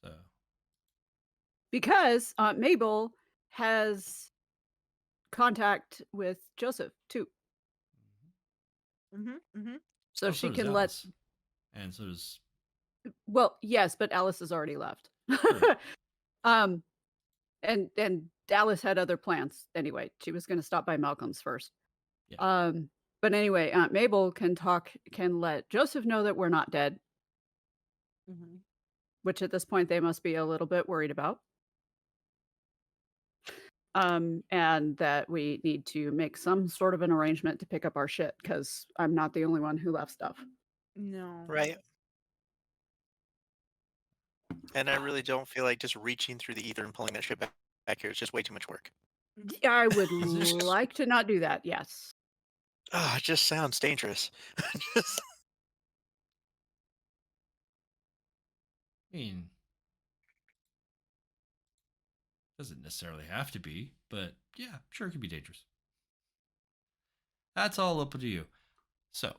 So. Because Aunt Mabel has contact with Joseph too. So she does can Alice. And so does. Well, yes, but Alice has already left. And Alice had other plans anyway. She was going to stop by Malcolm's first. Yeah. But anyway, Aunt Mabel can let Joseph know that we're not dead. Which at this point they must be a little bit worried about. And that we need to make some sort of an arrangement to pick up our shit, because I'm not the only one who left stuff. No. Right. And I really don't feel like just reaching through the ether and pulling that shit back here. It's just way too much work. I would like to not do that, yes. Oh, it just sounds dangerous. I mean, doesn't necessarily have to be, but yeah, sure, it can be dangerous. That's all up to you. So,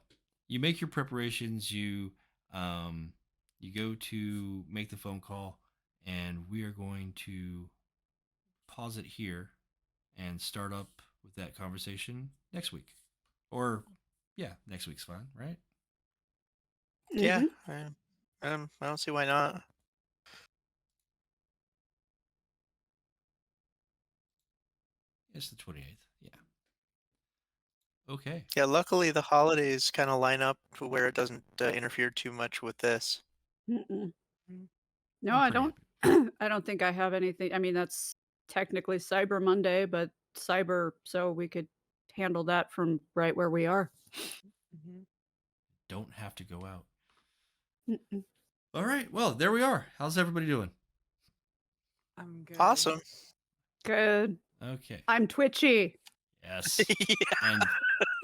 you make your preparations. You go to make the phone call, and we are going to pause it here and start up with that conversation next week. Or, yeah, next week's fine, right? Yeah, I don't see why not. It's the 28th. Yeah. Okay. Yeah, luckily the holidays kind of line up to where it doesn't interfere too much with this. No, I don't. I don't think I have anything. I mean, that's technically Cyber Monday, but cyber, so we could handle that from right where we are. Don't have to go out. All right. Well, there we are. How's everybody doing? I'm good. Awesome. Good. Okay. I'm twitchy. Yes. And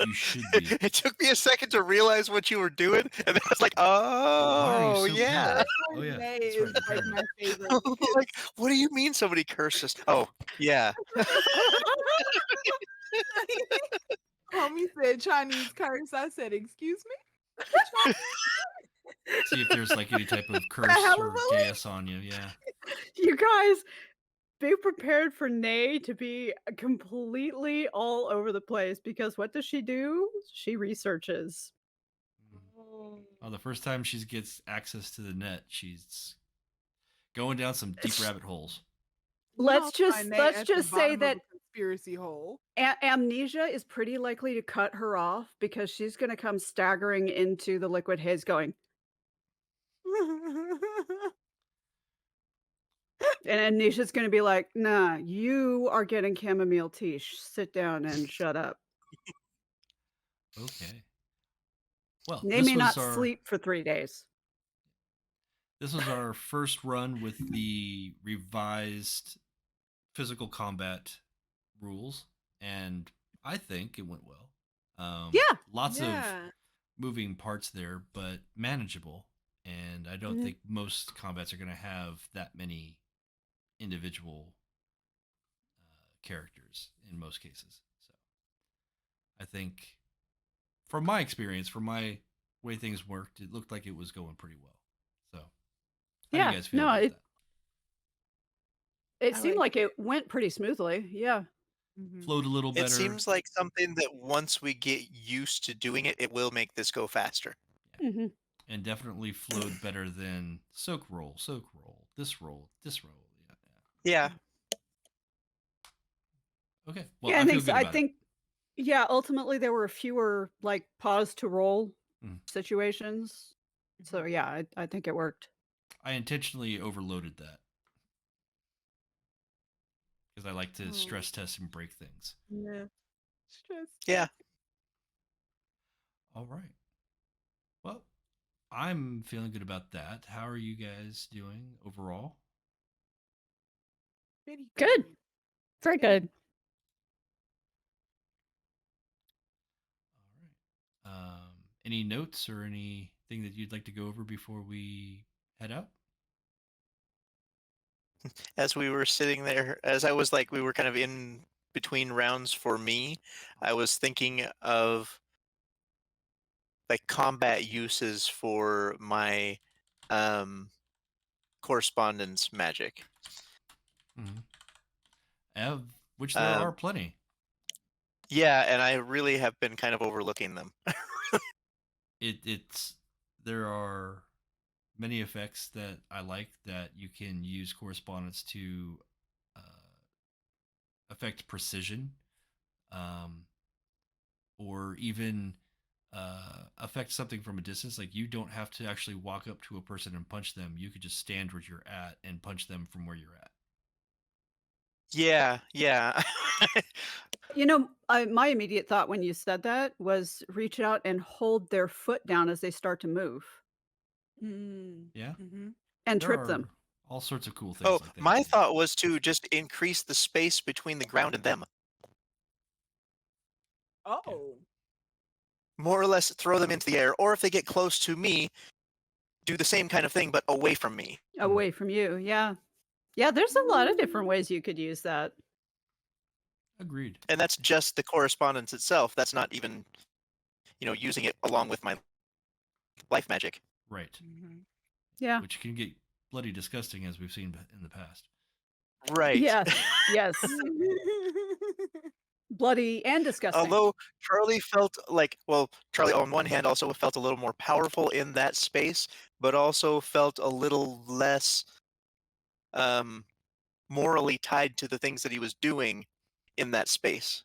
you should be. It took me a second to realize what you were doing, and I was like, "Oh, so yeah." pale? Oh yeah. May That's is right. like my favorite. Like, what do you mean somebody curses? Oh, yeah. Homie said Chinese curse. I said, excuse me? See if there's like any type of curse hell or of a gas on you. Yeah. You guys, be prepared for Nay to be completely all over the place, because what does she do? She researches. Oh, the first time she gets access to the net, she's going down some deep rabbit holes. Let's just say that conspiracy hole. Amnesia is pretty likely to cut her off because she's going to come staggering into the liquid haze going. And Amnesia's going to be like, nah, you are getting chamomile tea. Sit down and shut up. Okay. Well, they may not sleep for 3 days. This was our first run with the revised physical combat rules, and I think it went well. Lots of moving parts there, but manageable. And I don't think most combats are going to have that many individual characters in most cases. So I think, from my experience, from my way things worked, it looked like it was going pretty well. So how do you guys feel about that? It seemed like it went pretty smoothly. Yeah. Flowed a little better. It seems like something that once we get used to doing it, it will make this go faster. Yeah. And definitely flowed better than soak roll, this roll. Yeah. Okay. Well, I think ultimately there were fewer like pause to roll situations. So yeah, I think it worked. I intentionally overloaded that because I like to stress test and break things. Yeah. Stress. Yeah. All right. Well, I'm feeling good about that. How are you guys doing overall? Pretty good. Very good. All right. Any notes or anything that you'd like to go over before we head out? As we were sitting there, as I was like, we were kind of in between rounds for me, I was thinking of like combat uses for my correspondence magic. Which there are plenty. Yeah, and I really have been kind of overlooking them. There are many effects that I like that you can use correspondence to affect precision, or even affect something from a distance. Like you don't have to actually walk up to a person and punch them. You could just stand where you're at and punch them from where you're at. Yeah. My immediate thought when you said that was reach out and hold their foot down as they start to move. Yeah. And trip them. All sorts of cool things. Like that. My thought was to just increase the space between the ground and them. Oh. More or less throw them into the air, or if they get close to me, do the same kind of thing, but away from me. Away from you, yeah. Yeah, there's a lot of different ways you could use that. Agreed. And that's just the correspondence itself. That's not even, using it along with my life magic. Right. Yeah. Which can get bloody disgusting, as we've seen in the past. Right. Yes. Bloody and disgusting. Although Charlie felt like, Charlie on one hand also felt a little more powerful in that space, but also felt a little less morally tied to the things that he was doing in that space.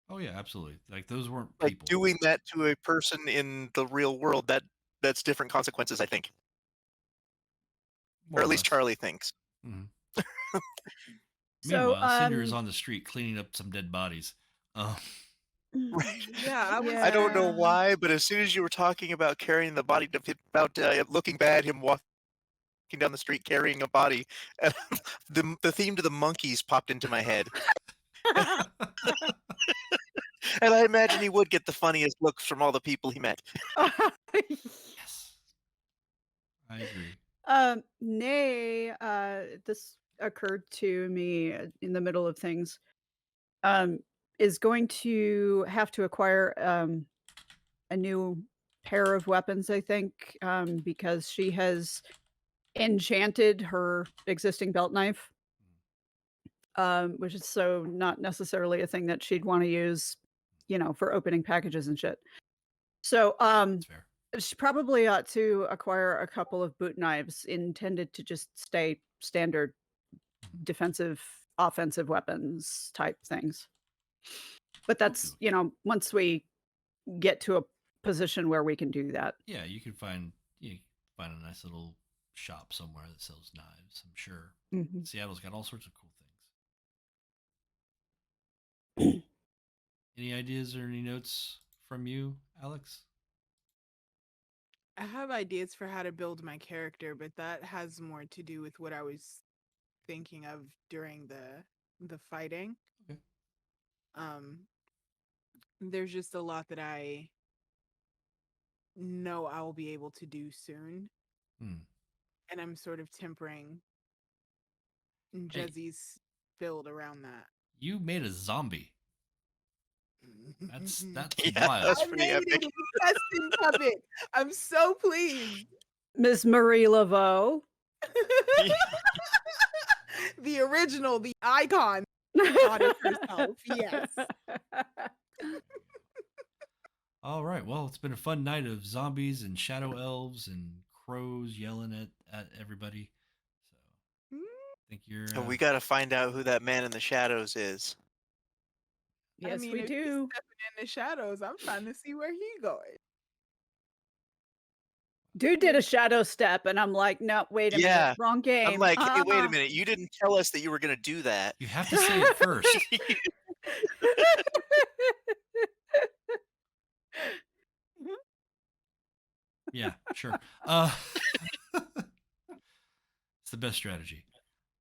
Oh yeah, absolutely. Like those weren't people. Like doing that to a person in the real world, that's different consequences, I think. Or at least Charlie thinks. Meanwhile, Cinder is on the street cleaning up some dead bodies. Right. Yeah, I don't know why, but as soon as you were talking about carrying the body, about looking bad, him walking down the street carrying a body, the theme to the monkeys popped into my head. And I imagine he would get the funniest looks from all the people he met. Yes. I agree. Nay, this occurred to me in the middle of things, is going to have to acquire a new pair of weapons, I think, because she has enchanted her existing belt knife, which is so not necessarily a thing that she'd want to use, for opening packages and shit. So, That's fair. She probably ought to acquire a couple of boot knives intended to just stay standard defensive, offensive weapons type things. But that's, once we get to a position where we can do that. Yeah, you can find a nice little shop somewhere that sells knives. I'm sure Seattle's got all sorts of cool things. Any ideas or any notes from you, Alix? I have ideas for how to build my character, but that has more to do with what I was thinking of during the fighting. Okay. There's just a lot that I know I will be able to do soon. And I'm sort of tempering Jezzy's build around that. You made a zombie. That's Yeah, wild. that's pretty epic. Testing puppet. I'm so pleased. Ms. Marie Laveau. The original, the icon, goddess herself. Yes. All right. Well, it's been a fun night of zombies and shadow elves and crows yelling at everybody. So I think you're. And we got to find out who that man in the shadows is. Yes, I mean, we if do. he's stepping in the shadows, I'm trying to see where he's going. Dude did a shadow step, and I'm like, no, wait a minute, wrong game. I'm like, hey, wait a minute. You didn't tell us that you were going to do that. You have to say it first. Yeah, sure. It's the best strategy.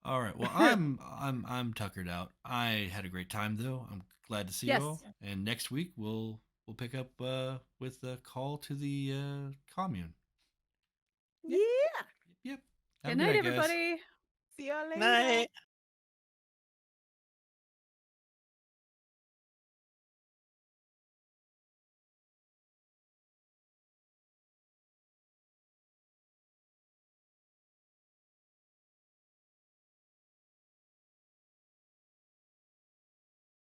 All right. Well, I'm tuckered out. I had a great time though. I'm glad to see you all. And next week we'll pick up with the call to the commune. Yeah. Yep. Good night, everybody. See y'all later. Night.